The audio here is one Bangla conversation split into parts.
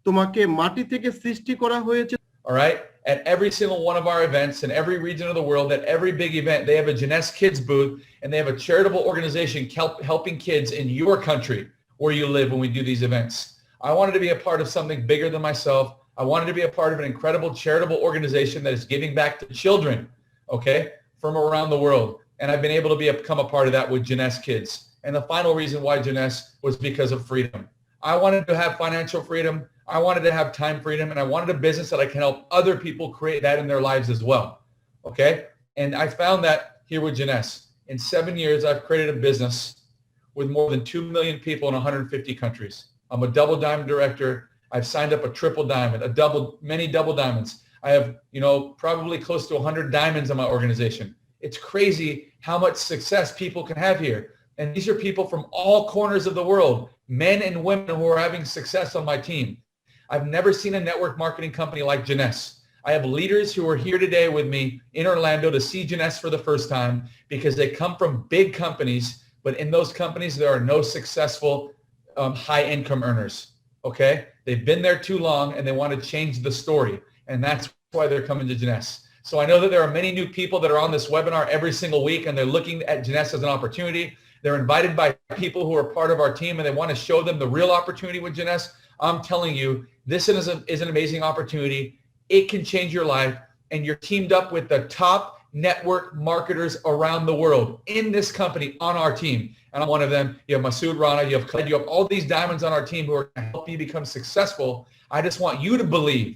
তোমাকে মাটি থেকে সৃষ্টি করা হয়েছে। All right? At every single one of our events in every region of the world, at every big event, they have a Jeunesse Kids booth, and they have a charitable organization helping kids in your country where you live when we do these events. I wanted to be a part of something bigger than myself. I wanted to be a part of an incredible charitable organization that is giving back to children, okay, from around the world. And I've been able to become a part of that with Jeunesse Kids. And the final reason why Jeunesse was because of freedom. I wanted to have financial freedom. I wanted to have time freedom, and I wanted a business that I can help other people create that in their lives as well. Okay? And I found that here with Jeunesse. In 7 years, I've created a business with more than 2 million people in 150 countries. I'm a double diamond director. I've signed up a triple diamond, many double diamonds. I have, probably close to 100 diamonds in my organization. It's crazy how much success people can have here. And these are people from all corners of the world, men and women who are having success on my team. I've never seen a network marketing company like Jeunesse. I have leaders who are here today with me in Orlando to see Jeunesse for the first time because they come from big companies, but in those companies, there are no successful high income earners. Okay? They've been there too long and they want to change the story. And that's why they're coming to Jeunesse. So I know that there are many new people that are on this webinar every single week, and they're looking at Jeunesse as an opportunity. They're invited by people who are part of our team, and they want to show them the real opportunity with Jeunesse. I'm telling you, this is an amazing opportunity. It can change your life, and you're teamed up with the top network marketers around the world in this company on our team. And I'm one of them. You have Masood Rana, you have Khaled, you have all these diamonds on our team who are going to help you become successful. I just want you to believe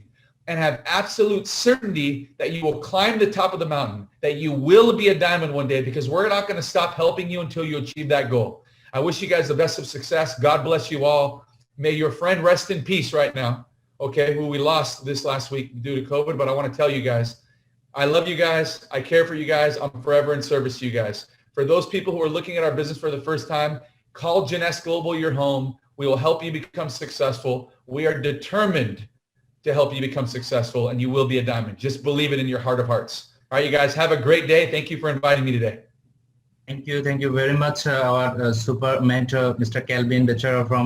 and have absolute certainty that you will climb the top of the mountain, that you will be a diamond one day, because we're not going to stop helping you until you achieve that goal. I wish you guys the best of success. God bless you all. May your friend rest in peace right now, okay, who we lost this last week due to COVID. But I want to tell you guys, I love you guys. I care for you guys. I'm forever in service to you guys. For those people who are looking at our business for the first time, call Jeunesse Global your home. We will help you become successful. We are determined to help you become successful, and you will be a diamond. Just believe it in your heart of hearts. All right, you guys have a great day. Thank you for inviting me today. Thank you very much, our super mentor, Mr. Kelvin Becerra from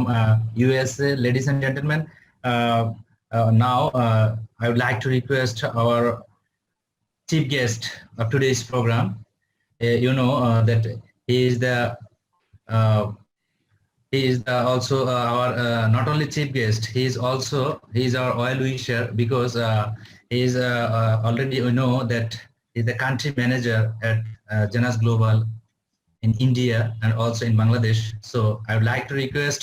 USA. Ladies and gentlemen, now I would like to request our chief guest of today's program. That he is also our not only chief guest, he is our oil wisher, because he is already that he is the country manager at Jeunesse Global in India and also in Bangladesh. So I would like to request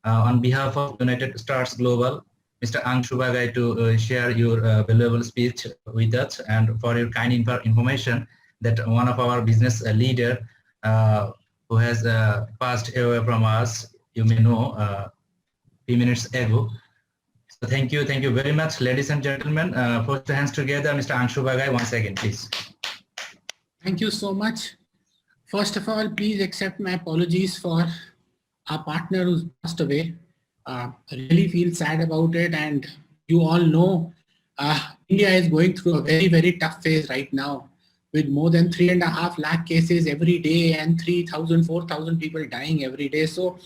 on behalf of United Stars Global, Mr. Anshu Bagai, to share your valuable speech with us, and for your kind information that one of our business leader who has passed away from us, you may know, a few minutes ago. So thank you very much, ladies and gentlemen. Put your hands together, Mr. Anshu Bagai, once again, please. Thank you so much. First of all, please accept my apologies for our partner who's passed away. I really feel sad about it, and you all know India is going through a very, very tough phase right now, with more than 3.5 lakh cases every day and 3,000, 4,000 people dying every day. So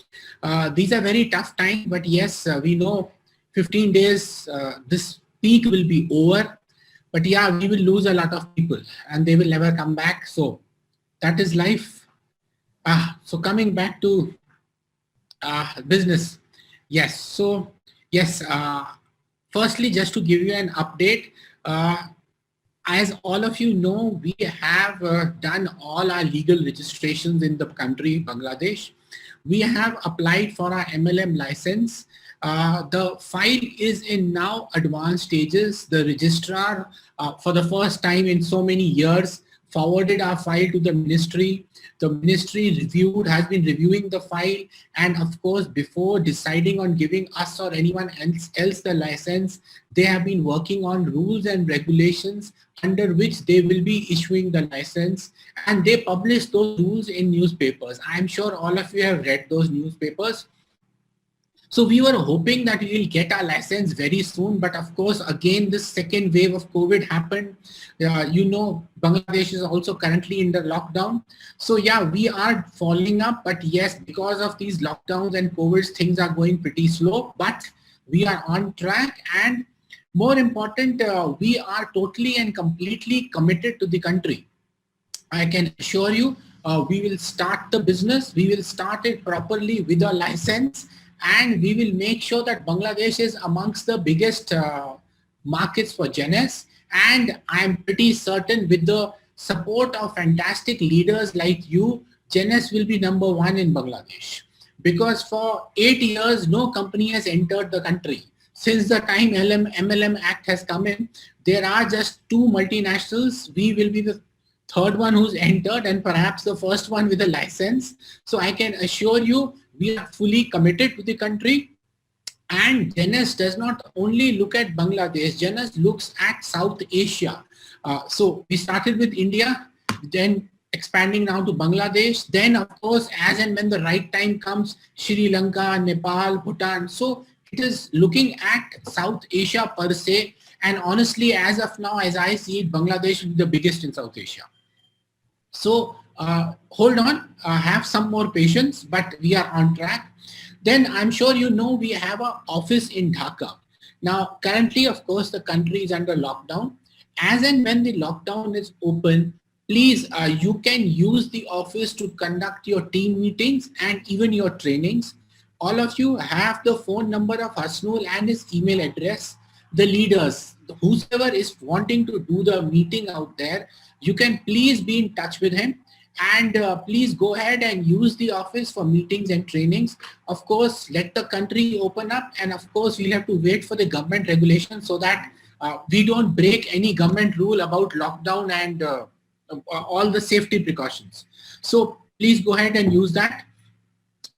these are very tough times, but yes, we know 15 days, this peak will be over, but yeah, we will lose a lot of people and they will never come back. So that is life. So coming back to business. Yes. So yes, firstly, just to give you an update, as all of you know, we have done all our legal registrations in the country, Bangladesh. We have applied for our MLM license. The file is in now advanced stages. The registrar, for the first time in so many years, forwarded our file to the ministry. The ministry has been reviewing the file, and of course, before deciding on giving us or anyone else the license, they have been working on rules and regulations under which they will be issuing the license, and they publish those rules in newspapers. I'm sure all of you have read those newspapers. So we were hoping that we will get our license very soon, but of course, again, this second wave of COVID happened. Bangladesh is also currently in the lockdown. So yeah, we are following up, but yes, because of these lockdowns and COVID, things are going pretty slow, but we are on track, and more important, we are totally and completely committed to the country. I can assure you, we will start the business, we will start it properly with a license, and we will make sure that Bangladesh is amongst the biggest markets for Genes. And I'm pretty certain with the support of fantastic leaders like you, Genes will be #1 in Bangladesh. Because for 8 years, no company has entered the country. Since the time MLM Act has come in, there are just 2 multinationals. We will be the third one who's entered and perhaps the first one with a license. So I can assure you, we are fully committed to the country. And Genes does not only look at Bangladesh, Genes looks at South Asia. So we started with India, then expanding now to Bangladesh, then of course, as and when the right time comes, Sri Lanka, Nepal, Bhutan. So it is looking at South Asia per se. And honestly, as of now, as I see it, Bangladesh will be the biggest in South Asia. So hold on, have some more patience, but we are on track. Then I'm sure you know we have an office in Dhaka. Now, currently, of course, the country is under lockdown. As and when the lockdown is open, please, you can use the office to conduct your team meetings and even your trainings. All of you have the phone number of Hasnul and his email address. The leaders, whoever is wanting to do the meeting out there, you can please be in touch with him, and please go ahead and use the office for meetings and trainings. Of course, let the country open up, and of course, we'll have to wait for the government regulations so that we don't break any government rule about lockdown and all the safety precautions. So please go ahead and use that.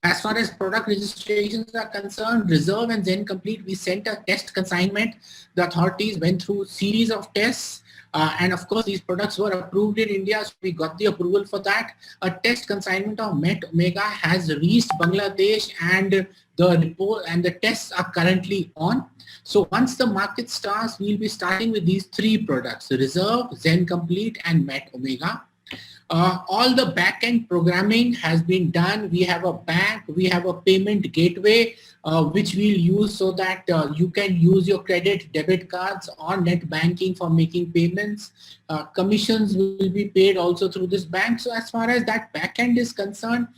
As far as product registrations are concerned, Reserve and Zen Complete, we sent a test consignment. The authorities went through a series of tests. And of course, these products were approved in India, so we got the approval for that. A test consignment of Met Omega has reached Bangladesh, and the report and the tests are currently on. So once the market starts, we'll be starting with these 3 products: Reserve, Zen Complete, and Met Omega. All the back-end programming has been done. We have a bank, we have a payment gateway, which we'll use so that you can use your credit, debit cards on net banking for making payments. Commissions will be paid also through this bank. So as far as that back-end is concerned,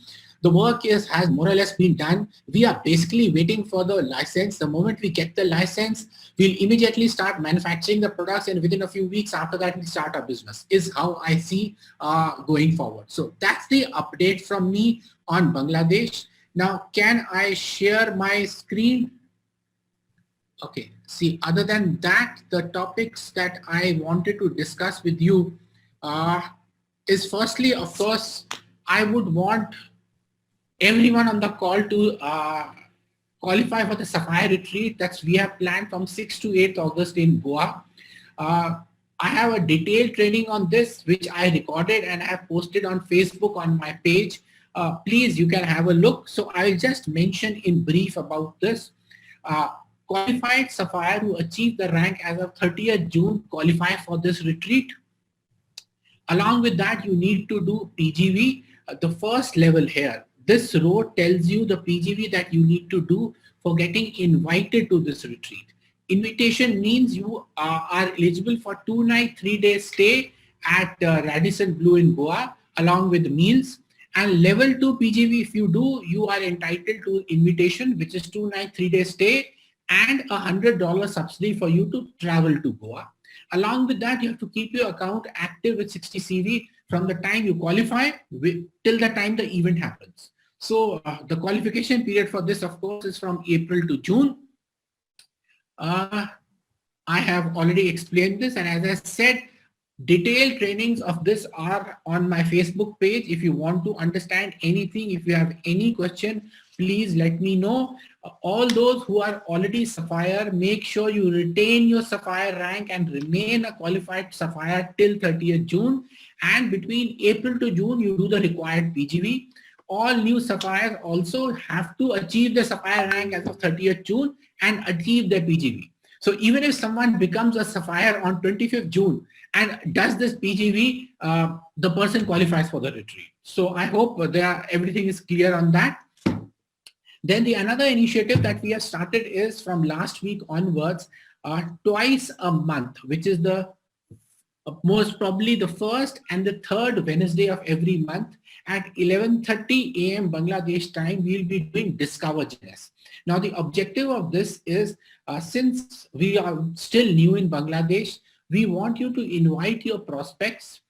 the work has more or less been done. We are basically waiting for the license. The moment we get the license, we'll immediately start manufacturing the products, and within a few weeks after that, we start our business, is how I see going forward. So that's the update from me on Bangladesh. Now, can I share my screen? Okay, see, other than that, the topics that I wanted to discuss with you is firstly, of course, I would want everyone on the call to qualify for the Sapphire retreat that we have planned from 6th to 8th August in Goa. I have a detailed training on this, which I recorded and I have posted on Facebook on my page. Please, you can have a look. So I'll just mention in brief about this. Qualified Sapphire who achieved the rank as of 30th June qualify for this retreat. Along with that, you need to do PGV, the first level here. This row tells you the PGV that you need to do for getting invited to this retreat. Invitation means you are eligible for 2-night, 3-day stay at Radisson Blu in Goa along with meals. And level 2 PGV, if you do, you are entitled to invitation, which is 2-night, 3-day stay and $100 subsidy for you to travel to Goa. Along with that, you have to keep your account active with 60 CV from the time you qualify till the time the event happens. So the qualification period for this, of course, is from April to June. I have already explained this, and as I said, detailed trainings of this are on my Facebook page. If you want to understand anything, if you have any question, please let me know. All those who are already Sapphire, make sure you retain your Sapphire rank and remain a qualified Sapphire till 30th June. And between April to June, you do the required PGV. All new Sapphires also have to achieve the Sapphire rank as of 30th June and achieve their PGV. So even if someone becomes a Sapphire on 25th June and does this PGV, the person qualifies for the retreat. So I hope everything is clear on that. Then the another initiative that we have started is from last week onwards, twice a month, which is the most probably the first and the third Wednesday of every month at 11:30 a.m. Bangladesh time, we'll be doing Discover GenS. Now, the objective of this is, since we are still new in Bangladesh, we want you to invite your prospects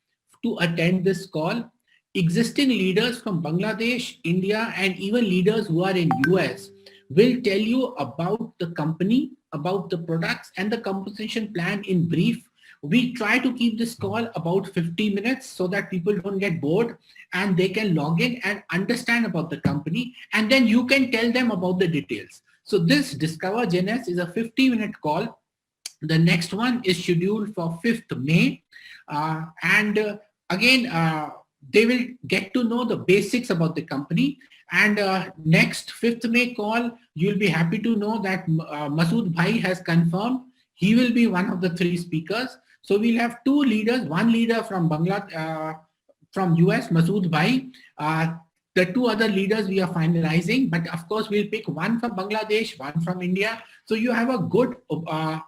to attend this call. Existing leaders from Bangladesh, India, and even leaders who are in US will tell you about the company, about the products, and the compensation plan in brief. We try to keep this call about 50 minutes so that people don't get bored and they can log in and understand about the company, and then you can tell them about the details. So this Discover GenS is a 50-minute call. The next one is scheduled for 5th May. Again, they will get to know the basics about the company. And next 5th May call, you'll be happy to know that Masood Bhai has confirmed he will be one of the 3 speakers. So we'll have 2 leaders, one leader from from US, Masood Bhai. The 2 other leaders we are finalizing, but of course we'll pick one from Bangladesh, one from India. So you have a good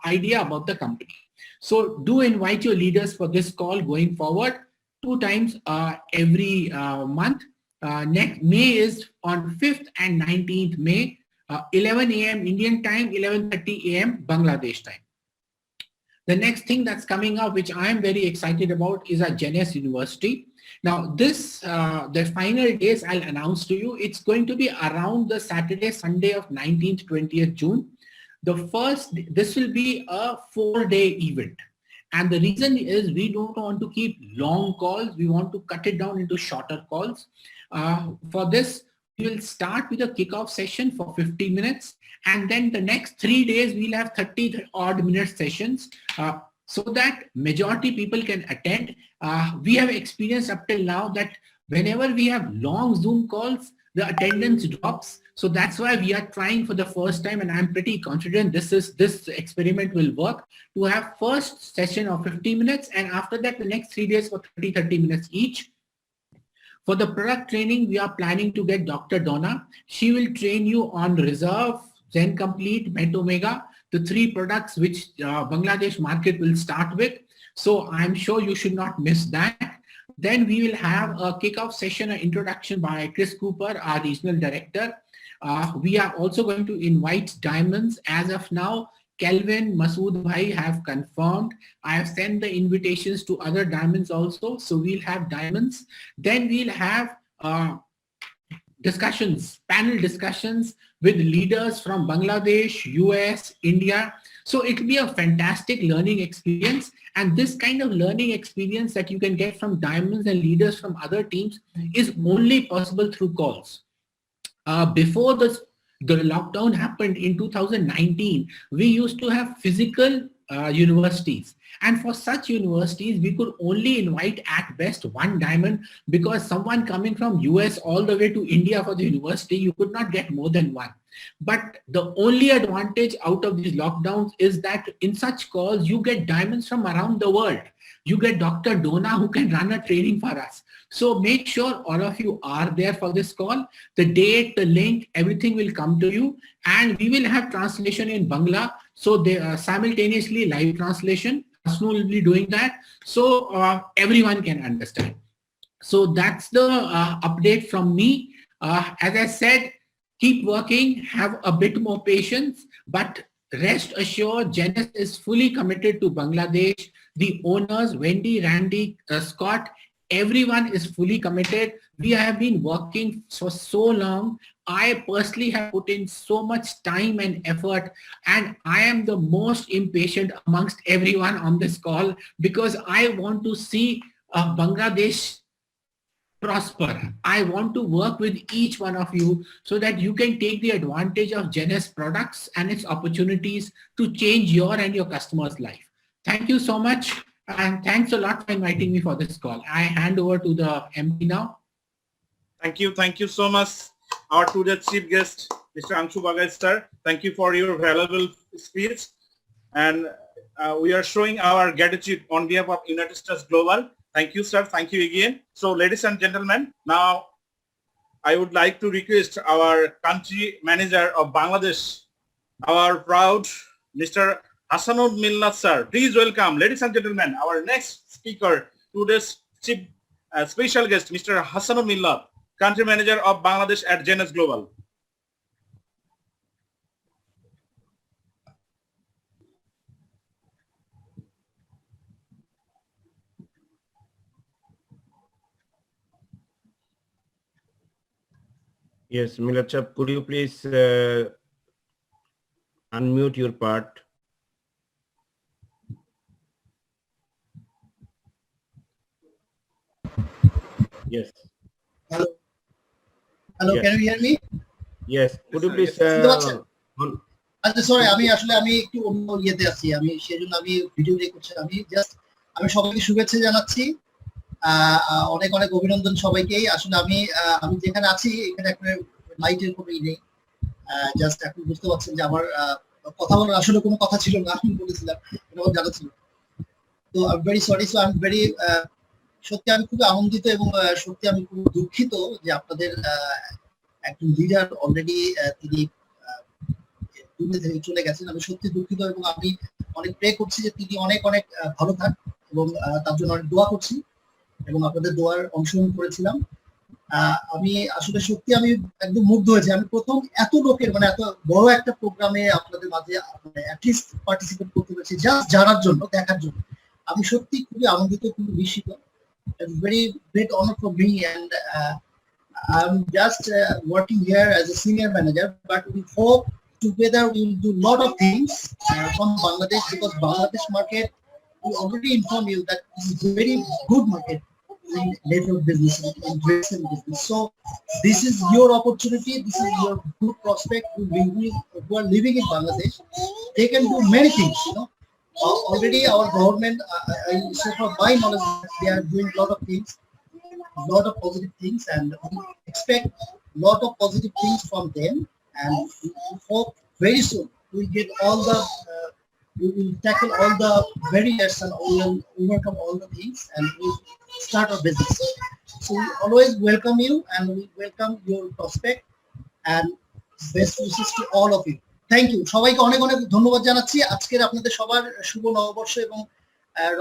idea about the company. So do invite your leaders for this call going forward 2 times every month. Next May is on 5th and 19th May, 11 a.m. Indian time, 11:30 a.m. Bangladesh time. The next thing that's coming up, which I am very excited about, is our GenS University. Now this, the final days I'll announce to you. It's going to be around the Saturday, Sunday of 19th, 20th June. This will be a 4-day event. And the reason is we don't want to keep long calls. We want to cut it down into shorter calls. For this, we will start with a kickoff session for 50 minutes. And then the next 3 days, we'll have 30 odd minute sessions so that majority people can attend. We have experienced up till now that whenever we have long Zoom calls, the attendance drops. So that's why we are trying for the first time, and I'm pretty confident this experiment will work, to have first session of 50 minutes, and after that the next 3 days for 30 minutes each. For the product training, we are planning to get Dr. Donna. She will train you on Reserve, Zen Complete, Met Omega, the 3 products which Bangladesh market will start with. So I'm sure you should not miss that. Then we will have a kickoff session, an introduction by Chris Cooper, our regional director. We are also going to invite diamonds. As of now, Kelvin, Masood Bhai have confirmed. I have sent the invitations to other diamonds also. So we'll have diamonds. Then we'll have discussions, panel discussions with leaders from Bangladesh, US, India. So it will be a fantastic learning experience. And this kind of learning experience that you can get from diamonds and leaders from other teams is only possible through calls. Before the lockdown happened in 2019, we used to have physical universities. And for such universities, we could only invite at best 1 diamond, because someone coming from US all the way to India for the university, you could not get more than 1. But the only advantage out of these lockdowns is that in such calls, you get diamonds from around the world. You get Dr. Donna, who can run a training for us. So make sure all of you are there for this call. The date, the link, everything will come to you. And we will have translation in Bangla. So they are simultaneously live translation. Asnu will be doing that. So everyone can understand. So that's the update from me. As I said, keep working, have a bit more patience, but rest assured, GenS is fully committed to Bangladesh. The owners, Wendy, Randy, Scott, everyone is fully committed. We have been working for so long. I personally have put in so much time and effort, and I am the most impatient amongst everyone on this call, because I want to see Bangladesh prosper. I want to work with each one of you so that you can take the advantage of GenS products and its opportunities to change your and your customers' life. Thank you so much, and thanks a lot for inviting me for this call. I hand over to the MP now. Thank you so much, our today's chief guest, Mr. Anshu Bagai sir. Thank you for your valuable speech, and we are showing our gratitude on behalf of United States Global. Thank you, sir. Thank you again. So, ladies and gentlemen, now I would like to request our country manager of Bangladesh, our proud Mr. Hassanul Millat sir. Please welcome, ladies and gentlemen, our next speaker, today's chief special guest, Mr. Hassanul Millat, country manager of Bangladesh at Genes Global. Yes, Millat Chap, could you please unmute your part? Yes. Hello. Hello, Yes. can you hear me? Yes. Could you please? আচ্ছা সরি আমি একটু অন্য ইয়েতে আছি আমি সেজন্য আমি ভিডিও রেকর্ড করছি আমি সবাইকে শুভেচ্ছা জানাচ্ছি অনেক অনেক অভিনন্দন সবাইকেই আসলে আমি যেখানে আছি এখানে একটা লাইটের কোনো নেই জাস্ট এখন বুঝতে পারছেন যে আমার কথা বলার আসলে কোনো কথা ছিল না আমি বলেছিলাম এটা আমার জানা ছিল তো I am very sorry so I am very সত্যি আমি খুব আনন্দিত এবং সত্যি আমি খুব দুঃখিত যে আপনাদের একজন লিডার অলরেডি তিনি চলে গেছেন আমি সত্যি দুঃখিত এবং আমি অনেক প্রে করছি যে তিনি অনেক অনেক ভালো থাক এবং তার জন্য অনেক দোয়া করছি এবং আপনাদের দোয়ার অংশগ্রহণ করেছিলাম আমি আসলে সত্যি আমি একদম মুগ্ধ হয়েছি আমি প্রথম এত লোকের মানে এত বড় একটা প্রোগ্রামে আপনাদের মাঝে অ্যাটলিস্ট পার্টিসিপেট করতে পেরেছি জাস্ট জানার জন্য দেখার জন্য আমি সত্যি খুবই আনন্দিত খুবই বিস্মিত very great honor for me and I'm just working here as a senior manager but we hope together we will do a lot of things from Bangladesh because Bangladesh market we already inform you that this is a very good market in network business in dressing business so this is your opportunity this is your good prospect who are living in Bangladesh they can do many things you know already our government I say from my knowledge they are doing a lot of things a lot of positive things and we expect a lot of positive things from them and we hope very soon we will get all the we will tackle all the barriers and we will overcome all the things and we will start our business so we always welcome you and we welcome your prospect and best wishes to all of you thank you সবাইকে অনেক অনেক ধন্যবাদ জানাচ্ছি আজকের আপনাদের সবার শুভ নববর্ষ এবং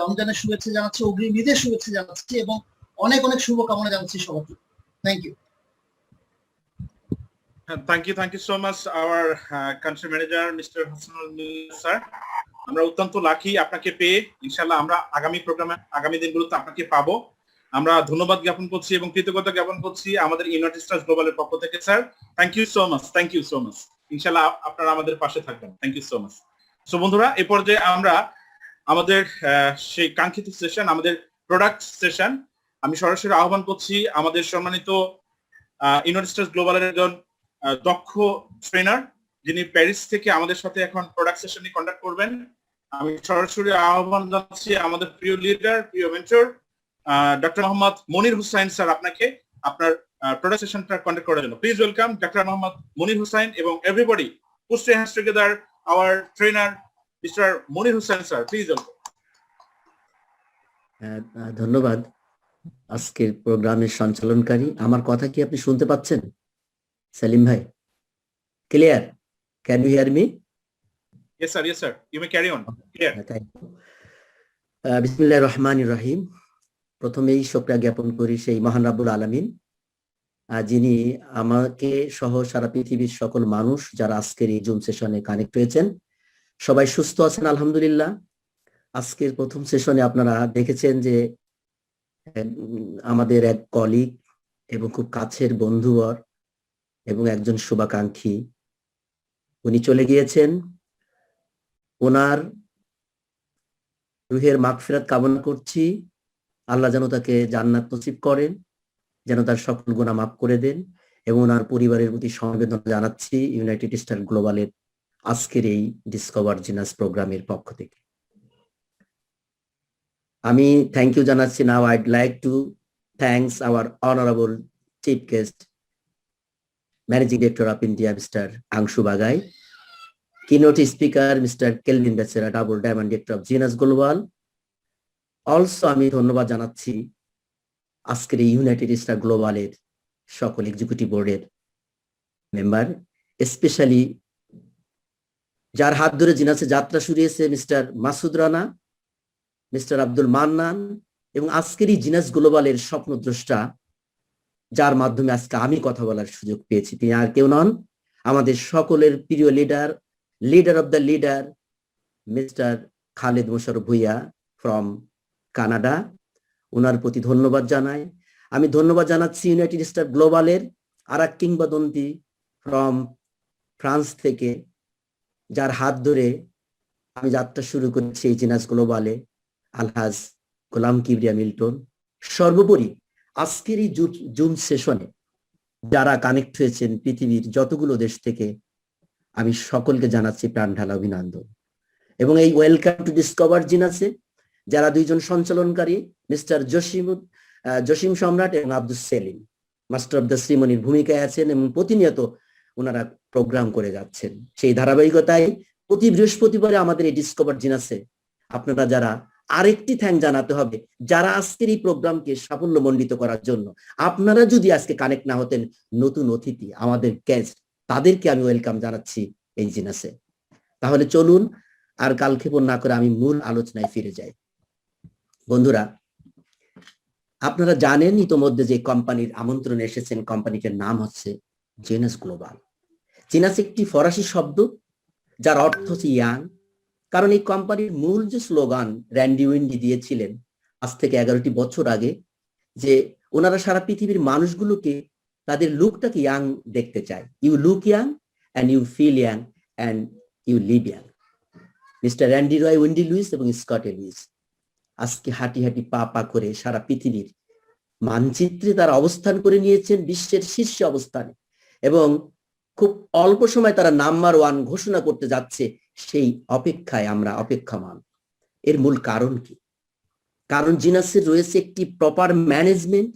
রমজানের শুভেচ্ছা জানাচ্ছি অগ্রিম ঈদের শুভেচ্ছা জানাচ্ছি এবং অনেক অনেক শুভকামনা জানাচ্ছি সবাইকে thank you Thank you so much our country manager Mr. Hassanul Millat sir আমরা অত্যন্ত লাকি আপনাকে পেয়ে ইনশাআল্লাহ আমরা আগামী প্রোগ্রামে আগামী দিনগুলোতে আপনাকে পাবো আমরা ধন্যবাদ জ্ঞাপন করছি এবং কৃতজ্ঞতা জ্ঞাপন করছি আমাদের ইউনাইটেড স্টার্স গ্লোবালের পক্ষ থেকে sir thank you so much ইনশাআল্লাহ আপনারা আমাদের পাশে থাকবেন thank you so much so বন্ধুরা এই পর্যায়ে আমরা আমাদের সেই কাঙ্ক্ষিত সেশন আমাদের প্রোডাক্ট সেশন আমি সরাসরি আহ্বান করছি আমাদের সম্মানিত ইউনাইটেড স্টার্স গ্লোবালের একজন দক্ষ ট্রেনার যিনি প্যারিস থেকে আমাদের সাথে এখন প্রোডাক্ট সেশনটি কন্ডাক্ট করবেন আমি সরাসরি আহ্বান জানাচ্ছি আমাদের প্রিয় লিডার প্রিয় mentor doctor Mohammad Monir Hussain sir আপনাকে আপনার প্রোডাক্ট সেশনটা কন্ডাক্ট করার জন্য please welcome doctor Mohammad Monir Hussain এবং everybody put your hands together our trainer mister Monir Hussain sir please welcome ধন্যবাদ আজকের প্রোগ্রামের সঞ্চালনকারী আমার কথা কি আপনি শুনতে পাচ্ছেন সেলিম ভাই clear can you hear me yes sir you may carry on clear বিসমিল্লাহির রহমানির রহিম প্রথমেই শুকরিয়া জ্ঞাপন করি সেই মহান রাব্বুল আলামিন যিনি আমাকে সহ সারা পৃথিবীর সকল মানুষ যারা আজকের এই জুম সেশনে কানেক্ট হয়েছেন সবাই সুস্থ আছেন আলহামদুলিল্লাহ আজকের প্রথম সেশনে আপনারা দেখেছেন যে আমাদের এক কলিগ এবং খুব কাছের বন্ধুবর এবং একজন শুভাকাঙ্ক্ষী উনি চলে গিয়েছেন ওনার রুহের মাগফিরাত কামনা করছি আল্লাহ যেন তাকে জান্নাত নসিব করেন যেন তার সকল গুনাহ মাফ করে দেন এবং ওনার পরিবারের প্রতি সমবেদনা জানাচ্ছি ইউনাইটেড স্টার গ্লোবালের আজকের এই ডিসকভার জিনাস প্রোগ্রামের পক্ষ থেকে আমি থ্যাংক ইউ জানাচ্ছি now I'd like to thanks our honourable chief guest managing director of India mister Anshu Bagai keynote speaker Mr. Kelvin Becerra double diamond director of Genes Global also আমি ধন্যবাদ জানাচ্ছি আজকের ইউনাইটেড স্টার গ্লোবালের সকল এক্সিকিউটিভ বোর্ডের মেম্বার, স্পেশালি যার হাত ধরে জিনাসে যাত্রা শুরু হয়েছে মিস্টার মাসুদ রানা, মিস্টার আব্দুল মান্নান, এবং আজকের এই জিনাস গ্লোবালের স্বপ্নদ্রষ্টা, যার মাধ্যমে আজকে আমি কথা বলার সুযোগ পেয়েছি, তিনি আর কেউ নন, আমাদের সকলের প্রিয় leader of the leader, mister Khaled Mosharraf Bhuiyan from Canada. ওনার প্রতি ধন্যবাদ জানাই। আমি ধন্যবাদ জানাচ্ছি ইউনাইটেড স্টার গ্লোবালের আর এক কিংবদন্তি ফ্রম ফ্রান্স থেকে, যার হাত ধরে আমি যাত্রা শুরু করেছি এই জিনাস গ্লোবালে, আলহাজ গোলাম কিবরিয়া মিল্টন। সর্বোপরি আজকের এই জুম সেশনে যারা কানেক্ট হয়েছেন পৃথিবীর যতগুলো দেশ থেকে, আমি সকলকে জানাচ্ছি প্রাণ ঢালা অভিনন্দন। এবং এই ওয়েলকাম টু ডিসকভার জিনাসে যারা দুইজন সঞ্চালনকারী, মিস্টার জসিম সম্রাট এবং Abdul Selim, master of the শ্রীমনির ভূমিকায় আছেন এবং প্রতিনিয়ত ওনারা প্রোগ্রাম করে যাচ্ছেন। সেই ধারাবাহিকতায় প্রতি বৃহস্পতিবারে আমাদের এই ডিসকভার জিনাসে আপনারা যারা, আরেকটি থ্যাঙ্ক জানাতে হবে যারা আজকের এই প্রোগ্রামকে সাফল্যমণ্ডিত করার জন্য, আপনারা যদি আজকে কানেক্ট না হতেন, নতুন অতিথি আমাদের গেস্ট, তাদেরকে আমি ওয়েলকাম জানাচ্ছি এই জিনাসে। তাহলে চলুন আর কালক্ষেপণ না করে আমি মূল আলোচনায় ফিরে যাই। বন্ধুরা, আপনারা জানেন ইতোমধ্যে যে কোম্পানির আমন্ত্রণে এসেছেন, কোম্পানিটার নাম হচ্ছে জিনাস গ্লোবাল। জিনাস একটি ফরাসি শব্দ যার অর্থ হচ্ছে ইয়াং, কারণ এই কোম্পানির মূল যে স্লোগান র্যান্ডি উইন্ডি দিয়েছিলেন আজ থেকে 11টি বছর আগে, যে ওনারা সারা পৃথিবীর মানুষগুলোকে তাদের লুকটাকে ইয়াং দেখতে চায়। You look young and you feel young and you live young. Mister Randy Roy Wendy Lewis এবং স্কট লুইস আজকে হাঁটি হাঁটি পা পা করে সারা পৃথিবীর মানচিত্রে তারা অবস্থান করে নিয়েছেন, বিশ্বের শীর্ষে অবস্থানে, এবং খুব অল্প সময় তারা নাম্বার 1 ঘোষণা করতে যাচ্ছে। সেই অপেক্ষায় আমরা অপেক্ষমান। এর মূল কারণ কি? কারণ জিনাসের রয়েছে একটি প্রপার ম্যানেজমেন্ট।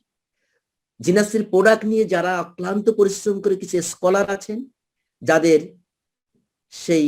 জিনাসের প্রোডাক্ট নিয়ে যারা অক্লান্ত পরিশ্রম করে কিছু স্কলার আছেন, যাদের সেই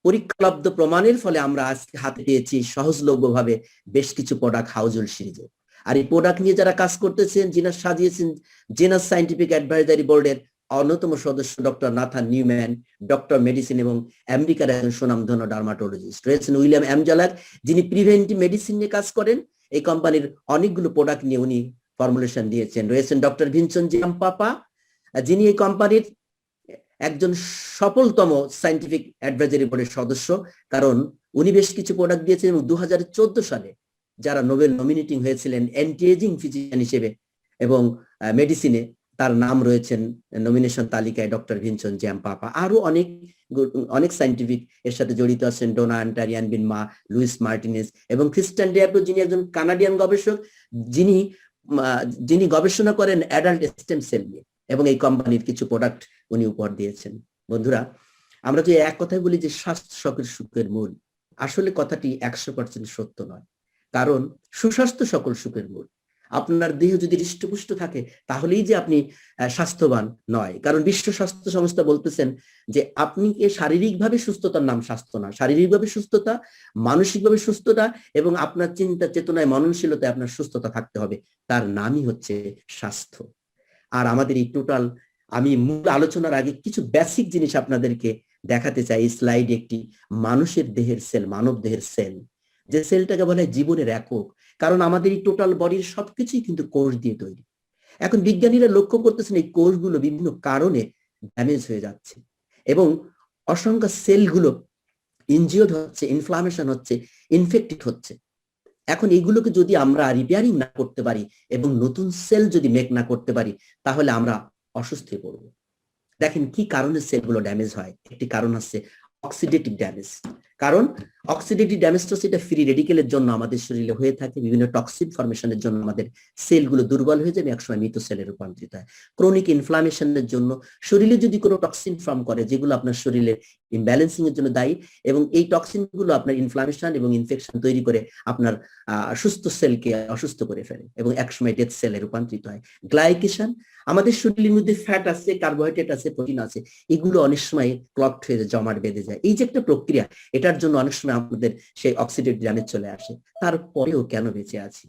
পরীক্ষালব্ধ প্রমাণের ফলে আমরা আজকে হাতে পেয়েছি সহজলভ্যভাবে বেশ কিছু প্রোডাক্ট হাউজহোল্ড সিরিজে। আর এই প্রোডাক্ট নিয়ে যারা কাজ করতেছেন, জিনাস সাজিয়েছেন, জিনাস সায়েন্টিফিক অ্যাডভাইজারি বোর্ডের অন্যতম সদস্য doctor Nathan Newman, doctor medicine এবং আমেরিকার একজন সুনামধন্য ডার্মাটোলজিস্ট রয়েছেন উইলিয়াম অ্যামজালাক, যিনি প্রিভেন্টিভ মেডিসিন নিয়ে কাজ করেন। এই কোম্পানির অনেকগুলো প্রোডাক্ট নিয়ে উনি ফর্মুলেশন দিয়েছেন। রয়েছেন ডক্টর ভিনসেন্ট জিয়াম্পাপা, যিনি এই কোম্পানির একজন সফলতম সায়েন্টিফিক অ্যাডভাইজারি বোর্ডের সদস্য, কারণ উনি বেশ কিছু প্রোডাক্ট দিয়েছেন এবং 2014 সালে যারা নোবেল নমিনেটিং হয়েছিলেন অ্যান্টি এজিং ফিজিশিয়ান হিসেবে এবং মেডিসিনে, তার নাম রয়েছেন নমিনেশন তালিকায় ডক্টর ভিনসেন্ট জিয়াম্পাপা। আরো অনেক সায়েন্টিফিক এর সাথে জড়িত আছেন ডোনা অ্যান্টারিয়ান বিনমা, লুইস মার্টিনেস এবং খ্রিস্টান ডিয়াপ্রো, যিনি একজন কানাডিয়ান গবেষক, যিনি গবেষণা করেন অ্যাডাল্ট স্টেম সেল নিয়ে, এবং এই কোম্পানির কিছু প্রোডাক্ট উনি উপহার দিয়েছেন। বন্ধুরা, আমরা যে এক কথাই বলি যে স্বাস্থ্য সকল সুখের মূল, আসলে কথাটি 100% সত্য নয়। কারণ সুস্বাস্থ্য সকল সুখের মূল। আপনার দেহ যদি হৃষ্টপুষ্ট থাকে তাহলেই যে আপনি স্বাস্থ্যবান নয়। কারণ বিশ্ব স্বাস্থ্য সংস্থা বলতেছেন যে আপনি শারীরিকভাবে সুস্থতার নাম স্বাস্থ্য না, শারীরিকভাবে সুস্থতা, মানসিকভাবে সুস্থতা এবং আপনার চিন্তা চেতনায় মননশীলতায় আপনার সুস্থতা থাকতে হবে, তার নামই হচ্ছে স্বাস্থ্য। আর আমাদের এই টোটাল, আমি মূল আলোচনার আগে কিছু বেসিক জিনিস আপনাদেরকে দেখাতে চাই। স্লাইড একটি মানুষের দেহের সেল, মানব দেহের সেল, যে সেলটাকে বলা হয় জীবনের একক। কারণ আমাদের এই টোটাল বডির সবকিছুই কিন্তু কোষ দিয়ে তৈরি। এখন বিজ্ঞানীরা লক্ষ্য করতেছেন এই কোষগুলো বিভিন্ন কারণে ড্যামেজ হয়ে যাচ্ছে এবং অসংখ্য সেলগুলো ইনজিওর্ড হচ্ছে, ইনফ্লামেশন হচ্ছে, ইনফেক্টেড হচ্ছে। এখন এইগুলোকে যদি আমরা রিপেয়ারিং না করতে পারি এবং নতুন সেল যদি মেক না করতে পারি, তাহলে আমরা অসুস্থ হয়ে পড়বো। দেখেন কি কারণে সেলগুলো ড্যামেজ হয়। একটি কারণ হচ্ছে অক্সিডেটিভ ড্যামেজ। কারণ অক্সিডেটিভ ড্যামেজটা সেটা ফ্রি রেডিকেলের জন্য আমাদের শরীরে হয়ে থাকে, বিভিন্ন টক্সিন ফরমেশনের জন্য আমাদের সেলগুলো দুর্বল হয়ে যাবে, একসময় মৃত সেলে রূপান্তরিত হয়। ক্রনিক ইনফ্লামেশনের জন্য শরীরে যদি কোনো টক্সিন ফর্ম করে, যেগুলো আপনার শরীরের ইমব্যালেন্সিং এর জন্য দায়ী, এবং এই টক্সিনগুলো আপনার ইনফ্লামেশন এবং ইনফেকশন তৈরি করে আপনার সুস্থ সেলকে অসুস্থ করে ফেলে এবং একসময় ডেথ সেলে রূপান্তরিত হয়। গ্লাইকেশন, আমাদের শরীরের মধ্যে ফ্যাট আছে, কার্বোহাইড্রেট আছে, প্রোটিন আছে, এগুলো অনেক সময় ক্লট হয়ে জমাট বেঁধে যায়। এই যে একটা প্রক্রিয়া, এটার জন্য অনেক সময় আমাদের সেই অক্সিডেটিভ ড্যামেজ চলে আসে। তারপরেও কেন বেঁচে আছি?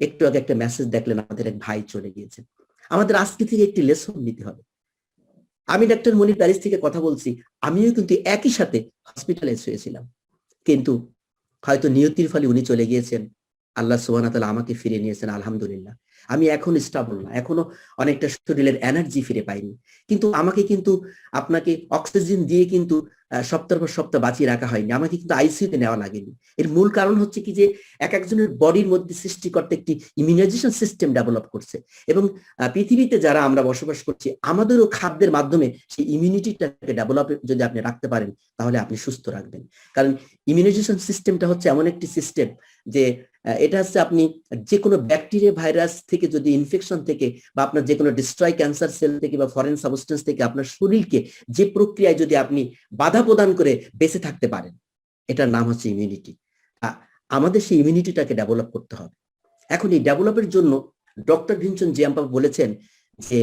একটু আগে একটা মেসেজ দেখলেন, আমাদের এক ভাই চলে গিয়েছে। আমাদের আজকে থেকে একটি লেসন নিতে হবে। আমি ডাক্তার মনির প্যারিস থেকে কথা বলছি, আমিও কিন্তু একই সাথে হসপিটালাইজ হয়েছিলাম, কিন্তু হয়তো নিয়তির ফলে উনি চলে গিয়েছেন, আল্লাহ সুবহানাহু ওয়া তাআলা আমাকে ফিরে নিয়েছেন, আলহামদুলিল্লাহ। আমি এখন স্টেবল না, এখনো অনেকটা শরীরের এনার্জি ফিরে পাইনি, কিন্তু আমাকে কিন্তু আপনাকে অক্সিজেন দিয়ে কিন্তু সপ্তাহের পর সপ্তাহ বাঁচিয়ে রাখা হয়নি, আমাকে কিন্তু আইসিইউতে নেওয়া লাগেনি। এর মূল কারণ হচ্ছে কি যে এক একজনের বডির মধ্যে সৃষ্টিকর্তা একটি ইমিউনাইজেশন সিস্টেম ডেভেলপ করছে, এবং পৃথিবীতে যারা আমরা বসবাস করছি আমাদেরও খাদ্যের মাধ্যমে সেই ইমিউনিটিটাকে ডেভেলপ যদি আপনি রাখতে পারেন তাহলে আপনি সুস্থ রাখবেন। কারণ ইমিউনাইজেশন সিস্টেমটা হচ্ছে এমন একটি সিস্টেম যে এটা হচ্ছে আপনি যে কোনো ব্যাকটেরিয়া ভাইরাস থেকে যদি ইনফেকশন থেকে বা আপনার যে কোনো ডিস্ট্রয় ক্যান্সার সেল থেকে বা ফরেন সাবস্টেন্স থেকে আপনার শরীরকে যে প্রক্রিয়ায় যদি আপনি বাধা প্রদান করে বেঁচে থাকতে পারেন, এটার নাম হচ্ছে ইমিউনিটি। আমাদের সেই ইমিউনিটিটাকে ডেভেলপ করতে হবে। এখন এই ডেভেলপের জন্য ডক্টর ভিনসন জিয়াম্পা বলেছেন যে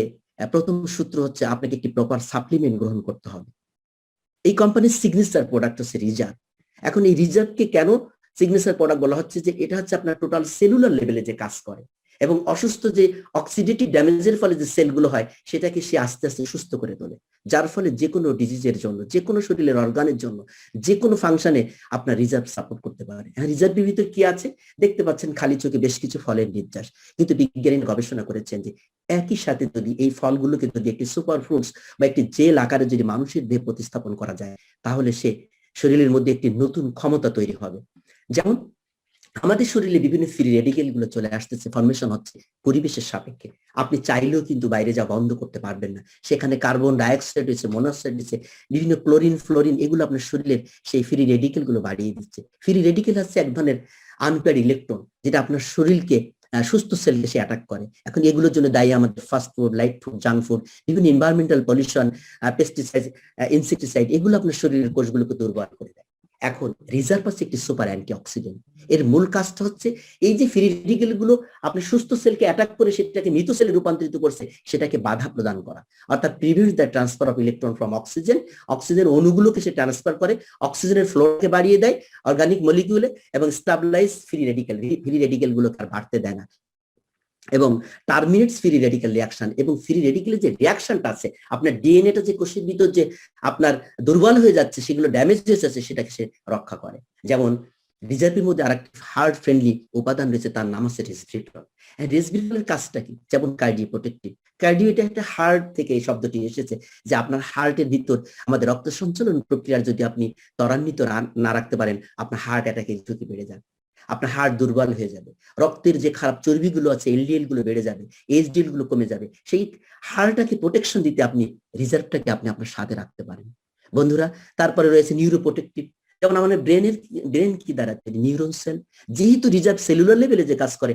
প্রথম সূত্র হচ্ছে আপনাকে একটি প্রপার সাপ্লিমেন্ট গ্রহণ করতে হবে। এই কোম্পানির সিগনেচার প্রোডাক্ট হচ্ছে রিজার্ভ। এখন এই রিজার্ভকে কেন সিগনেচার প্রোডাক্ট বলা হচ্ছে যে এটা হচ্ছে আপনার টোটাল সেলুলার লেভেলে যে কাজ করে এবং অসুস্থ যে অক্সিডেটিভ ড্যামেজের ফলে যে সেলগুলো হয় সেটাকে সে আস্তে আস্তে সুস্থ করে তোলে, যার ফলে যে কোনো ডিজিজের জন্য, যে কোনো শরীরের অর্গানের জন্য, যে কোনো ফাংশনে আপনার রিজার্ভ সাপোর্ট করতে পারে। হ্যাঁ, রিজার্ভের ভিতরে কি আছে দেখতে পাচ্ছেন, খালি চোখে বেশ কিছু ফলের নির্যাস, কিন্তু বিজ্ঞানী গবেষণা করেছেন যে একই সাথে যদি এই ফলগুলোকে যদি একটি সুপার ফ্রুটস বা একটি জেল আকারে যদি মানুষের দেহে প্রতিস্থাপন করা যায় তাহলে সে শরীরের মধ্যে একটি নতুন ক্ষমতা তৈরি হবে। যেমন আমাদের শরীরে বিভিন্ন ফ্রি রেডিকেল গুলো চলে আসতেছে, ফর্মেশন হচ্ছে পরিবেশের সাপেক্ষে। আপনি চাইলেও কিন্তু বাইরে যা বন্ধ করতে পারবেন না, সেখানে কার্বন ডাইঅক্সাইড হয়েছে, মনোক্সাইড হয়েছে, বিভিন্ন ক্লোরিন ফ্লোরিন, এগুলো আপনার শরীরের সেই ফ্রি রেডিকেল গুলো বাড়িয়ে দিচ্ছে। ফ্রি রেডিকেল হচ্ছে এক ধরনের আনপেয়ার্ড ইলেকট্রন, যেটা আপনার শরীরকে সুস্থ সেলকে সে অ্যাটাক করে। এখন এগুলোর জন্য দায়ী আমাদের fast food, light food, junk food, বিভিন্ন এনভায়রনমেন্টাল পলিউশন, পেস্টিসাইড, ইনসেক্টিসাইড, এগুলো আপনার শরীরের কোষগুলোকে দুর্বল করে দেয়। এখন রিজার্ভ হচ্ছে একটি সুপার অ্যান্টিঅক্সিডেন্ট। এর মূল কাজটা হচ্ছে এই যে ফ্রি রেডিকেল গুলো আপনি সুস্থ সেলকে অ্যাটাক করে সেটাকে মৃত সেলে রূপান্তরিত করছে, সেটাকে বাধা প্রদান করা, অর্থাৎ prevent the transfer of electron from oxygen. Oxygen অণুগুলোকে সে ট্রান্সফার করে, অক্সিজেনের ফ্লোকে বাড়িয়ে দেয় অর্গানিক মলিকিউলে, এবং stabilize free radical, free radical গুলোকে আর বাড়তে দেয় না, এবং টার্মিনেটস ফ্রি রেডিক্যাল রিয়াকশন। এবং ফ্রি রেডিক্যালের যে রিয়াকশনটা আছে, আপনার ডিএনএটা যে কোষের ভিতর যে আপনার দুর্বল হয়ে যাচ্ছে, সেগুলো ড্যামেজ হয়ে যাচ্ছে, সেটাকে সে রক্ষা করে। যেমন রিজার্ভের মধ্যে আরেকটি হার্ট ফ্রেন্ডলি উপাদান রয়েছে, তার নাম হচ্ছে রেসভিট্রল। রেসভিট্রলের কাজটা কি? যেমন কার্ডিও প্রোটেক্টিভ। কার্ডিও এটা একটা হার্ট থেকে এই শব্দটি এসেছে, যে আপনার হার্টের ভিতর আমাদের রক্ত সঞ্চালন প্রক্রিয়ার যদি আপনি ত্বরান্বিত না রাখতে পারেন, আপনার হার্ট অ্যাটাকের ঝুঁকি বেড়ে যাবে, আপনার হার্ট দুর্বল হয়ে যাবে, রক্তের যে খারাপ চর্বিগুলো আছে এলডিএল গুলো বেড়ে যাবে, এইচডিএল গুলো কমে যাবে। সেই হার্টটাকে প্রোটেকশন দিতে আপনি রিজার্ভটাকে আপনি আপনার সাথে রাখতে পারেন বন্ধুরা। তারপরে রয়েছে নিউরো প্রোটেক্টিভ। যেমন আমাদের ব্রেন কি দাঁড়াচ্ছে? Neuron cell. যেহেতু রিজার্ভ সেলুলার লেভেলে যে কাজ করে,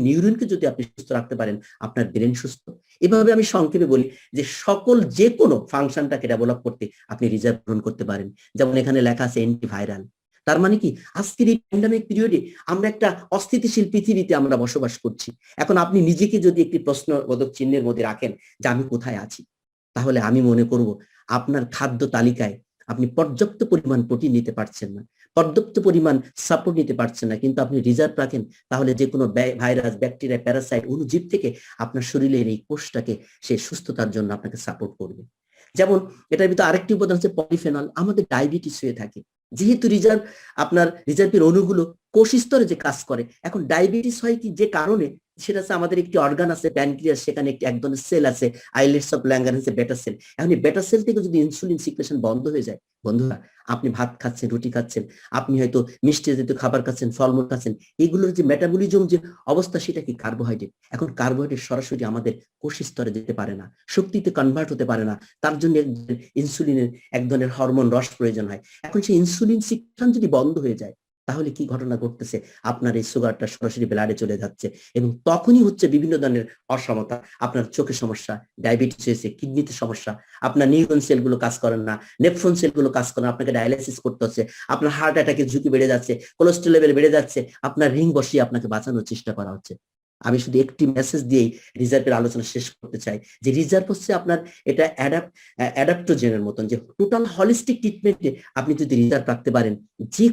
নিউরনকে যদি আপনি সুস্থ রাখতে পারেন, আপনার ব্রেন সুস্থ। এভাবে আমি সংক্ষেপে বলি যে সকল যে কোনো ফাংশনটাকে ডেভেলপ করতে আপনি রিজার্ভ গ্রহণ করতে পারেন। যেমন এখানে লেখা আছে অ্যান্টিভাইরাল। তার মানে কি, আজকের এই প্যান্ডামিক পিরিয়ডে আমরা একটা অস্থিতিশীল পৃথিবীতে আমরা বসবাস করছি। এখন আপনি নিজেকে যদি একটি প্রশ্নবোধক চিহ্নের মধ্যে রাখেন যে আমি কোথায় আছি, তাহলে আমি মনে করব আপনার খাদ্য তালিকায় আপনি পর্যাপ্ত পরিমাণ প্রোটিন নিতে পারছেন না, পর্যাপ্ত পরিমাণ সাপোর্ট নিতে পারছেন না, কিন্তু আপনি রিজার্ভ রাখেন, তাহলে যে কোনো ভাইরাস, ব্যাকটেরিয়া, প্যারাসাইট, অণুজীব থেকে আপনার শরীরের এই কোষটাকে সে সুস্থতার জন্য আপনাকে সাপোর্ট করবে। যেমন এটার ভিতরে আরেকটি উপাদান হচ্ছে পলিফেনল। আমাদের ডায়াবেটিস হয়ে থাকে, যেহেতু রিজার্ভের অণুগুলো কোষ স্তরে যে কাজ করে। এখন ডায়াবেটিস হয় কি যে কারণে, সেটা হচ্ছে আমাদের একটি অর্গান আছে প্যানক্রিয়াস, সেখানে একটি এক ধরনের সেল আছে আইলেটস অফ ল্যাঙ্গারহ্যান্স বেটা সেল। এখন এই বেটা সেল থেকে যদি ইনসুলিন সিক্রেশন বন্ধ হয়ে যায়, বন্ধুরা আপনি ভাত খাচ্ছেন, রুটি খাচ্ছেন, আপনি হয়তো মিষ্টি জাতীয় খাবার খাচ্ছেন, ফলমূল খাচ্ছেন, এগুলোর যে মেটাবলিজম যে অবস্থা, সেটা কি কার্বোহাইড্রেট। এখন কার্বোহাইড্রেট সরাসরি আমাদের কোষ স্তরে যেতে পারে না, শক্তিতে কনভার্ট হতে পারে না, তার জন্য ইনসুলিনের এক ধরনের হরমোন রস প্রয়োজন হয়। এখন সেই ইনসুলিন সিক্রেশন যদি বন্ধ হয়ে যায়, তাহলে কি ঘটনা ঘটতেছে? আপনার এই সুগারটা সরাসরি ব্লাডে চলে যাচ্ছে, এবং তখনই হচ্ছে বিভিন্ন ধরনের অসমতা। আপনার চোখের সমস্যা, ডায়াবেটিস হয়েছে, কিডনিতে সমস্যা, আপনার নিউরন সেলগুলো কাজ করেন না, নেফ্রন সেলগুলো কাজ করে না, আপনাকে ডায়ালাইসিস করতে হচ্ছে, আপনার হার্ট অ্যাটাকের ঝুঁকি বেড়ে যাচ্ছে, কোলেস্ট্রল লেভেল বেড়ে যাচ্ছে, আপনার রিং বসিয়ে আপনাকে বাঁচানোর চেষ্টা করা হচ্ছে। আমি শুধু একটি মেসেজ দিয়েই রিজার্ভের আলোচনা শেষ করতে চাই, যে রিজার্ভ হচ্ছে আপনার এটা অ্যাডাপ্টোজেনের মতন, যে টোটাল হলিস্টিক ট্রিটমেন্টে আপনি যদি রিজার্ভ রাখতে পারেন, যে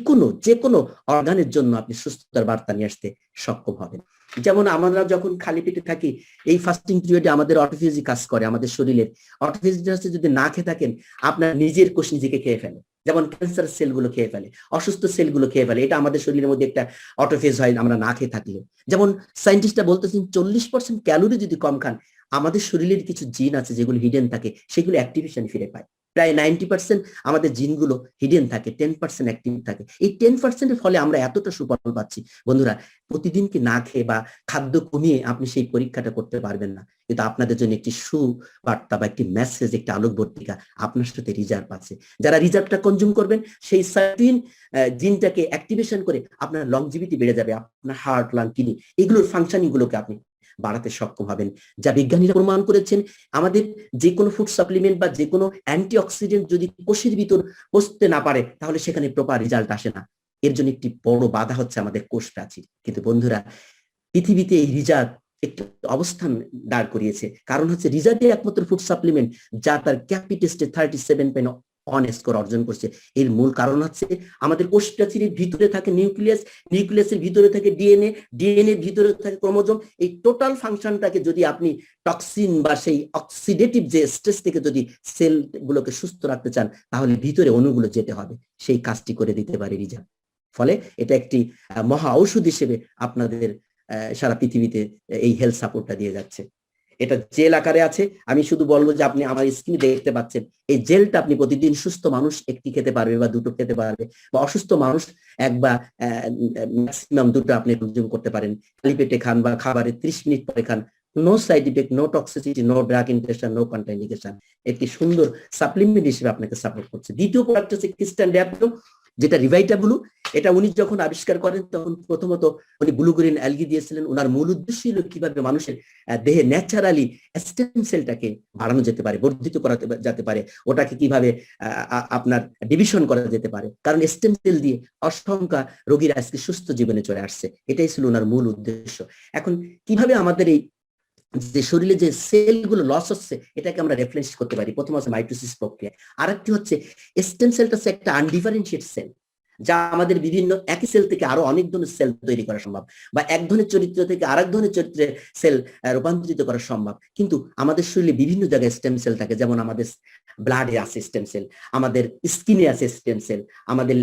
কোনো অর্গানের জন্য আপনি সুস্থতার বার্তা নিয়ে আসতে সক্ষম হবেন। যেমন আমরা যখন খালি পেটে থাকি, এই ফাস্টিং পিরিয়ডে আমাদের অটোফেজি কাজ করে, আমাদের শরীরের অটোফেজি যদি না খেয়ে থাকেন, আপনার নিজের কোষ নিজেকে খেয়ে ফেলে, যেমন ক্যান্সার সেলগুলো খেয়ে ফেলে, অসুস্থ সেলগুলো খেয়ে ফেলে। এটা আমাদের শরীরের মধ্যে একটা অটোফেজ হয় আমরা না খেয়ে থাকলে। যেমন সায়েন্টিস্টরা বলতেছেন 40% ক্যালোরি যদি কম খান, আমাদের শরীরের কিছু জিন আছে যেগুলো হিডেন থাকে, সেগুলো অ্যাক্টিভেশন ফিরে পায়। প্রায় 90% আমাদের জিনগুলো হিডেন থাকে, 10% অ্যাক্টিভ থাকে। এই 10%-এর ফলে আমরা এতটা সুফল পাচ্ছি। বন্ধুরা, প্রতিদিন কি না খেয়ে বা খাদ্য কমিয়ে আপনি সেই পরীক্ষাটা করতে পারবেন না, কিন্তু আপনাদের জন্য একটি সুবার্তা বা একটি মেসেজ, একটি আলোকবর্তিকা আপনার সাথে রিজার্ভ আছে। যারা রিজার্ভটা কনজিউম করবেন, সেই সার্টিন জিনটাকে অ্যাক্টিভেশন করে আপনার লংজিভিটি বেড়ে যাবে, আপনার হার্ট, লাং, কিডনি এগুলোর ফাংশনিং গুলোকে আপনি বাড়াতে সক্ষম হবেন। যা বিজ্ঞানীরা প্রমাণ করেছেন, আমাদের যে কোনো ফুড সাপ্লিমেন্ট বা যে কোনো অ্যান্টিঅক্সিডেন্ট যদি কোষের ভিতর পৌঁছতে না পারে, তাহলে সেখানে প্রপার রেজাল্ট আসে না। এর জন্য একটি বড় বাধা হচ্ছে আমাদের কোষ প্রাচীর। কিন্তু বন্ধুরা, পৃথিবীতে এই রিজার্ভ একটি অবস্থান দাঁড় করিয়েছে, কারণ হচ্ছে রিজার্ভে একমাত্র ফুড সাপ্লিমেন্ট যা তার ক্যাপি টেস্টে 37.1 স্কোর অর্জন করছে। এর মূল কারণ হচ্ছে আমাদের কোষ প্রাচীরের ভিতরে থাকে নিউক্লিয়াসের ভিতরে থাকে ডিএনএ ভিতরে থাকে ক্রোমোজোম। এই টোটাল ফাংশনটাকে যদি আপনি টক্সিন বা সেই অক্সিডেটিভ যে স্ট্রেস থেকে যদি সেল গুলোকে সুস্থ রাখতে চান, তাহলে ভিতরে অণুগুলো যেতে হবে, সেই কাজটি করে দিতে পারে রিজার্ভ। ফলে এটা একটি মহা ঔষধ হিসেবে আপনাদের সারা পৃথিবীতে এই হেলথ সাপোর্টটা দিয়ে যাচ্ছে। এটা জেল আকারে আছে। আমি শুধু বলবো যে আপনি আমার স্ক্রিনে দেখতে পাচ্ছেন, এই জেলটা আপনি প্রতিদিন সুস্থ মানুষ একটি খেতে পারবে বা দুটো খেতে পারবে, বা অসুস্থ মানুষ এক বা ম্যাক্সিমাম দুটো আপনি কনজিউম করতে পারেন। খালি পেটে খান বা খাবারের 30 মিনিট পরে খান। No side effect, no toxicity, no drug interaction, no contraindication. একটি সুন্দর সাপ্লিমেন্ট হিসেবে আপনাকে সাপোর্ট করছে। দ্বিতীয় প্রোডাক্ট হচ্ছে ক্রিস্টাল ড্যাপ্লো, যেটা রিভাইটাব্লু। এটা উনি যখন আবিষ্কার করেন, তখন প্রথমত উনি ব্লু গ্রিন অ্যালগি দিয়েছিলেন। ওনার মূল উদ্দেশ্য ছিল কিভাবে মানুষের দেহে ন্যাচারালি স্টেম সেলটাকে বাড়ানো যেতে পারে, বর্ধিত করা যেতে পারে, ওটাকে কিভাবে আপনার ডিভিশন করা যেতে পারে। কারণ স্টেম সেল দিয়ে অসংখ্য রোগীরা আজকে সুস্থ জীবনে চলে আসছে। এটাই ছিল ওনার মূল উদ্দেশ্য। এখন কিভাবে আমাদের এই যে শরীরে যে সেলগুলো লস হচ্ছে, এটাকে আমরা রেফ্লেশ করতে পারি। প্রথম হচ্ছে মাইটোসিস প্রক্রিয়া, আরেকটি হচ্ছে স্টেম সেলটা হচ্ছে একটা আনডিফারেন্সিয়েটেড সেল, যা আমাদের বিভিন্ন একই সেল থেকে আরো অনেক ধরনের সেল তৈরি করা সম্ভব, বা এক ধরনের চরিত্র থেকে আরেক ধরনের চরিত্রে সেল রূপান্তরিত করা সম্ভব। কিন্তু আমাদের শরীরে বিভিন্ন জায়গায় স্টেম সেল থাকে, যেমন আমাদের ব্লাডে আছে স্টেম সেল, আমাদের স্কিনে আছে স্টেম সেল, আমাদের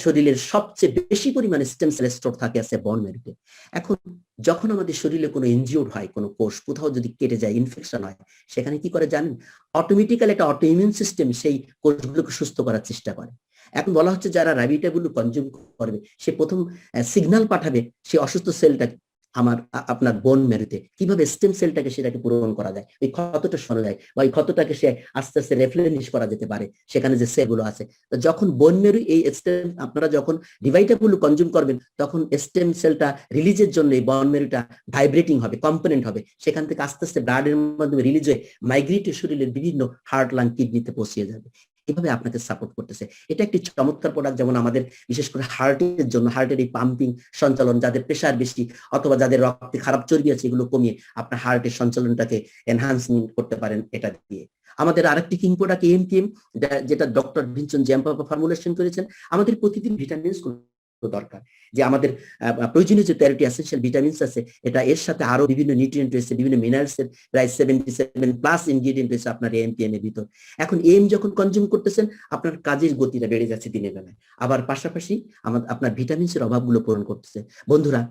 শরীরের সবচেয়ে বেশি পরিমাণে স্টেম সেল স্টোর থাকে আছে বোন ম্যারোতে। এখন যখন আমাদের শরীরে কোনো ইনজিওর্ড হয়, কোনো কোষ কোথাও যদি কেটে যায়, ইনফেকশন হয়, সেখানে কি করে জানেন? অটোমেটিক্যালি একটা অটো ইমিউন সিস্টেম সেই কোষগুলোকে সুস্থ করার চেষ্টা করে। এখন বলা হচ্ছে যারা রাবিটাগুলো কনজিউম করবে, সে প্রথম সিগন্যাল পাঠাবে সেই অসুস্থ সেলটা আপনার বোন মেরুতে, কিভাবে স্টেম সেলটাকে সেটাকে পূরণ করা যায়, ওই ক্ষতটা সরে যায়, বা ওই ক্ষতটাকে সে আস্তে আস্তে রেফ্লেনিশ করা যেতে পারে সেখানে যে সেলগুলো আছে। তো যখন বোন মেরু এই স্টেম, আপনারা যখন ডিভাইটাগুলো কনজিউম করবেন, তখন স্টেম সেলটা রিলিজের জন্য এই বোন মেরুটা ভাইব্রেটিং হবে, কম্পোনেন্ট হবে, সেখান থেকে আস্তে আস্তে ব্লাডের মাধ্যমে রিলিজ হয়ে মাইগ্রেটে শরীরের বিভিন্ন হার্ট, লাং, কিডনিতে পৌঁছে যাবে। এভাবে আপনাকে সাপোর্ট করতেছে। এটা একটি চমৎকার প্রোডাক্ট। যেমন আমাদের বিশেষ করে হার্টের জন্য, হার্টের এই পাম্পিং সঞ্চালন, যাদের প্রেশার বেশি অথবা যাদের রক্তে খারাপ চর্বি আছে, এগুলো কমিয়ে আপনার হার্টের সঞ্চালনটাকে এনহান্সমেন্ট করতে পারেন এটা দিয়ে। আমাদের আরেকটি কিং প্রোডাক্ট AMPM, যেটা ডক্টর ভিনসেন্ট জিয়াম্পাপা ফর্মুলেশন করেছেন। আমাদের প্রতিদিন ভিটামিনস দরকার, যে আমাদের প্রয়োজনীয় যে 13টি এসেনশিয়াল ভিটামিনস আছে, এটা এর সাথে আরো বিভিন্ন নিউট্রিয়েন্ট রয়েছে, বিভিন্ন মিনারেলস এর প্রায় 77+ ইনগ্রেডিয়েন্ট রয়েছে আপনার AMPM এর ভিতর। এখন AM যখন কনজিউম করতেছেন, আপনার কাজের গতিটা বেড়ে যাচ্ছে দিনের বেলায়, আবার পাশাপাশি আপনার ভিটামিনস এর অভাবগুলো পূরণ করতেছে। বন্ধুরা,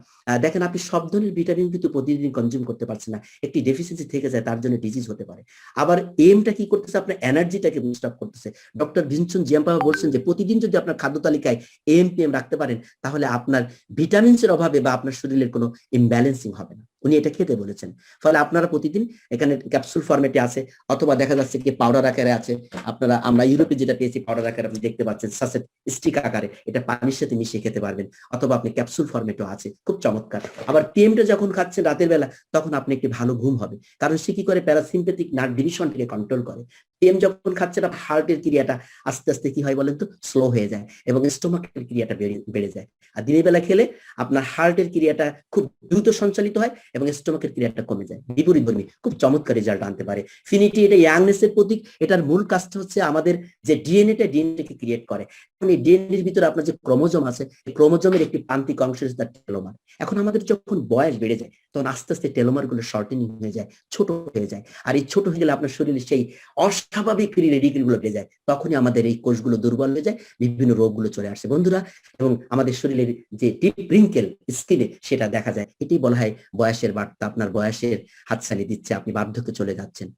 দেখেন, আপনি সব ধরনের ভিটামিন কিন্তু প্রতিদিন কনজিউম করতে পারছেন না, একটি ডেফিসিয়েন্সি থেকে যায়, তার জন্য ডিজিজ হতে পারে। আবার AMটা কি করতেছে? আপনার এনার্জিটাকে বুস্ট আপ করতেছে। ডক্টর ভিনসেন্ট জিয়াম্পাপা বলছেন যে প্রতিদিন যদি আপনার খাদ্য তালিকায় AMPM রাখতে পারেন, তাহলে আপনার ভিটামিনস এর অভাবে বা আপনার শরীরের কোনো ইমব্যালেন্সিং হবে না। উনি এটা খেতে বলেছেন। ফলে আপনারা প্রতিদিন এখানে ক্যাপসুল ফরম্যাটে আছে, অথবা দেখা যাচ্ছে কি পাউডার আকারে আছে। আমরা ইউরোপে যেটা পেয়েছি পাউডার আকারে, আপনি দেখতে পাচ্ছেন সাসেট স্টিক আকারে, এটা পানির সাথে মিশিয়ে খেতে পারবেন, অথবা আপনি ক্যাপসুল ফরম্যাটও আছে, খুব চমৎকার। আবার PMটা যখন খাচ্ছেন রাতের বেলা, তখন আপনি একটি ভালো ঘুম হবে, কারণ সে কি করে? প্যারাসিম্পেথিক নার্ভ ডিভিশনটাকে কন্ট্রোল করে। PM যখন খাচ্ছেন, হার্টের ক্রিয়াটা আস্তে আস্তে কি হয় বলেন তো? স্লো হয়ে যায়, এবং স্টোমাকের ক্রিয়াটা বেড়ে যায়। আর দিনের বেলা খেলে আপনার হার্টের ক্রিয়াটা খুব দ্রুত সঞ্চালিত হয়, এবং স্টোমাকের ক্রিয়াটা কমে যায়, বিপরীতধর্মী, খুব চমৎকার রেজাল্ট আনতে পারে। ফিনিটি এটা ইয়াংনেসের প্রতীক, এটার মূল কাজটা হচ্ছে আমাদের যে ডিএনএকে ক্রিয়েট করে। এই ডিএনএ এর ভিতরে আপনার যে ক্রোমোজোম আছে, ক্রোমোজোমের একটি প্রান্তিক অংশ হচ্ছে তার টেলোমার। এখন আমাদের যখন বয়স বেড়ে যায় তখন আস্তে আস্তে টেলোমার গুলো শর্টেনিং হয়ে যায়, ছোট হয়ে যায়, আর এই ছোট হয়ে গেলে আপনার শরীরে সেই অস্বাভাবিক গুলো বেড়ে যায়, তখনই আমাদের এই কোষগুলো দুর্বল হয়ে যায়, বিভিন্ন রোগগুলো চলে আসে বন্ধুরা। এবং আমাদের শরীরের যে ডিপ রিঙ্কেল স্কিনে সেটা দেখা যায়, এটাই বলা হয় বয়সের বার্তা, আপনার বয়সের হাতছানি দিচ্ছে, আপনি বার্ধক্যে চলে যাচ্ছেন।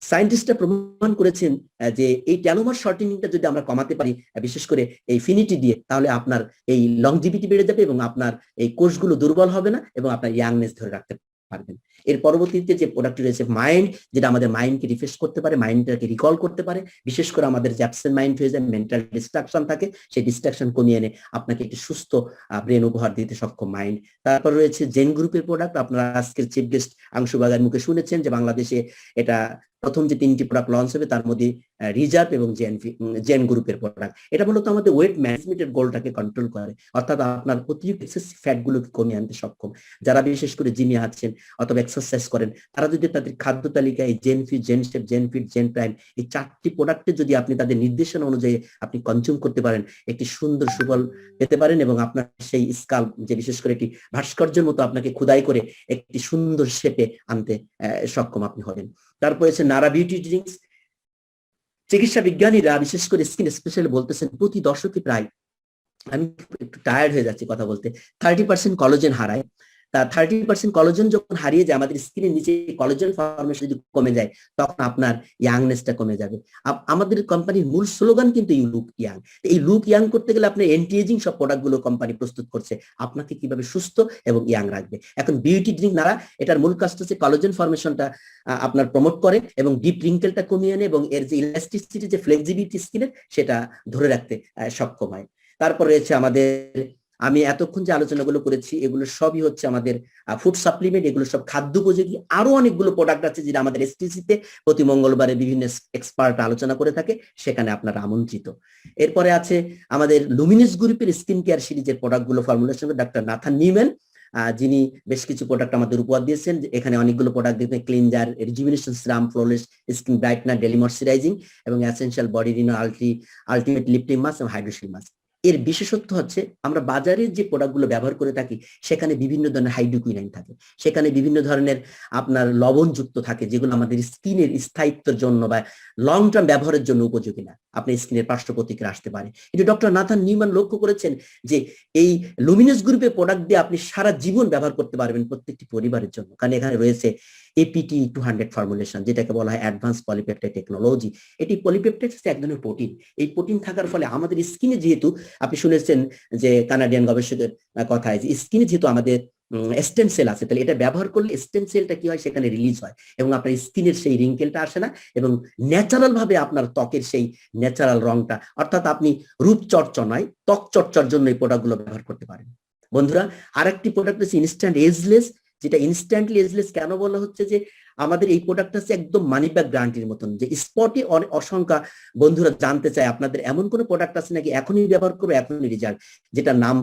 সায়েন্টিস্টরা প্রমাণ করেছেন যে এই টেলোমার শর্টেনিংটা যদি আমরা কমাতে পারি, বিশেষ করে এই ফিনিটি দিয়ে, তাহলে আপনার এই লংজিভিটি বেড়ে যাবে এবং আপনার এই কোষগুলো দুর্বল হবে না এবং আপনার ইয়াংনেস ধরে রাখতে পারবেন। এর পরবর্তীতে যে প্রোডাক্টটি রয়েছে মাইন্ড, যেটা আমাদের মাইন্ডকে রিফ্রেশ করতে পারে, মাইন্ডটাকে রিকল করতে পারে, বিশেষ করে আমাদের যে অ্যাবসেন্ট মাইন্ড হয়ে যায়, মেন্টাল ডিস্ট্রাকশন থাকে, সেই ডিস্ট্রাকশন কমিয়ে এনে আপনাকে একটি সুস্থ ব্রেন উপহার দিতে সক্ষম মাইন্ড। তারপর রয়েছে জেন গ্রুপের প্রোডাক্ট, আপনারা আজকের চিফ গেস্ট আংশু বাগার মুখে শুনেছেন যে বাংলাদেশে এটা প্রথম যে 3টি প্রোডাক্ট লঞ্চ হবে তার মধ্যে রিজার্ভ এবং জেন গ্রুপের প্রোডাক্ট। এটা মূলত আমাদের ওয়েট ম্যানেজমেন্টের গোলটাকে কন্ট্রোল করে, অর্থাৎ আপনার অতিরিক্ত এক্সেসিভ ফ্যাট গুলোকে কমিয়ে আনতে সক্ষম। যারা বিশেষ করে জিমে আছেন অথবা এক্সারসাইজ করেন, তারা যদি তাদের খাদ্য তালিকায় জেনফিট, জেনশেপ, জেনফিট, জেন প্রাইম এই 4টি প্রোডাক্টে যদি আপনি তাদের নির্দেশনা অনুযায়ী আপনি কনজিউম করতে পারেন, একটি সুন্দর সুফল পেতে পারেন এবং আপনার সেই স্কাল্প, যে বিশেষ করে একটি ভাস্কর্যের মতো আপনাকে খোদাই করে একটি সুন্দর শেপে আনতে সক্ষম আপনি হবেন। তারপরে হচ্ছে নারা বিউটি ড্রিঙ্কস। চিকিৎসা বিজ্ঞানীরা বিশেষ করে স্কিন স্পেশালি বলতেছেন প্রতি দশকে প্রায়, আমি একটু টায়ার্ড হয়ে যাচ্ছি কথা বলতে, 30% কলাজেন হারায়। তা 30% কলাজেন যখন হারিয়ে যায়, আমাদের স্কিনের নিচে কলাজেন ফর্মেশন যদি কমে যায়, তখন আপনার ইয়াংনেসটা কমে যাবে। আমাদের কোম্পানির মূল স্লোগান কিন্তু ইউ লুক ইয়াং। এই লুক ইয়াং করতে গেলে আপনি এন্টি এজিং সব প্রোডাক্টগুলো কোম্পানি প্রস্তুত করছে আপনাকে কিভাবে সুস্থ এবং ইয়াং রাখবে। এখন বিউটি ড্রিঙ্ক নারা, এটার মূল কাজটা হচ্ছে কলাজেন ফর্মেশনটা আপনার প্রমোট করে এবং ডিপ রিঙ্কেলটা কমিয়ে আনে এবং এর যে ইলাস্টিসিটি, যে ফ্লেক্সিবিলিটি স্কিনের, সেটা ধরে রাখতে সক্ষম হয়। তারপর রয়েছে আমাদের, আমি এতক্ষণ যে আলোচনাগুলো করেছি এগুলো সবই হচ্ছে আমাদের ফুড সাপ্লিমেন্ট, এগুলো সব খাদ্য উপযোগী। আরো অনেকগুলো প্রোডাক্ট আছে যেটা আমাদের এসটিসিতে প্রতি মঙ্গলবারে বিভিন্ন এক্সপার্ট আলোচনা করে থাকে, সেখানে আপনারা আমন্ত্রিত। এরপরে আছে আমাদের লুমিনাস গ্রুপের স্কিন কেয়ার সিরিজের প্রোডাক্টগুলো ফর্মুলেশন করে ডাক্তার নাথান নিউম্যান, যিনি বেশ কিছু প্রোডাক্ট আমাদের উপহার দিয়েছেন। এখানে অনেকগুলো প্রোডাক্ট দেখবেন, cleanser, rejuvenation serum, flawless skin brightener, daily moisturizing এবং এসেনশিয়াল বডি রিনো আলটিমেট লিফটিং মাস্ক এবং হাইড্রোশিল মাস্ক। এর বিশেষত্ব হচ্ছে আমরা বাজারে যে প্রোডাক্টগুলো ব্যবহার করে থাকি সেখানে বিভিন্ন ধরনের হাইড্রোকুইনাইন থাকে, সেখানে বিভিন্ন ধরনের আপনার লবণযুক্ত থাকে, যেগুলো আমাদের স্কিনের স্থায়িত্বের জন্য বা লং টার্ম ব্যবহারের জন্য উপযোগী না, আপনার স্কিনের পার্শ্ব প্রতিক্রিয়া আসতে পারে। এটা ডক্টর নাথান নিউম্যান লক্ষ্য করেছেন যে এই লুমিনাস গ্রুপের প্রোডাক্ট দিয়ে আপনি সারা জীবন ব্যবহার করতে পারবেন প্রত্যেকটি পরিবারের জন্য, কারণ এখানে রয়েছে APT 200 ফর্মুলেশন, যেটাকে বলা হয় অ্যাডভান্স পলিপেপটাইড টেকনোলজি। এটি পলিপেপটাইড হচ্ছে এক ধরনের প্রোটিন। এই প্রোটিন থাকার ফলে আমাদের স্কিনে, যেহেতু আপনি শুনেছেন যে কানাডিয়ান গবেষকের কথায় যে স্কিনে যেহেতু আমাদের স্টেম সেল আছে, তাহলে এটা ব্যবহার করলে স্টেম সেলটা কি হয়, সেখানে রিলিজ হয় এবং আপনার স্কিনের সেই রিঙ্কেলটা আসে না এবং ন্যাচারাল ভাবে আপনার ত্বকের সেই ন্যাচারাল রংটা, অর্থাৎ আপনি রূপচর্চা নয়, ত্বক চর্চার জন্য এই প্রোডাক্টগুলো ব্যবহার করতে পারেন। বন্ধুরা, আরেকটি প্রোডাক্ট হচ্ছে ইনস্ট্যান্ট এজলেস। যেটা ইনস্ট্যান্টলি এজলেস কেন বলা হচ্ছে, যে আমাদের এই প্রোডাক্টটা হচ্ছে একদম মানি ব্যাক গ্যারান্টির মতন, যে স্পটে অসংখ্য বন্ধুরা জানতে চায় আপনাদের এমন কোনো প্রোডাক্ট আছে নাকি এখনই ব্যবহার করবো, এখনই রেজাল্ট, যেটা নাম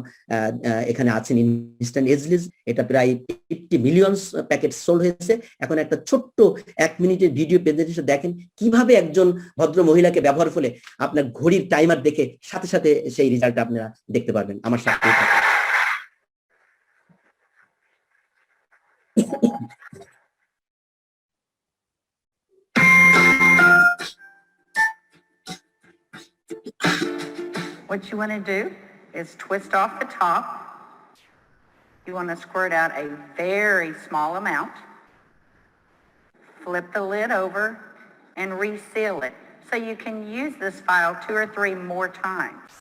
এখানে আছেন ইনস্ট্যান্ট এজলেস। এটা প্রায় 50 মিলিয়ন প্যাকেট সোল্ড হয়েছে। এখন একটা ছোট্ট 1 মিনিটের ভিডিও প্রেজেন্টেশন দেখেন কিভাবে একজন ভদ্র মহিলাকে ব্যবহার ফলে আপনার ঘড়ির টাইমার দেখে সাথে সাথে সেই রেজাল্ট আপনারা দেখতে পারবেন। আমার সাথে what you want to do is twist off the top. You want to squirt out a very small amount, flip the lid over, and reseal it. So you can use this file 2 or 3 more times.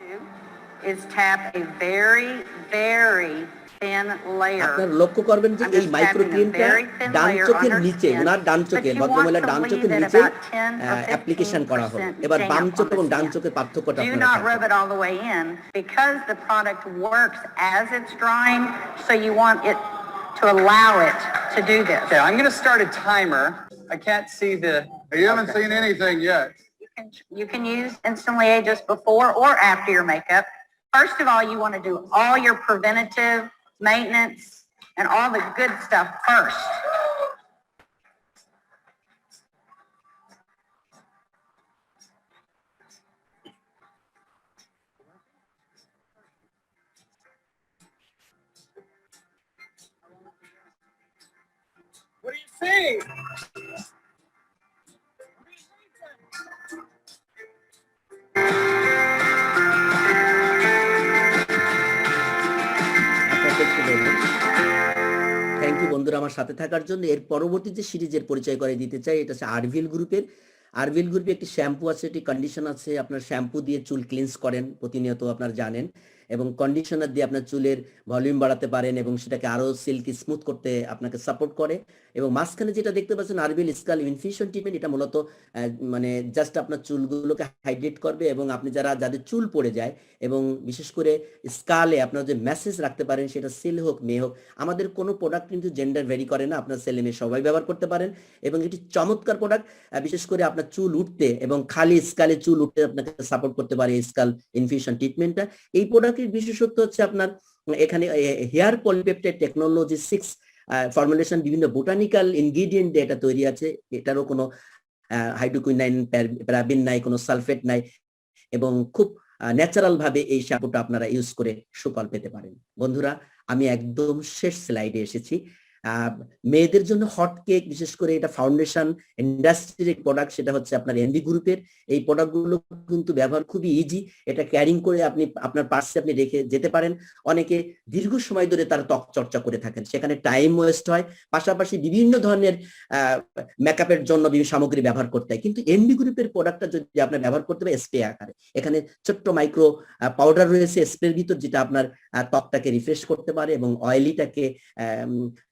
Is tap a very, very thin layer. আপনারা লক্ষ্য করবেন যে এই মাইক্রোক্রিমটা ডান চোখের নিচে, ওনার ডান চোখে, ভদ্রমহিলার ডান চোখের নিচে অ্যাপ্লিকেশন করা হবে। এবার বাম চোখ এবং ডান চোখের পার্থক্যটা আপনারা do not rub it all the way in because the product works as it's drying, so you want it to allow it to do this. Okay, I'm going to start a timer. I can't see the... You haven't seen anything yet. You can use Instantly just before or after your makeup. First of all, you want to do all your preventative maintenance and all the good stuff first. What do you say? Thank you বন্ধুরা আমার সাথে থাকার জন্য। এর পরবর্তী যে সিরিজের পরিচয় করে দিতে চাই, এটা হচ্ছে আরভিল গ্রুপের। আরভিল গ্রুপে একটি শ্যাম্পু আছে, একটি কন্ডিশন আছে। আপনার শ্যাম্পু দিয়ে চুল ক্লিনস করেন প্রতিনিয়ত, আপনার জানেন, এবং কন্ডিশনার দিয়ে আপনার চুলের ভলিউম বাড়াতে পারেন এবং সেটাকে আরো সিল্কি স্মুথ করতে আপনাকে সাপোর্ট করে। এবং মাঝখানে যেটা দেখতে পাচ্ছেন আরভিল স্কাল ইনফিউশন ট্রিটমেন্ট, এটা মূলত মানে জাস্ট আপনার চুলগুলোকে হাইড্রেট করবে। এবং আপনি যাদের চুল পড়ে যায় এবং বিশেষ করে স্কালে আপনার যে মেসেজ রাখতে পারেন, সেটা ছেলে হোক মেয়ে হোক, আমাদের কোনো প্রোডাক্ট কিন্তু জেন্ডার ভ্যারি করে না, আপনার ছেলে মেয়ে সবাই ব্যবহার করতে পারেন। এবং এটি চমৎকার প্রোডাক্ট, বিশেষ করে আপনার চুল উঠতে এবং খালি স্কালে চুল উঠতে আপনাকে সাপোর্ট করতে পারে এই স্কাল ইনফিউশন ট্রিটমেন্টটা। এই প্রোডাক্টের বিশেষত্ব হচ্ছে আপনার এখানে হেয়ার পলিপেপটাইড টেকনোলজি 6 ফর্মুলেশন, বিভিন্ন বোটানিক্যাল ইনগ্রিডিয়েন্ট দিয়ে এটা তৈরি আছে। এটারও কোনো হাইড্রোকুইনাইন, প্যারাবিন নাই, কোনো সালফেট নাই, এবং খুব ন্যাচারাল ভাবে এই শ্যাম্পুটা আপনারা ইউজ করে সুফল পেতে পারেন। বন্ধুরা, আমি একদম শেষ স্লাইডে এসেছি। মেয়েদের জন্য হট কেক, বিশেষ করে এটা ফাউন্ডেশন ইন্ডাস্ট্রির প্রোডাক্ট, সেটা হচ্ছে আপনার এনভি গ্রুপের। এই প্রোডাক্টগুলো কিন্তু ব্যবহার খুবই ইজি, এটা ক্যারিং করে আপনি আপনার পার্সে আপনি রেখে যেতে পারেন। অনেকে দীর্ঘ সময় ধরে তার ত্বক চর্চা করে থাকেন, সেখানে টাইম ওয়েস্ট হয়, পাশাপাশি বিভিন্ন ধরনের মেকআপের জন্য বিভিন্ন সামগ্রী ব্যবহার করতে হয়। কিন্তু এনভি গ্রুপের প্রোডাক্টটা যদি আপনার ব্যবহার করতে হবে স্প্রে আকারে, এখানে ছোট্ট মাইক্রো পাউডার রয়েছে স্প্রের ভিতর, যেটা আপনার ত্বকটাকে রিফ্রেশ করতে পারে এবং অয়েলিটাকে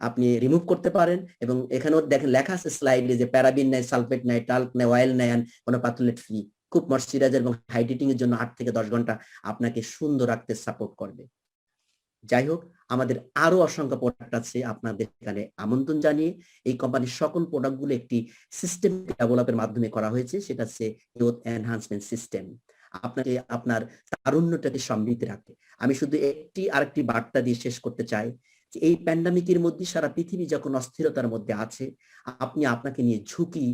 আপনি রিমুভ করতে পারেন। এবং এখানেও দেখেন লেখা আছে স্লাইডে যে প্যারাবিন নাই, সালফেট নাই, টাল্ক নাই, অয়েল নাই, কোনো পাথলেট ফ্রি। খুব ময়শ্চারাইজার এবং হাইড্রেটিং এর জন্য 8 থেকে 10 ঘন্টা আপনাকে সুন্দর রাখতে সাপোর্ট করবে। যাই হোক, আমাদের আরো অসংখ্য প্রোডাক্ট আছে, আপনাদের এখানে আমন্ত্রণ জানিয়ে এই কোম্পানির সকল প্রোডাক্টগুলো একটি সিস্টেম ডেভেলপের মাধ্যমে করা হয়েছে, সেটা হচ্ছে ইউথ এনহান্সমেন্ট সিস্টেম। আপনাকে আপনার তারুণ্যটাকে সমৃদ্ধ রাখে। আমি শুধু আরেকটি বার্তা দিয়ে শেষ করতে চাই যে এই প্যান্ডামিকের মধ্যে সারা পৃথিবী যখন অস্থিরতার মধ্যে আছে, আপনি আপনাকে নিয়ে ঝুঁকি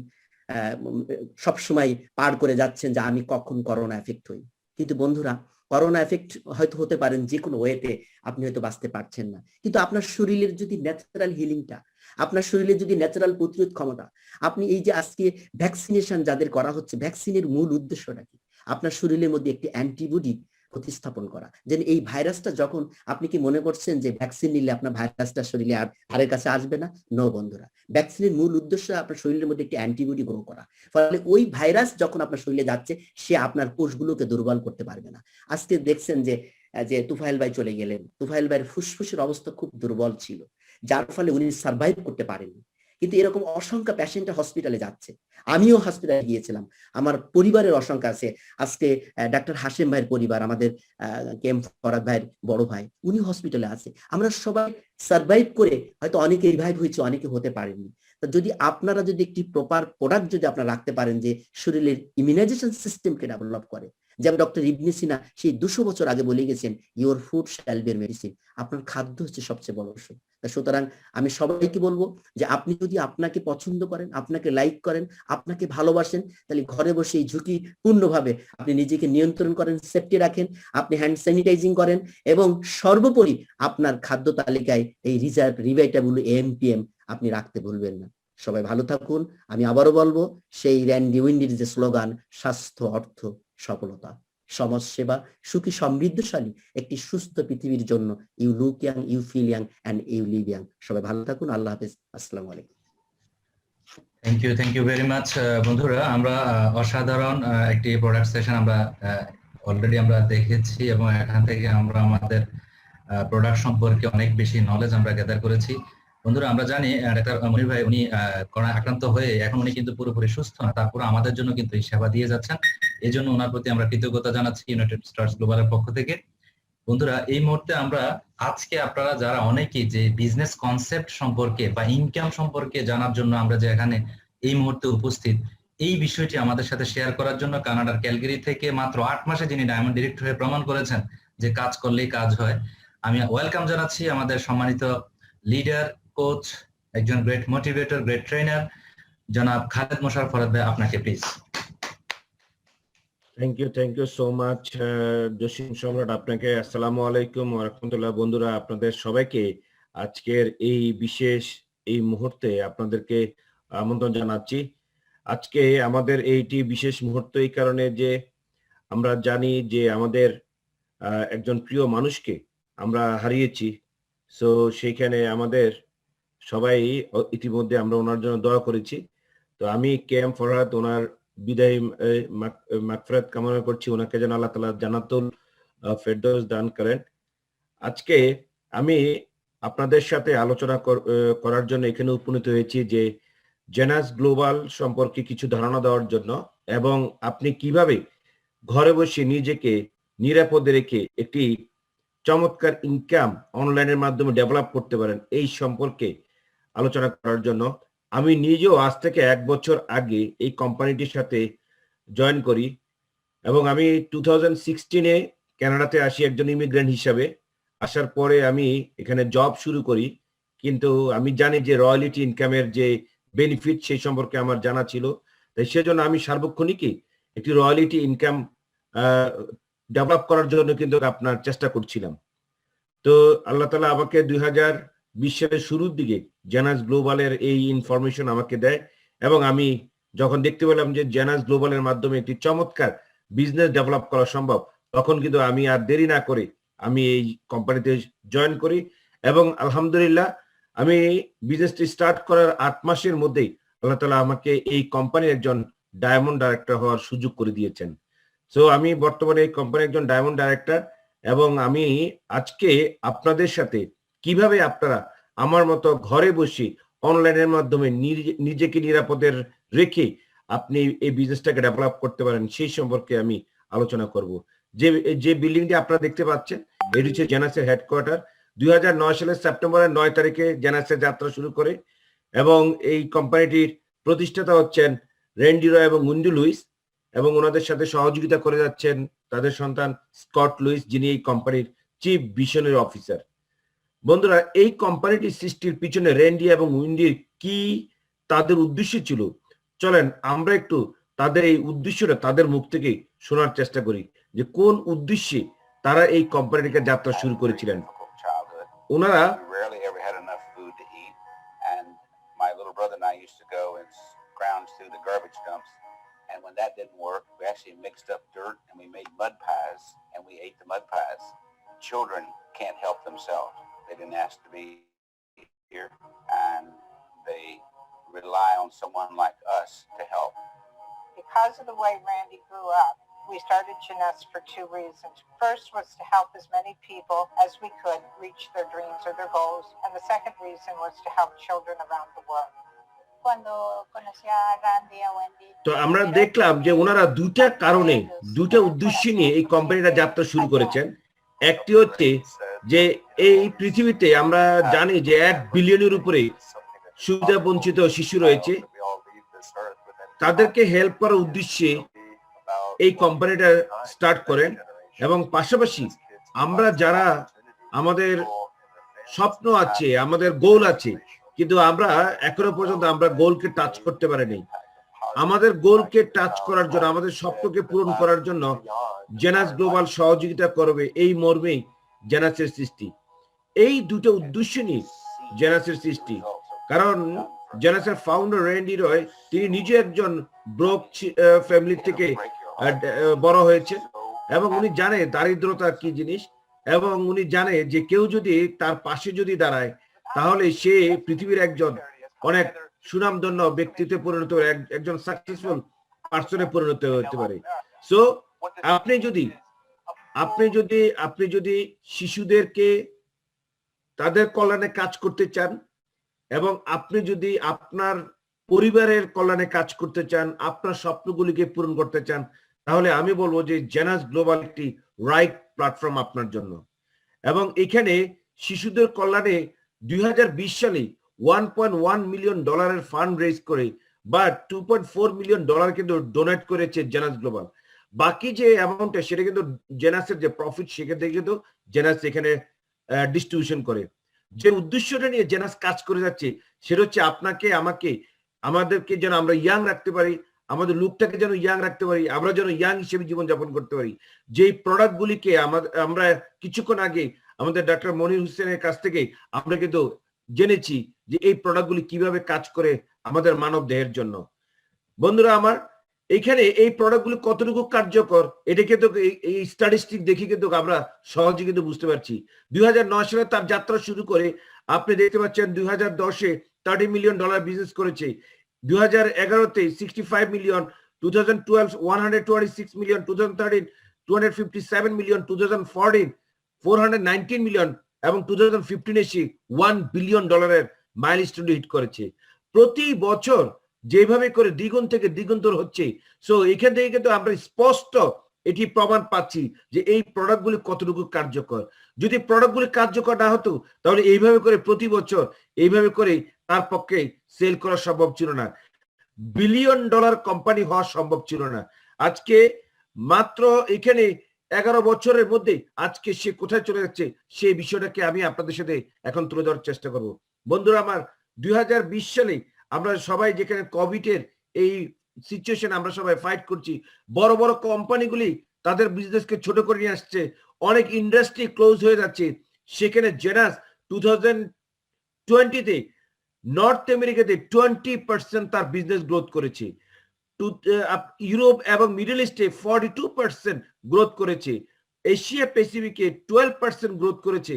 সবসময় পার করে যাচ্ছেন যে আমি কখন করোনা এফেক্ট হই। কিন্তু বন্ধুরা, করোনা এফেক্ট হয়তো হতে পারেন যে কোনো ওয়েতে, আপনি হয়তো বাঁচতে পারছেন না, কিন্তু আপনার শরীরের যদি ন্যাচারাল হিলিংটা, আপনার শরীরে যদি ন্যাচারাল প্রতিরোধ ক্ষমতা, আপনি এই যে আজকে ভ্যাকসিনেশন যাদের করা হচ্ছে, ভ্যাকসিনের মূল উদ্দেশ্যটা কি? আপনার শরীরের মধ্যে একটি অ্যান্টিবডি প্রতিস্থাপন করা। যেন এই ভাইরাসটা যখন, আপনি কি মনে করছেন যে ভ্যাকসিন নিলে আপনার ভাইরাসটা শরীরে আর কাছে আসবে না? নো বন্ধুরা, ভ্যাকসিনের মূল উদ্দেশ্য আপনার শরীরের মধ্যে একটি অ্যান্টিবডি গ্রো করা। ফলে ওই ভাইরাস যখন আপনার শরীরে যাচ্ছে, সে আপনার কোষগুলোকে দুর্বল করতে পারবে না। আজকে দেখছেন যে তুফাইল ভাই চলে গেলেন, তুফাইল ভাইয়ের ফুসফুসের অবস্থা খুব দুর্বল ছিল, যার ফলে উনি সার্ভাইভ করতে পারেননি। কিন্তু এরকম অসংখ্য পেশেন্ট হসপিটালে যাচ্ছে, আমিও হসপিটালে গিয়েছিলাম, আমার পরিবারের অসংখ্য আছে। আজকে ডাক্তার হাশেম ভাইয়ের পরিবার, আমাদের কেএম ফরাদ ভাইয়ের বড় ভাই, উনি হসপিটালে আছে। আমরা সবাই সার্ভাইভ করে, হয়তো অনেকে রিভাইভ হয়েছে, অনেকে হতে পারেননি। যদি আপনারা যদি একটি প্রপার প্রোডাক্ট যদি আপনারা রাখতে পারেন, যে শরীরের ইমিউনাইজেশন সিস্টেমকে ডেভেলপ করে, যেমন ডক্টর ইবনে সিনা সেই 200 বছর আগে বলে গেছেন, your food shall be your medicine. আপনার খাদ্য হচ্ছে সবচেয়ে বড় ওষুধ। সুতরাং আমি সবাইকে বলবো যে আপনি যদি আপনাকে পছন্দ করেন, আপনাকে লাইক করেন, আপনাকে ভালোবাসেন, তাহলে ঘরে বসে এই ঝুঁকি পূর্ণভাবে আপনি নিজেকে নিয়ন্ত্রণ করেন, সেফটি রাখেন, আপনি হ্যান্ড স্যানিটাইজিং করেন, এবং সর্বোপরি আপনার খাদ্য তালিকায় এই রিজার্ভ রিভাইটাবল এএমপিএম আপনি রাখতে ভুলবেন না। সবাই ভালো থাকুন। আমি আবারও বলবো সেই র্যান্ডি উইন্ডির যে স্লোগান, স্বাস্থ্য অর্থ সফলতা, সমাজ সেবা, সুখী সমৃদ্ধশালী একটি সুস্থ পৃথিবীর জন্য you look young, you feel young and you live young. সবাই ভালো থাকুন। আল্লাহ হাফেজ। আসসালামু আলাইকুম। Thank you very much. বন্ধুরা, আমরা অসাধারণ একটি প্রোডাক্ট সেশন আমরা অলরেডি আমরা দেখেছি, এবং এখান থেকে আমরা আমাদের প্রোডাক্ট সম্পর্কে অনেক বেশি নলেজ আমরা গ্যাদার করেছি। বন্ধুরা, আমরা জানি ডাক্তার মনির ভাই উনি করোনা আক্রান্ত হয়ে এখন উনি কিন্তু পুরোপুরি সুস্থ না, তারপর আমাদের জন্য কিন্তু এই সেবা দিয়ে যাচ্ছেন। এই জন্য ওনার প্রতি আমরা কৃতজ্ঞতা জানাচ্ছি ইউনাইটেড স্টার্স গ্লোবালের পক্ষ থেকে। বন্ধুরা, এই মুহূর্তে আমরা আজকে আপনারা যারা অনেকেই যে বিজনেস কনসেপ্ট সম্পর্কে বা ইনকাম সম্পর্কে জানার জন্য আমরা যে এখানে এই মুহূর্তে উপস্থিত, এই বিষয়টি আমাদের সাথে শেয়ার করার জন্য কানাডার ক্যালগারি থেকে মাত্র 8 মাসে যিনি ডায়মন্ড ডিরেক্টর হয়ে প্রমাণ করেছেন যে কাজ করলেই কাজ হয়, আমি ওয়েলকাম জানাচ্ছি আমাদের সম্মানিত লিডার, কোচ, একজন গ্রেট মোটিভেটর, গ্রেট ট্রেনার, জনাব খালেদ মোশাররফ ফরহাদ ভাই, আপনাকে please. Thank you so much Jashim Samrat, আপনাকে। আসসালামু আলাইকুম ওয়া রাহমাতুল্লাহ। বন্ধুরা, আপনাদের সবাইকে আজকের এই মুহূর্তে আপনাদেরকে আমন্ত্রণ জানাচ্ছি। আজকে আমাদের এইটি বিশেষ মুহূর্ত এই কারণে যে আমরা জানি যে আমাদের একজন প্রিয় মানুষকে আমরা হারিয়েছি। সো সেইখানে আমাদের সবাই ইতিমধ্যে আমরা ওনার জন্য দোয়া করেছি। তো আমি KM ফরহাদ ওনার বিদায় মাগফিরাত কামনা করছি, ওনাকে যেন আল্লাহ তাআলা জান্নাতুল ফেরদৌস দান করেন। আজকে আমি আপনাদের সাথে আলোচনা করার জন্য এখানে উপনীত হয়েছি যে জেনাস গ্লোবাল সম্পর্কে কিছু ধারণা দেওয়ার জন্য, এবং আপনি কিভাবে ঘরে বসে নিজেকে নিরাপদে রেখে একটি চমৎকার ইনকাম অনলাইনের মাধ্যমে ডেভেলপ করতে পারেন এই সম্পর্কে আলোচনা করার জন্য। আমি নিজেও আজ থেকে 1 বছর আগে এই কোম্পানিটির সাথে জয়েন করি, এবং আমি 2016-এ কানাডাতে আসি একজন ইমিগ্রেন্ট হিসাবে। আসার পরে আমি এখানে জব শুরু করি, কিন্তু আমি জানি যে রয়্যালিটি ইনকামের যে বেনিফিট সেই সম্পর্কে আমার জানা ছিল, তাই সেজন্য আমি সার্বক্ষণিকই একটি রয়্যালিটি ইনকাম ডেভেলপ করার জন্য কিন্তু আপনার চেষ্টা করছিলাম। তো আল্লাহ তাআলা আমাকে 2020 সালের শুরুর দিকে জেনাস গ্লোবালের এই ইনফরমেশন আমাকে দেয়, এবং আমি যখন দেখতে পেলাম যে জেনাস গ্লোবালের মাধ্যমে একটি চমৎকার বিজনেস ডেভেলপ করা সম্ভব, তখন কিন্তু আমি আর দেরি না করে আমি এই কোম্পানিতে জয়েন করি, এবং আলহামদুলিল্লাহ আমি বিজনেসটি স্টার্ট করার 8 মাসের মধ্যেই আল্লাহ তাআলা আমাকে এই কোম্পানির একজন ডায়মন্ড ডাইরেক্টর হওয়ার সুযোগ করে দিয়েছেন। সো আমি বর্তমানে এই কোম্পানির একজন ডায়মন্ড ডাইরেক্টর, এবং আমি আজকে আপনাদের সাথে কিভাবে আপনারা আমার মতো ঘরে বসে অনলাইনের মাধ্যমে নিজেকে নিরাপদে রেখে আপনি এই বিজনেসটাকে ডেভেলপ করতে পারেন সেই সম্পর্কে আমি আলোচনা করব। যে বিল্ডিংটি আপনারা দেখতে পাচ্ছেন এটি হচ্ছে জেনাসের হেডকোয়ার্টার। 2009 সালের সেপ্টেম্বরের 9 তারিখে জেনাসের যাত্রা শুরু করে, এবং এই কোম্পানিটির প্রতিষ্ঠাতা হচ্ছেন রেন্ডি রয় এবং উইন্ডি লুইস, এবং ওনাদের সাথে সহযোগিতা করে যাচ্ছেন তাদের সন্তান স্কট লুইস, যিনি এই কোম্পানির চিফ ভিশনারি অফিসার। বন্ধুরা, এই কোম্পানিটি সৃষ্টির পিছনে রেন্ডি এবং উইন্ডির কি তাদের উদ্দেশ্য ছিল, চলেন আমরা একটু তাদের এই উদ্দেশ্যটা তাদের মুখ থেকে শোনার চেষ্টা করি যে কোন উদ্দেশ্যে তারা এই কোম্পানিটিকে যাত্রা শুরু করেছিলেন। ওনারা And when that didn't work, we actually mixed up dirt and we made mud pies and we ate the mud pies. Children can't help themselves. They didn't ask to be here, and they rely on someone like us to help. Because of the way Randy grew up, we started Jeunesse for 2 reasons. First was to help as many people as we could reach their dreams or their goals, and the second reason was to help children around the world. তো আমরা দেখলাম যে ওনারা দুটা উদ্দেশ্য নিয়ে এই কোম্পানিটা যাত্রা শুরু করেছেন। একটি হচ্ছে যে এই পৃথিবীতে আমরা জানি যে 1 বিলিয়নের উপরে সুবিধা বঞ্চিত শিশু রয়েছে, তাদেরকে হেল্প করার উদ্দেশ্যে এই কোম্পানিটা স্টার্ট করেন, এবং পাশাপাশি আমরা যারা আমাদের স্বপ্ন আছে, আমাদের গোল আছে, কিন্তু আমরা এখনো পর্যন্ত আমরা গোলকে টাচ করতে পারিনি। আমাদের গোলকে টাচ করার জন্য, আমাদের স্বপ্নকে পূরণ করার জন্য জেনাস গ্লোবাল সহযোগিতা করবে, এই মর্মেই জেনাসের সৃষ্টি। এই দুটো উদ্দেশ্য নিয়ে জেনাসের সৃষ্টি, কারণ জেনাসের ফাউন্ডার রেন্ডি রয় তিনি নিজে একজন ব্রোক ফ্যামিলি থেকে বড় হয়েছে, এবং উনি জানে দারিদ্রতা কি জিনিস, এবং উনি জানে যে কেউ যদি তার পাশে যদি দাঁড়ায় তাহলে সে পৃথিবীর একজন অনেক সুনামধন্য ব্যক্তিত্বে পরিণত হবে, একজন সাকসেসফুল পার্সনে পরিণত হতে পারে। সো আপনি যদি শিশুদেরকে তাদের কল্যাণে কাজ করতে চান, এবং আপনি যদি আপনার পরিবারের কল্যাণে কাজ করতে চান, আপনার স্বপ্নগুলিকে পূরণ করতে চান, তাহলে আমি বলবো যে জেনাস গ্লোবাল একটি রাইট প্ল্যাটফর্ম আপনার জন্য। এবং এখানে শিশুদের কল্যাণে 2020 সালে $1.1 মিলিয়ন ফান্ড রেজ করে, বা $2.4 মিলিয়ন কিন্তু ডোনেট করেছে জেনাস গ্লোবাল। বাকি যে অ্যামাউন্টটা সেটা কিন্তু জেনাসের যে প্রফিট সেখান থেকে কিন্তু জেনাস এখানে ডিস্ট্রিবিউশন করে। যে উদ্দেশ্যটা নিয়ে জেনাস কাজ করে যাচ্ছে সেটা হচ্ছে আপনাকে আমাকে আমাদেরকে যেন আমরা ইয়াং রাখতে পারি, আমাদের লুকটাকে যেন ইয়াং রাখতে পারি, আমরা যেন ইয়াং হিসেবে জীবনযাপন করতে পারি। যেই প্রোডাক্টগুলিকে আমরা কিছুক্ষণ আগে আমাদের ডাক্তার মনির হোসেনের কাছ থেকে আমরা কিন্তু জেনেছি যে এই প্রোডাক্টগুলি কিভাবে কাজ করে আমাদের মানব দেহের জন্য। বন্ধুরা আমার, এখানে এই প্রোডাক্টগুলি কতটুকু কার্যকর এটা কিন্তু এই স্ট্যাটিস্টিক দেখে কিন্তু আমরা সহজে কিন্তু বুঝতে পারছি। 2009 সালে তার যাত্রা শুরু করে আপনি দেখতে পাচ্ছেন 2010-এ $30 মিলিয়ন বিজনেস করেছে, 2011-তে 65 মিলিয়ন, 2012 126 মিলিয়ন, 2013 257 মিলিয়ন, 2014 419 মিলিয়ন এবং 2015 এসে $1 বিলিয়ন মাইলস্টোন হিট করেছে। প্রতি বছর যেভাবে করে দ্বিগুণ থেকে দ্বিগুণতর হচ্ছে। সো এখান থেকে কিন্তু আমরা স্পষ্ট এটি প্রমাণ পাচ্ছি যে এই প্রোডাক্টগুলি কতটুকু কার্যকর। যদি প্রোডাক্টগুলি কার্যকর না হতো তাহলে এইভাবে করে প্রতি বছর এইভাবে করে তার পক্ষে সেল করা সম্ভব ছিল না, $1 বিলিয়ন কোম্পানি হওয়া সম্ভব ছিল না। আজকে মাত্র এখানে 11 বছরের মধ্যে আজকে সে কোথায় চলে যাচ্ছে সেই বিষয়টাকে আমি আপনাদের সাথে এখন তুলে ধরার চেষ্টা করব। বন্ধুরা আমার, 2020 সালে আমরা সবাই যেখানে কোভিডের এই সিচুয়েশন আমরা সবাই ফাইট করছি, বড় বড় কোম্পানিগুলি তাদের বিজনেসকে ছোট করে নিয়ে আসছে, অনেক ইন্ডাস্ট্রি ক্লোজ হয়ে যাচ্ছে। সেখানে জেনাস 2020-তে নর্থ আমেরিকাতে 20% তার বিজনেস গ্রোথ করেছে, ইউরোপ এবং মিডল ইস্টে 42% গ্রোথ করেছে, এশিয়া প্যাসিফিকে 12% গ্রোথ করেছে,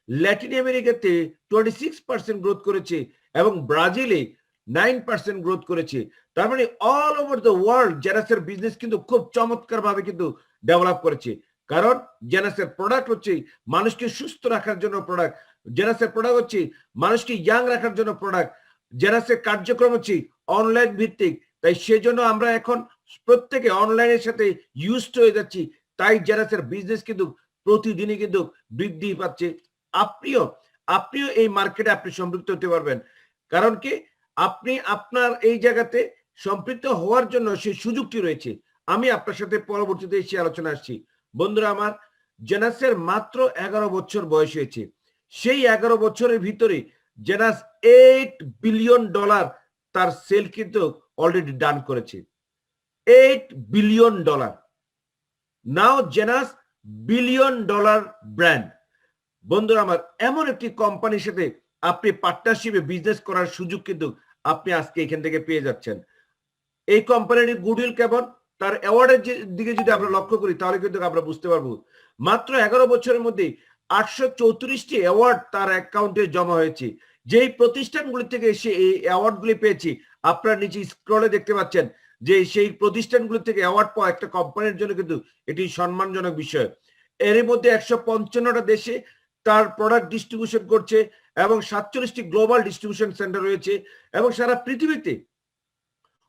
ল্যাটিন আমেরিকাতে 26% গ্রোথ করেছে এবং ব্রাজিলে 9% গ্রোথ করেছে। তার মানে অল ওভার দ্য ওয়ার্ল্ড জেনাসের বিজনেস কিন্তু খুব চমৎকার ভাবে কিন্তু ডেভেলপ করেছে। কারণ জেনাসের প্রোডাক্ট হচ্ছে মানুষকে সুস্থ রাখার জন্য প্রোডাক্ট, জেনাসের প্রোডাক্ট হচ্ছে মানুষকে ইয়াং রাখার জন্য প্রোডাক্ট, জেনাসের কার্যক্রম হচ্ছে অনলাইন ভিত্তিক। তাই সেজন্য আমরা এখন প্রত্যেকে অনলাইনের সাথে ইউজড হয়ে যাচ্ছি। তাই জেনাসের বিজনেস কিন্তু প্রতিদিনই কিন্তু বৃদ্ধি পাচ্ছে। আপনিও এই মার্কেটে আপনি সম্পৃক্ত হতে পারবেন। কারণ কি, আপনি আপনার এই জায়গাতে সম্পৃক্ত হওয়ার জন্য সেই সুযোগটি রয়েছে। আমি আপনার সাথে পরবর্তীতে এসে আলোচনা আসছি। বন্ধুরা আমার, জেনাসের মাত্র 11 বছর বয়স হয়েছে। সেই 11 বছরের ভিতরে জেনাস $8 বিলিয়ন তার সেল কিন্তু অলরেডি ডান করেছে। $8 বিলিয়ন। নাও জেনাস $1 বিলিয়ন ব্র্যান্ড। বন্ধুরা আমার, এমন একটি কোম্পানির সাথে আপনি পার্টনারশিপে বিজনেস করার সুযোগ কিন্তু আপনি আজকে এখান থেকে পেয়ে যাচ্ছেন। এই কোম্পানির গুডউইল কেমন, তার অ্যাওয়ার্ডের দিকে যদি আমরা লক্ষ্য করি তাহলে কিন্তু আমরা বুঝতে পারবো মাত্র 11 বছরের মধ্যে 834টি অ্যাওয়ার্ড তার অ্যাকাউন্টে জমা হয়েছে। যেই প্রতিষ্ঠানগুলি থেকে সে এই অ্যাওয়ার্ডগুলি পেয়েছে আপনারা নিচে স্ক্রলে দেখতে পাচ্ছেন যে সেই প্রতিষ্ঠানগুলি থেকে অ্যাওয়ার্ড পাওয়া একটা কোম্পানির জন্য কিন্তু এটি সম্মানজনক বিষয়। এর মধ্যে 155টা দেশে তার প্রোডাক্ট ডিস্ট্রিবিউশন করছে এবং 47টি গ্লোবাল ডিস্ট্রিবিউশন সেন্টার রয়েছে এবং সারা পৃথিবীতে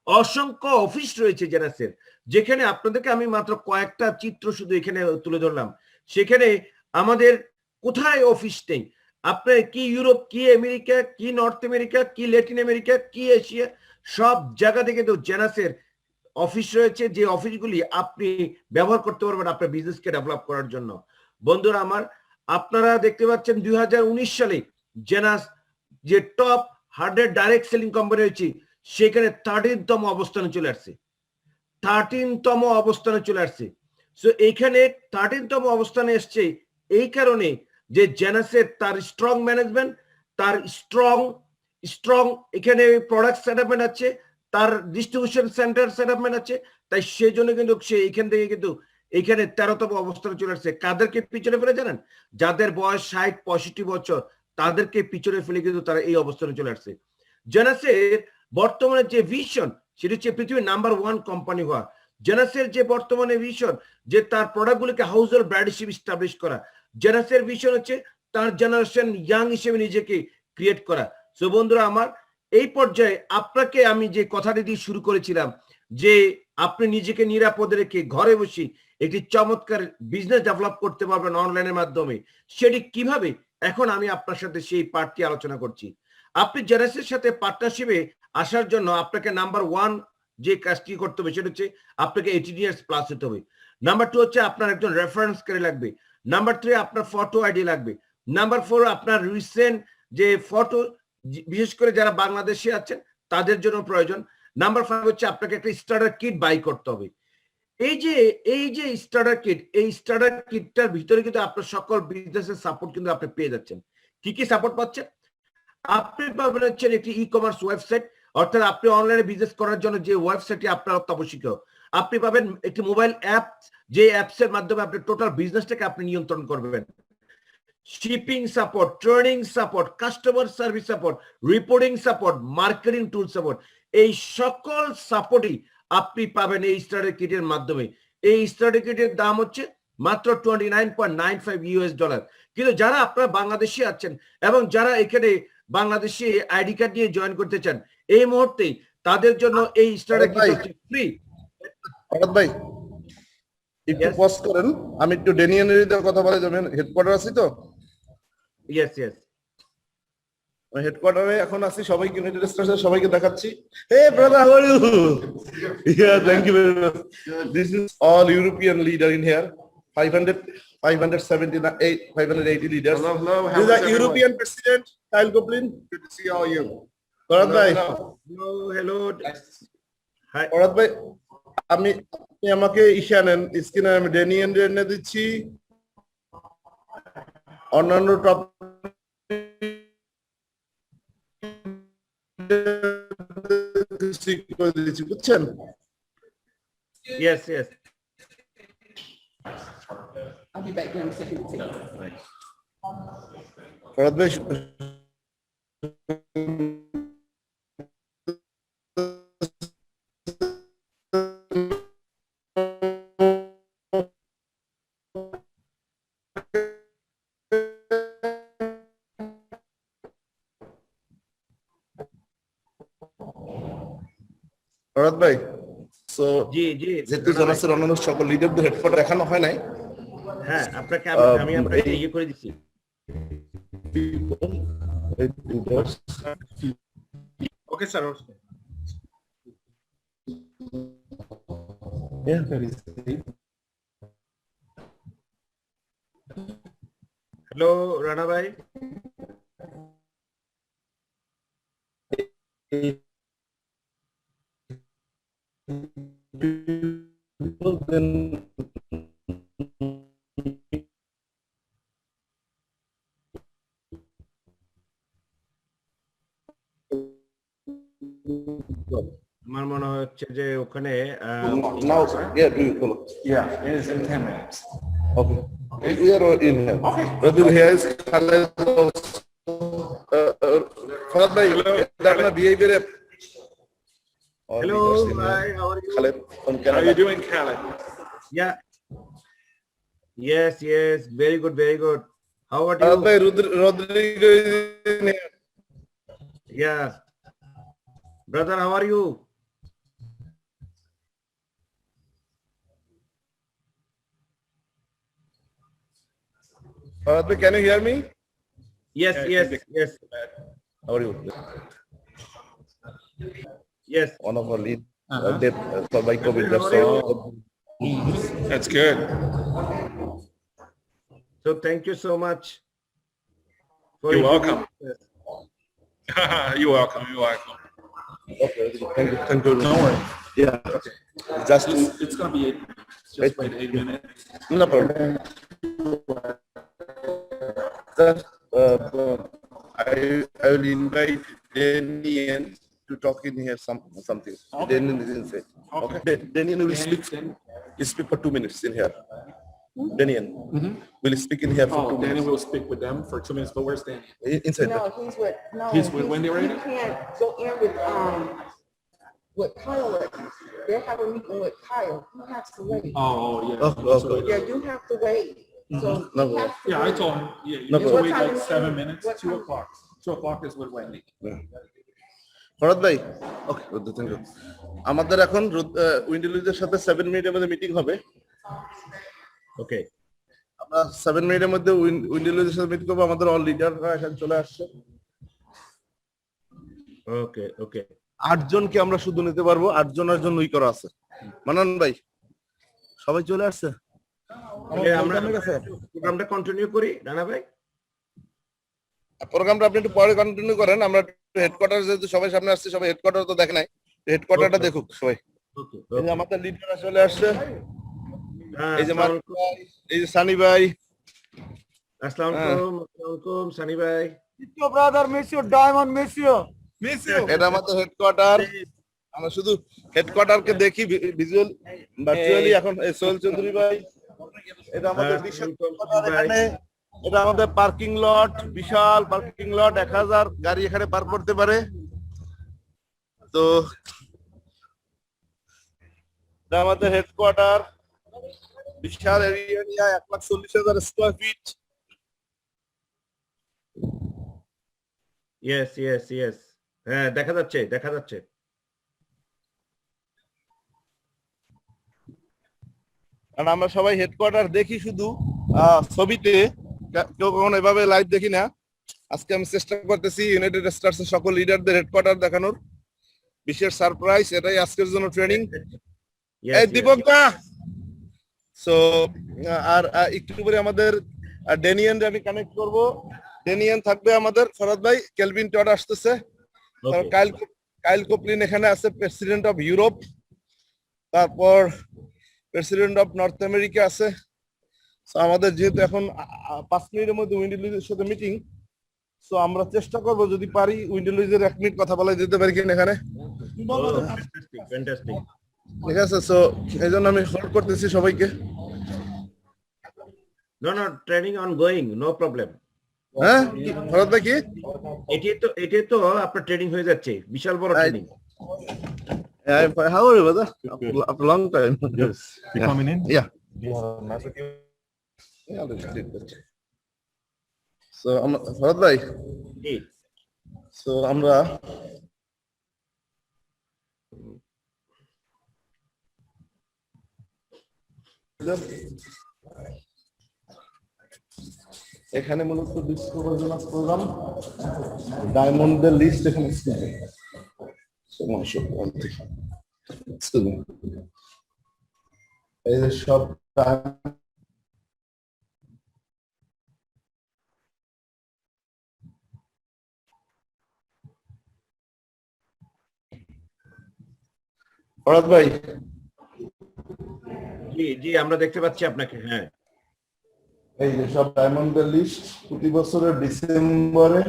অসংখ্য অফিস রয়েছে জেনাসের, যেখানে আপনাদেরকে আমি মাত্র কয়েকটা চিত্র শুধু এখানে তুলে ধরলাম। সেখানে আমাদের কোথায় অফিস নেই, আপনার কি ইউরোপ, কি আমেরিকা, কি নর্থ আমেরিকা, কি ল্যাটিন আমেরিকা, কি এশিয়া, সব জায়গা থেকে তো জেনাসের অফিস রয়েছে, যে অফিসগুলি আপনি ব্যবহার করতে পারবেন আপনার বিজনেসকে ডেভেলপ করার জন্য। বন্ধুরা আমার, আপনারা দেখতে পাচ্ছেন 2019 সালে জেনাস যে টপ 100 ডাইরেক্ট সেলিং কোম্পানি হয়েছে সেখানে 13তম অবস্থানে চলে আসছে। 13তম অবস্থানে চলে আসছে। সো এখানে 13তম অবস্থানে এসছে এই কারণে যে জেনাসের তার স্ট্রং ম্যানেজমেন্ট, তার স্ট্রং এখানে প্রোডাক্ট সেটআপমেন্ট আছে, তার ডিস্ট্রিবিউশন সেন্টার সেটআপমেন্ট আছে। তাই সেই জন্য কিন্তু সে এখান থেকে কিন্তু এখানে 13তম অবস্থানে চলে আসছে। কাদেরকে পিছনে ফেলে জানেন? যাদের বয়স 60-65 বছর তাদেরকে পিছনে ফেলে কিন্তু তারা এই অবস্থানে চলে আসছে। জেনাসের বর্তমানে যে ভিশন সেটা হচ্ছে পৃথিবীর নাম্বার 1 কোম্পানি হওয়া। জেনাসের যে বর্তমানে ভিশন যে তার প্রোডাক্টগুলিকে হাউস হোল্ড ব্র্যান্ড হিসেবে এস্টাবলিশ করা। জেনাসের ভিশন হচ্ছে তার জেনারেশন ইয়াং হিসেবে নিজেকে ক্রিয়েট করা। সো বন্ধুরা আমার, এই পর্যায়ে আপনাকে আমি যে কথাটি দিয়ে শুরু করেছিলাম যে আপনি নিজেকে নিরাপদে রেখে ঘরে বসে একটি চমৎকার বিজনেস ডেভেলপ করতে পারবেন অনলাইনের মাধ্যমে, সেটি কিভাবে, এখন আমি আপনার সাথে সেই পার্টটি আলোচনা করছি। আপনি জেনাসের সাথে পার্টনারশিপে আসার জন্য আপনাকে নাম্বার 1 যে কাজটি করতে হবে সেটা হচ্ছে আপনাকে 18 ইয়ার্স প্লাস হতে হবে। নাম্বার 2 হচ্ছে আপনার একজন রেফারেন্সকারী লাগবে। নাম্বার 3 আপনার ফটো আইডি লাগবে। নাম্বার 4 আপনার রিসেন্ট যে ফটো, বিশেষ করে যারা বাংলাদেশে আছেন তাদের জন্য প্রয়োজন। নাম্বার 5 হচ্ছে আপনাকে একটা স্টার্টার কিট বাই করতে হবে। এই যে স্টার্টার কিট, এই স্টার্টার কিটটার ভিতরে কিন্তু আপনার সকল বিজনেসের সাপোর্ট কিন্তু আপনি পেয়ে যাচ্ছেন। কি সাপোর্ট পাচ্ছেন? আপনি পাবেন হচ্ছেন একটি ই-কমার্স ওয়েবসাইট, অর্থাৎ আপনি অনলাইনে বিজনেস করার জন্য যে ওয়েবসাইটটি আপনার অত্যাবশ্যক। আপনি পাবেন একটি মোবাইল অ্যাপ, যে অ্যাপস এর মাধ্যমে আপনি টোটাল বিজনেসটাকে আপনি নিয়ন্ত্রণ করবেন। Shipping support, training support, customer service support, reporting support, marketing টুল সাপোর্ট, এই সকল সাপোর্টই আপনি পাবেন এই স্টার্টার কিটের মাধ্যমে। এই স্টার্টার কিটের দাম হচ্ছে মাত্র $29.95। কিন্তু যারা আপনারা বাংলাদেশে আছেন এবং যারা এখানে বাংলাদেশে আইডি কার্ড নিয়ে জয়েন করতে চান, এই মুহূর্তে তাদের জন্য এই স্টার্টার কিট হচ্ছে ফ্রি। অরদ ভাই একটু পজ করেন, আমি একটু ডেনিয়ানের কথা বলে যাবেন। হেডকোয়ার্টার আছি তো? ইয়েস। হেডকোয়ার্টারে এখন আছি, সবাইকে ইউনাইটেড স্টেটসে সবাইকে দেখাচ্ছি। Hey brother, how are you? Yeah, thank you very much. This is all European leader in here, 580 leaders. Hello, This is the European President, Kyle Goblin. Good to see all you. Orad bhai, hello. Hi. Orad bhai, আপনি আমাকে ইশা নেন, স্ক্রিনে আমি ডেনিয়ান এনে দিচ্ছি, অন্যান্য টপ করে দিচ্ছি, বুঝছেন? Yes. I'll be back in a second. Orad bhai, Orad bhai, so যেহেতু জনসের অন্যান্য সকল লিডারদের হেডকোয়ার্টার দেখানো হয় নাই, হ্যাঁ, আপনাকে আমি আপনাকে ইয়ে করে দিচ্ছি। Okay sir. হ্যালো রানা ভাই। আমার মনে হচ্ছে যে ওখানে now, yeah, do you follow? Yeah, it is in 10 minutes. Okay. We are in here. Brother, here is Khaled. Farhad bhai, that's my behavior. Hello, hi, how are you? Khaled from How are Canada. you doing, Khaled? Yeah. Yes, very good. How are Farhad you? bhai, Rodrigo is in here. Yeah. Brother, how are you? Farhad bhai, can you hear me? Yes. How are you? Yes. One of our lead dead by COVID. That's good. So thank you so much. You're welcome. You're welcome. Okay, thank you. Don't worry. Yeah. Just It's going to be just wait 8 minutes. no problem. Just, I will invite Daniel to talk in here something. Okay. Daniel is inside. Okay. Daniel will speak for 2 minutes in here. Daniel will speak in here for 2 Oh, minutes. Danny will speak with them for 2 minutes, but where's Danny? Inside. No, He's with Wendy right You now? can't go in with Kyle. They're having a meeting with Kyle. You have to wait. Oh, yeah. Okay. Yeah, you have to wait. So No you have to Yeah, I wait. told him. Yeah, you No need to problem. wait What like time 7 is it? minutes. What 2 time? o'clock. 2 o'clock is with Wendy. Farhad bhai, okay, thank you. আমাদের এখন উইন্ডোজের সাথে 7 মিনিটের মধ্যে মিটিং হবে। Okay. আমরা 7 মিনিটের মধ্যে উইন্ডোজের সাথে মিট করব। আমাদের অল লিডাররা এখানে চলে আসছে। Okay. 8 জনকে আমরা শুধু নিতে পারবো, 8 জনের জন্যই করা আছে। মানান ভাই, সবাই চলে আসছে? আমরা প্রোগ্রামটা কন্টিনিউ করি রানা ভাই। প্রোগ্রামটা আপনি একটু পরে কন্টিনিউ করেন, আমরা হেডকোয়ার্টার যেহেতু সবাই সামনে আসছে, সবাই হেডকোয়ার্টার তো দেখে নাই, হেডকোয়ার্টারটা দেখুক সবাই। ওকে এই যে আমাদের লিডার চলে আসছে, এই যে মারুফ ভাই, এই যে সানি ভাই। আসসালামু আলাইকুম সানি ভাই। Brother miss you, diamond miss you. এটা আমাদের হেডকোয়ার্টার, আমরা শুধু হেডকোয়ার্টারকে দেখি ভিজুয়াল ভার্চুয়ালি। এখন সোহেল চৌধুরী ভাই, এটা আমাদের বিশাল এখানে, এটা আমাদের পার্কিং লট, বিশাল পার্কিং লট, 1000 গাড়ি এখানে পার্ক করতে পারে। তো এটা আমাদের হেডকোয়ার্টার, বিশাল এরিয়া নিয়ে 1,40,000 square feet. Yes yes yes, হ্যাঁ দেখা যাচ্ছে দেখা যাচ্ছে। কারণ আমরা সবাই হেডকোয়ার্টার দেখি শুধু ছবিতে, কেউ কখনো এভাবে লাইভ দেখি না। আজকে আমি চেষ্টা করতেছি ইউনাইটেড স্টারস এর সকল লিডারদের হেডকোয়ার্টার দেখানোর, বিশেষ সারপ্রাইজ, এটাই আজকের জন্য ট্রেনিং। এই দীপক দা, সো আর একটু পরে আমাদের ডেনিয়ান আমি কানেক্ট করব। ডেনিয়ান থাকবে আমাদের, ফরাদ ভাই, কেলভিন টড আসতেছে, কাইল কোপলিন এখানে আছে, প্রেসিডেন্ট অফ ইউরোপ, তারপর প্রেসিডেন্ট অফ নর্থ আমেরিকা আছে। সো আমাদের যেহেতু এখন 5 মিনিটের মধ্যে উইন্ডোলিজের সাথে মিটিং, সো আমরা চেষ্টা করব যদি পারি উইন্ডোলিজের 1 মিনিট কথা বলা যেতে পারি কিনা এখানে। ফ্যান্টাস্টিক। ঠিক আছে, সো এই জন্য আমি হোল্ড করতেছি সবাইকে। No no, training on going, no problem. হ্যাঁ ফরাদ ভাই, কি এটি তো আপনার ট্রেনিং হয়ে যাচ্ছে, বিশাল বড় training. How are you, brother? After a long time. Yes. You coming in? Yeah. Yeah, let's do that. So, Farad bhai. So, আমরা এখানে মূলত ডিসকভার জোনাস প্রোগ্রাম, ডায়মন্ডের লিস্ট এখানে এই যে সব ফরাদ ভাই, জি জি আমরা দেখতে পাচ্ছি আপনাকে। হ্যাঁ, এই যে সব ডায়মন্ডের লিস্ট প্রতি বছরের ডিসেম্বরে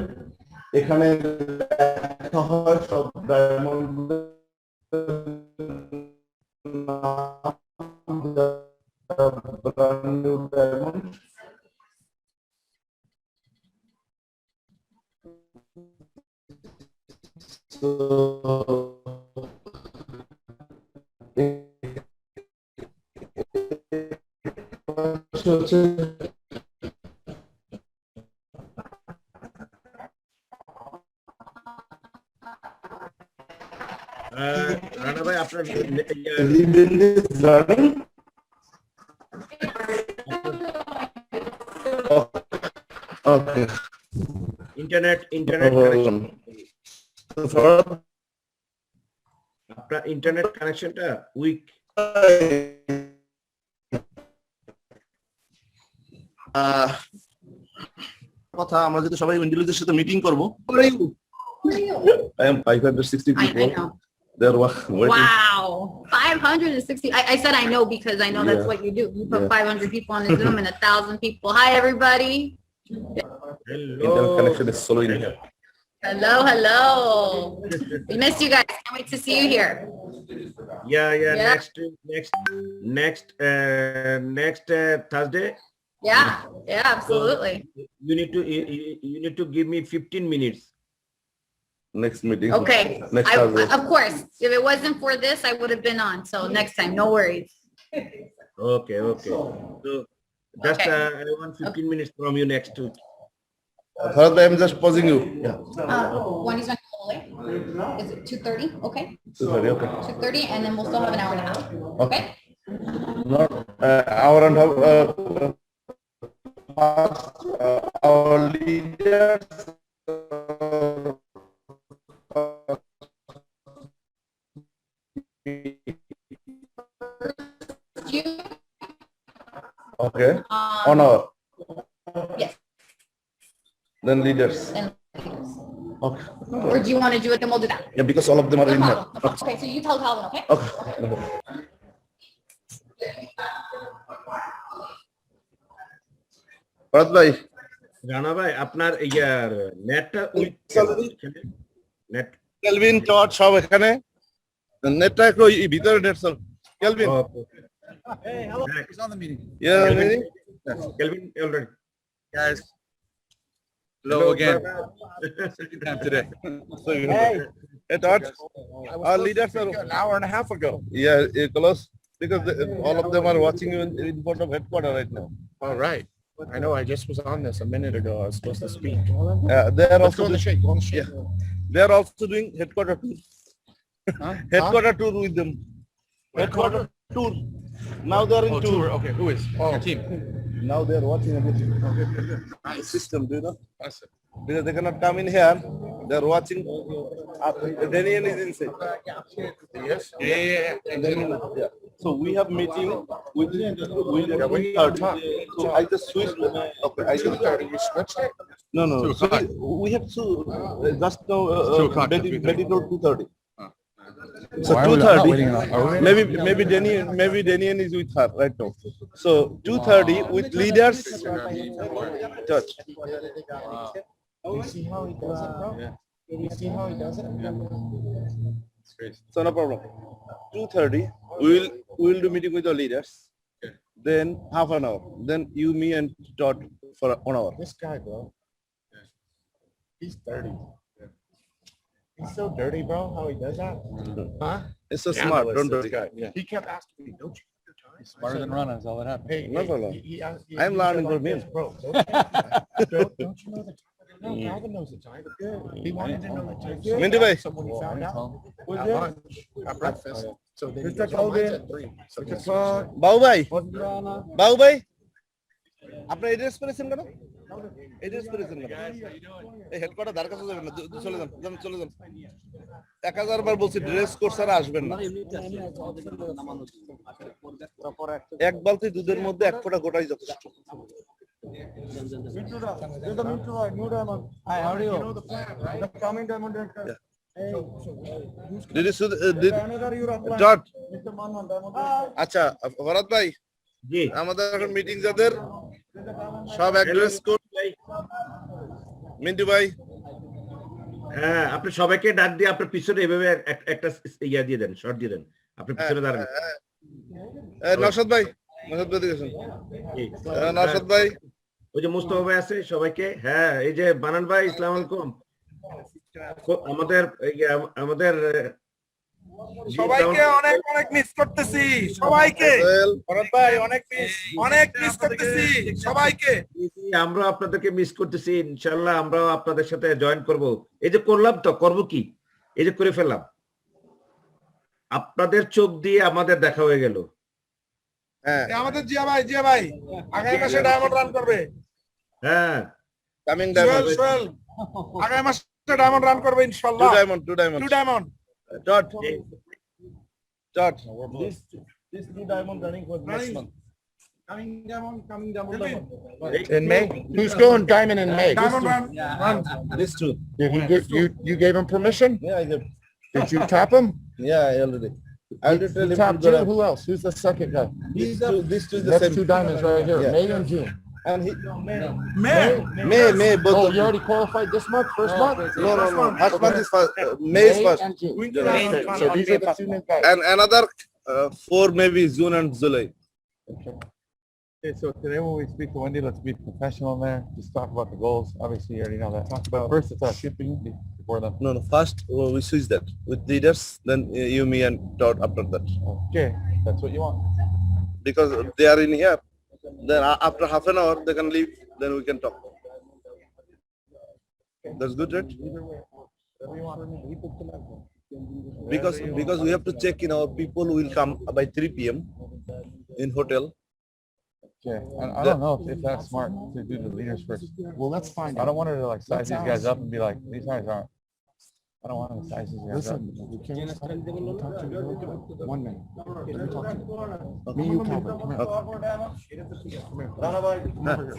এখানে দেখা হয়, সব ডায়মন্ড ডায়মন্ড হচ্ছে রানা ভাই আপনার ইন্টারনেট আপনার ইন্টারনেট কানেকশনটা উইক। কথা, আমরা যদি সবাই উইন্ডোজের সাথে মিটিং করব। I am 560 people. I know. They're waiting. Wow, 560. I said I know because I know that's Yeah. what you do. You put Yeah. 500 people on the Zoom and 1,000 people. Hi, everybody. Internet connection is slow in here. Hello, hello. We missed you guys. Can't wait to see you here. Yeah. Yeah. Next Thursday. Yeah, absolutely. You need to give me 15 minutes. Next meeting. Okay. Next Thursday. Of course, if it wasn't for this, I would have been on. So next time, no worries. Okay. So just Okay. I want 15 minutes from you next week. Farad bhai, I'm just pausing you. Yeah. When he's on call, is it 2:30? Okay. 2:30, okay. 2:30, and then we'll still have an hour and a half. Okay. Not hour and a half. Our leaders. Okay. On hour. Yes. Then leaders. Then leaders. Okay. Or do you want to do it? Then we'll do that. Yeah, because all of them are No in here. problem. No problem. Okay, so you tell Calvin, okay? Okay. Farad bhai, Rana ভাই আপনার ইয়ার নেটটা নেট কেলভিন টট সব এখানে নেটটা একটু ভিতরে নেট সব Kelvin He's on the meeting. yeah meeting Kelvin already Guys. Hello again. Second time today. so you know hey Todd our leaders are An hour and a half ago. yeah close because all of them are watching you in front of headquarters right now. All right. I know. I just was on this a minute ago. I was supposed to speak. They are Let's also go on the shake. Go on the shake. yeah they are also doing headquarter tour. Huh? Headquarter tour with them. Headquarter tour. Now they are in Oh, tour. tour. Okay. Who is? Your team. Now they are watching everything. Nice. System, do you know? Awesome. Because they cannot come in here. They are watching. Daniel is inside. Yes. Yeah. Yeah. So we have meeting with we third. talk. So I just switched. Okay, I just You switched it? no. 2 So o'clock. we have to just now 2 o'clock. medical 2:30. So Why are we not 2:30. waiting on- are we- Maybe Daniel is with her right now. So 2:30 with leaders. Touch. You see how he does it, bro? You see how he does it? It's crazy. So no problem. 2:30. We'll do meeting with the leaders. Then half an hour. Then you, me, and Todd for 1 hour. This guy, bro. He's dirty. He's so dirty, bro. How he does that? Huh? It's so smart. Don't do this it. guy. Yeah. He kept asking me, "Don't you get the time?" He's smarter than Rana, is all that happened. Hey, No hey, problem. I'm he learning said from him. this, bro. Don't you know the time? No, Calvin knows the time. He wanted to know the time. Minty bhai. So when he found out Was at it? lunch, at breakfast, so then he Mr. goes, "Oh, mine's Calvin. at 3." So Mr. he's- Clark, বাবু ভাই Rana. বাবু ভাই আপনার এড্রেস পেরেছেন কেন এড্রেস পেরেছেন কেন এই হেডকোয়ার্টার ধার কাছে যাবেন না চলে যান চলে যান 1000 বার বলছি ড্রেস কোড ছাড়া আসবেন না এক বালতি দুধের মধ্যে এক ফোঁটা গোটাই যথেষ্ট Hi, how are you? Did you see Dot? আচ্ছা ভরত ভাই জি আমাদের এখন মিটিং যাদের সব অ্যাড্রেস কোড মিন্টু ভাই হ্যাঁ আপনি সবাইকে ডাক দিয়ে আপনার পিছনে এভাবে একটা ইয়া দিয়ে দেন শর্ট দিয়ে দেন আপনি পিছনে দাঁড়ান নওশাদ ভাই দেখেছেন নওশাদ ভাই ওই যে মুস্তফা ভাই আছে সবাইকে হ্যাঁ এই যে বানান ভাই আসসালামু আলাইকুম আমাদের সবাইকে অনেক অনেক মিস করতেছি সবাইকে ভরত ভাই অনেক মিস করতেছি সবাইকে আমরা আপনাদেরকে মিস করতেছি ইনশাআল্লাহ আমরাও আপনাদের সাথে জয়েন করব এই যে করলাম তো করব কি এই যে করে ফেললাম আপনাদের চোখ দিয়ে আমাদের দেখা হয়ে গেল হ্যাঁ আমাদের জিয়া ভাই আগামী মাসে ডায়মন্ড রান করবে হ্যাঁ কামিং ডায়মন্ড আগামী মাসে ডায়মন্ড রান করবে ইনশাআল্লাহ to diamond Dot. This new diamond running for next month. Coming diamond. In May? Who's going diamond in May? Diamond run. This two. Did he give you gave him permission? Yeah, I did. Did you tap him? Yeah, I already. I already tell You him tapped to Jim? Who else? Who's the second guy? These two is the That's same. 2 diamonds right here, Yeah. May and June. And he May both Oh, of you already qualified this month, first month? No. First month is first. May is first. and June. So these are the 2 new guys. And another 4 maybe June and July. Okay, so today when we speak to Wendy, let's be professional in there. Just talk about the goals. Obviously, you already know that. But first, it's shipping before them. No. First we switch that with leaders. Then you, me, and Todd after that. Okay, that's what you want. Because they are in here. Then after half an hour they can leave. Then we can talk. That's good, right? Because we have to check in our people will come by 3 p.m. in hotel. Okay, and I don't know if that's smart to do the leaders first. Well, let's find I don't want her to like size Let's these guys ask. up and be like, these guys aren't I don't want to size his ass up. Listen, you can't talk to me. One minute. Let me talk to you. Me and you, Calvin. Come here.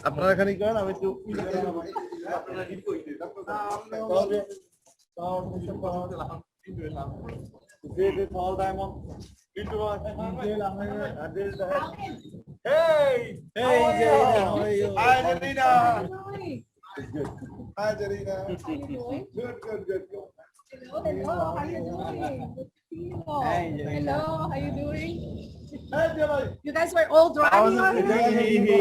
আপনারা এখানে করেন আমি একটু Hey, Angelina, how are you? Hi, Angelina. Hi, Angelina. Good. Hello, how you doing? Hello, how you doing? You guys were all driving already?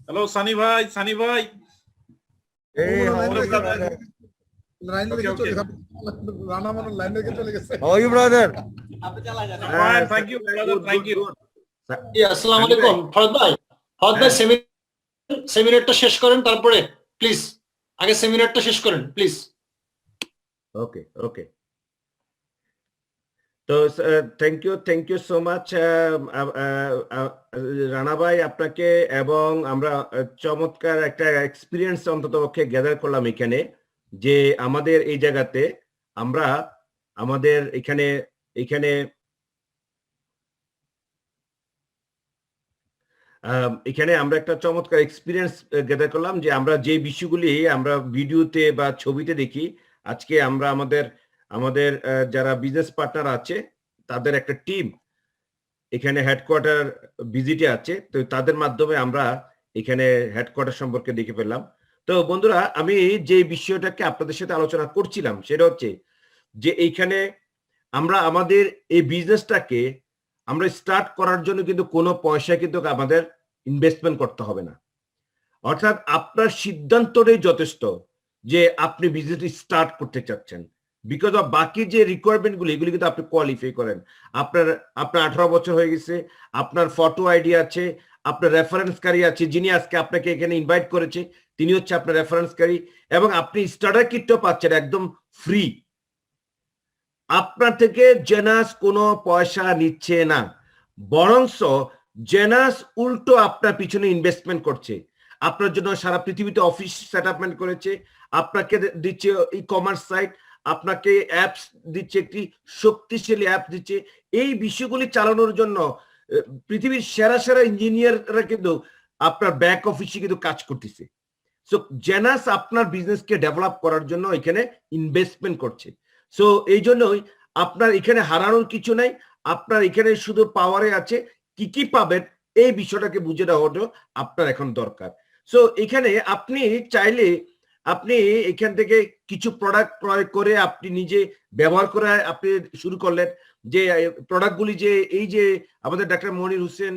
Hello, Sunny bhai, Sunny bhai. Hey, how are you, brother? How are you, brother? Fine, thank you, brother, thank you. আসসালামু আলাইকুম ফরদ ভাই সেমিনারটা শেষ করেন তারপরে প্লিজ আগে সেমিনারটা শেষ করেন প্লিজ ওকে তো thank you so much Rana ভাই আপনাকে, এবং আমরা চমৎকার একটা এক্সপিরিয়েন্স অন্ততপক্ষে গ্যাদার করলাম এখানে, যে আমাদের এই জায়গাতে আমরা আমাদের এখানে আমরা একটা চমৎকার এক্সপিরিয়েন্স গ্যাদার করলাম, যে আমরা যে বিষয়গুলি আমরা ভিডিওতে বা ছবিতে দেখি, আজকে আমরা আমাদের যারা বিজনেস পার্টনার আছে তাদের একটা টিম এখানে হেডকোয়ার্টার ভিজিটে আছে, তো তাদের মাধ্যমে আমরা এখানে হেডকোয়ার্টার সম্পর্কে দেখে ফেললাম। তো বন্ধুরা, আমি যে বিষয়টাকে আপনাদের সাথে আলোচনা করছিলাম সেটা হচ্ছে যে এইখানে আমরা আমাদের এই বিজনেসটাকে আমরা স্টার্ট করার জন্য কিন্তু কোনো পয়সা কিন্তু আমাদের ইনভেস্টমেন্ট করতে হবে না, অর্থাৎ আপনার সিদ্ধান্তটাই যথেষ্ট যে আপনি বিজনেস স্টার্ট করতে চাচ্ছেন। বিকজ অফ বাকি যে রিকোয়ারমেন্টগুলি এগুলি কিন্তু আপনি কোয়ালিফাই করেন। আপনার 18 বছর হয়ে গেছে, আপনার ফটো আইডি আছে, আপনার রেফারেন্সকারী আছে, যিনি আজকে আপনাকে এখানে ইনভাইট করেছে তিনি হচ্ছে আপনার রেফারেন্সকারী, এবং আপনি স্টার্টার কিটও পাচ্ছেন একদম ফ্রি। আপনার থেকে জেনাস কোনো পয়সা নিচ্ছে না, বরংস জেনাস উল্টো আপনার পিছনে ইনভেস্টমেন্ট করছে। আপনার জন্য সারা পৃথিবীতে অফিস সেটআপমেন্ট করেছে, আপনাকে দিচ্ছে ই কমার্স সাইট, আপনাকে অ্যাপস দিচ্ছে, একটি শক্তিশালী অ্যাপ দিচ্ছে। এই বিষয়গুলি চালানোর জন্য পৃথিবীর সেরা ইঞ্জিনিয়াররা কিন্তু আপনার ব্যাক অফিসে কিন্তু কাজ করতেছে। সো জেনাস আপনার বিজনেসকে ডেভেলপ করার জন্য এখানে ইনভেস্টমেন্ট করছে। সো এই জন্যই আপনার এখানে হারানোর কিছু নাই, আপনার এখানে শুধু পাওয়ারে আছে। কি কি পাবেন এই বিষয়টাকে বুঝে নেওয়াটা আপনার এখন দরকার। সো এখানে আপনি চাইলে আপনি এখান থেকে কিছু প্রোডাক্ট ক্রয় করে আপনি নিজে ব্যবহার করে আপনি শুরু করলেন। যে প্রোডাক্টগুলি যে এই যে আমাদের ডাক্তার মনির হোসেন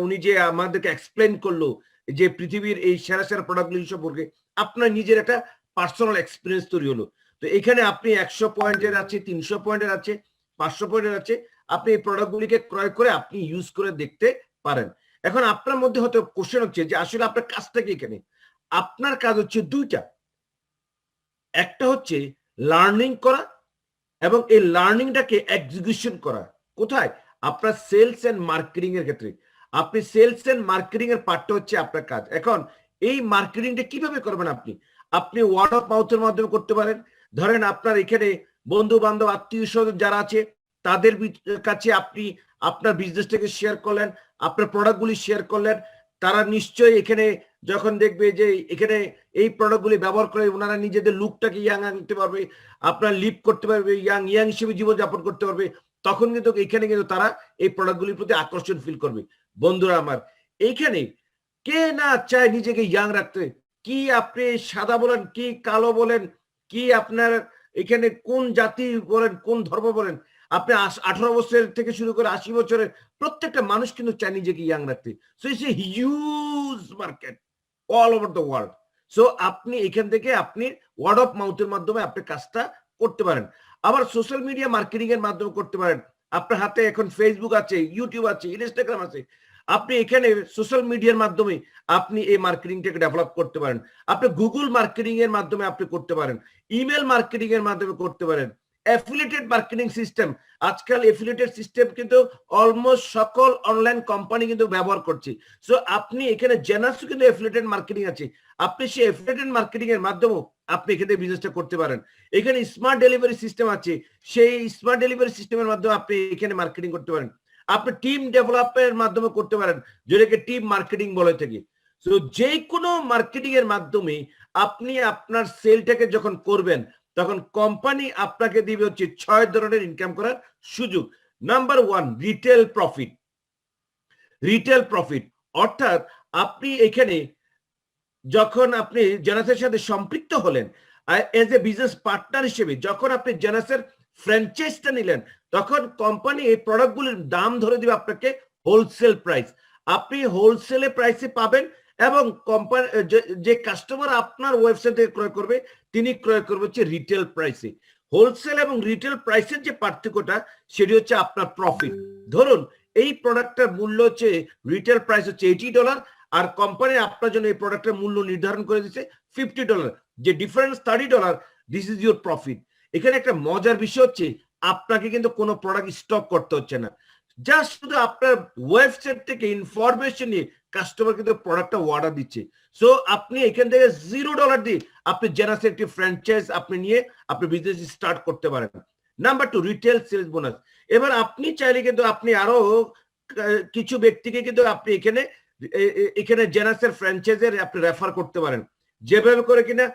উনি যে আমাদেরকে এক্সপ্লেন করলো যে পৃথিবীর এই সেরা প্রোডাক্টগুলি সম্পর্কে, আপনার নিজের একটা পার্সোনাল এক্সপিরিয়েন্স তৈরি হলো। তো এখানে আপনি 100 পয়েন্টের আছে, 300 পয়েন্টের আছে, 500 পয়েন্টের আছে, আপনি এই প্রোডাক্টগুলিকে ক্রয় করে আপনি ইউজ করে দেখতে পারেন। এখন আপনার মধ্যে হয়তো কোশ্চেন হচ্ছে যে আসলে আপনার কাজটা কি এখানে? আপনার কাজ হচ্ছে দুইটা, একটা হচ্ছে লার্নিং করা এবং এই লার্নিংটাকে এক্সিকিউশন করা। কোথায়? আপনার সেলস এন্ড মার্কেটিং এর ক্ষেত্রে। আপনি সেলস এন্ড মার্কেটিং এর পার্টটা হচ্ছে আপনার কাজ। এখন এই মার্কেটিংটা কিভাবে করবেন? আপনি ওয়ার্ড অফ মাউথের মাধ্যমে করতে পারেন। ধরেন আপনার এখানে বন্ধু বান্ধব আত্মীয় স্বজন যারা আছে তাদের কাছে আপনি আপনার বিজনেসটাকে শেয়ার করলেন, আপনার প্রোডাক্টগুলি শেয়ার করলেন। তারা নিশ্চয়ই এখানে যখন দেখবে যে এখানে এই প্রোডাক্টগুলি ব্যবহার করে ওনারা নিজেদের লুকটাকে ইয়াং আনতে পারবে, আপনার লিপ করতে পারবে, ইয়াং হিসেবে জীবনযাপন করতে পারবে, তখন কিন্তু এখানে কিন্তু তারা এই প্রোডাক্টগুলির প্রতি আকর্ষণ ফিল করবে। বন্ধুরা আমার, এইখানে কে না চায় নিজেকে ইয়াং রাখতে? কি আপনি সাদা বলেন, কি কালো বলেন, কি আপনার এখানে কোন জাতি বলেন, কোন ধর্ম বলেন, আপনি 18 বছর থেকে শুরু করে 80 বছরের প্রত্যেকটা মানুষ কিন্তু চায় নিজেকে ইয়াং রাখতে। So it's a huge market all over the world. So আপনি এখান থেকে আপনি ওয়ার্ড অফ মাউথের মাধ্যমে আপনি কাজটা করতে পারেন। আবার সোশ্যাল মিডিয়া মার্কেটিং এর মাধ্যমে করতে পারেন। আপনার হাতে এখন ফেসবুক আছে, ইউটিউব আছে, ইনস্টাগ্রাম আছে। আপনি এখানে সোশ্যাল মিডিয়ার মাধ্যমে আপনি এই মার্কেটিংটাকে ডেভেলপ করতে পারেন। আপনি গুগল মার্কেটিং এর মাধ্যমে আপনি করতে পারেন, ইমেল মার্কেটিং এর মাধ্যমে করতে পারেন, অ্যাফিলিয়েটেড মার্কেটিং সিস্টেম। আজকাল অ্যাফিলিয়েটেড সিস্টেম কিন্তু অলমোস্ট সকল অনলাইন কোম্পানি কিন্তু ব্যবহার করছে। সো আপনি এখানে জেনাসও কিন্তু অ্যাফিলিয়েটেড মার্কেটিং আছে। আপনি সেই অ্যাফিলিয়েটেড মার্কেটিং এর মাধ্যমেও আপনি এখানে বিজনেসটা করতে পারেন। এখানে স্মার্ট ডেলিভারি সিস্টেম আছে, সেই স্মার্ট ডেলিভারি সিস্টেমের মাধ্যমে আপনি এখানে মার্কেটিং করতে পারেন। আপনি টিম ডেভেলপের মাধ্যমে করতে পারেন, যেটাকে টিম মার্কেটিং বলে থাকি। সো যে কোনো মার্কেটিং এর মাধ্যমে আপনি আপনার সেলটাকে যখন করবেন, তখন কোম্পানি আপনাকে দিবে হচ্ছে 6 ধরনের ইনকাম করার সুযোগ। Number 1, retail profit. Retail profit অর্থাৎ আপনি এখানে যখন আপনি জেনাসের সাথে সম্পৃক্ত হলেন এজ এ বিজনেস পার্টনার হিসেবে, যখন আপনি জেনাসের ফ্র্যাঞ্চাইজটা নিলেন, তখন কোম্পানি এই প্রোডাক্টগুলির দাম ধরে দিবে আপনাকে হোলসেল প্রাইস। আপনি হোলসেলে প্রাইসে পাবেন এবং কোম্পানি যে কাস্টমার আপনার ওয়েবসাইট থেকে ক্রয় করবে তিনি ক্রয় করবে হচ্ছে রিটেল প্রাইসে। হোলসেল এবং রিটেল প্রাইসের যে পার্থক্যটা সেটি হচ্ছে আপনার প্রফিট। ধরুন এই প্রোডাক্টটার মূল্য হচ্ছে, রিটেল প্রাইস হচ্ছে $80 আর কোম্পানি আপনার জন্য এই প্রোডাক্টের মূল্য নির্ধারণ করে দিচ্ছে $50। যে difference $30, this is your profit. এখানে একটা মজার বিষয় হচ্ছে আপনাকে কিন্তু কোনো প্রোডাক্ট স্টক করতে হচ্ছে না, জাস্ট শুধু আপনার ওয়েবসাইট থেকে ইনফরমেশন নিয়ে কাস্টমার কিন্তু প্রোডাক্টটা অর্ডার দিচ্ছে। সো আপনি এখান থেকে $0 দিয়ে আপনি জেনাসের একটি ফ্র্যাঞ্চাইজ আপনি নিয়ে আপনি বিজনেস স্টার্ট করতে পারেন। Number 2, retail sales bonus. এবার আপনি চাইলে কিন্তু আপনি আরো কিছু ব্যক্তিকে কিন্তু আপনি এখানে জেনাসের ফ্র্যাঞ্চাইজের আপনি রেফার করতে পারেন। যেভাবে করে কিনা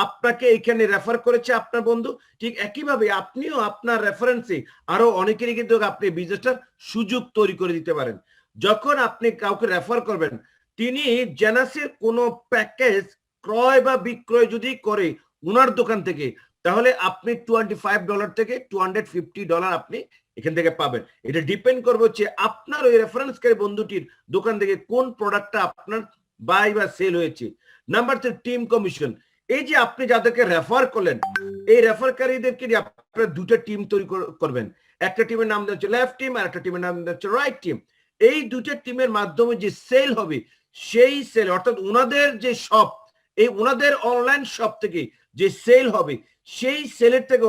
আপনাকে এখানে রেফার করেছে আপনার বন্ধু, ঠিক একইভাবে আপনিও আপনার রেফারেন্সে আরো অনেকেরই কিন্তু আপনি বিজনেসটার সুযোগ তৈরি করে দিতে পারেন। যখন আপনি কাউকে রেফার করবেন, তিনি জেনাসের কোনো প্যাকেজ ক্রয় বা বিক্রয় যদি করে ওনার দোকান থেকে, তাহলে আপনি $25 থেকে $250 আপনি এখান থেকে পাবেন। এটা ডিপেন্ড করবে হচ্ছে আপনার ওই রেফারেন্সকারী বন্ধুটির দোকান থেকে কোন প্রোডাক্টটা আপনার বাই বা সেল হয়েছে। Number 3, team commission. এই যে আপনি যাদেরকে রেফার করলেন, এই রেফারকারীদেরকে আপনারা দুটো টিম তৈরি করবেন। একটা টিমের নাম হচ্ছে লেফট টিম আর একটা টিমের নাম হচ্ছে রাইট টিম। এই দুটো টিমের মাধ্যমে যে সেল হবে, সেই সেল অর্থাৎ ওনাদের যে শপ, এই ওনাদের অনলাইন শপ থেকে যে সেল হবে, সেই সেলের থেকে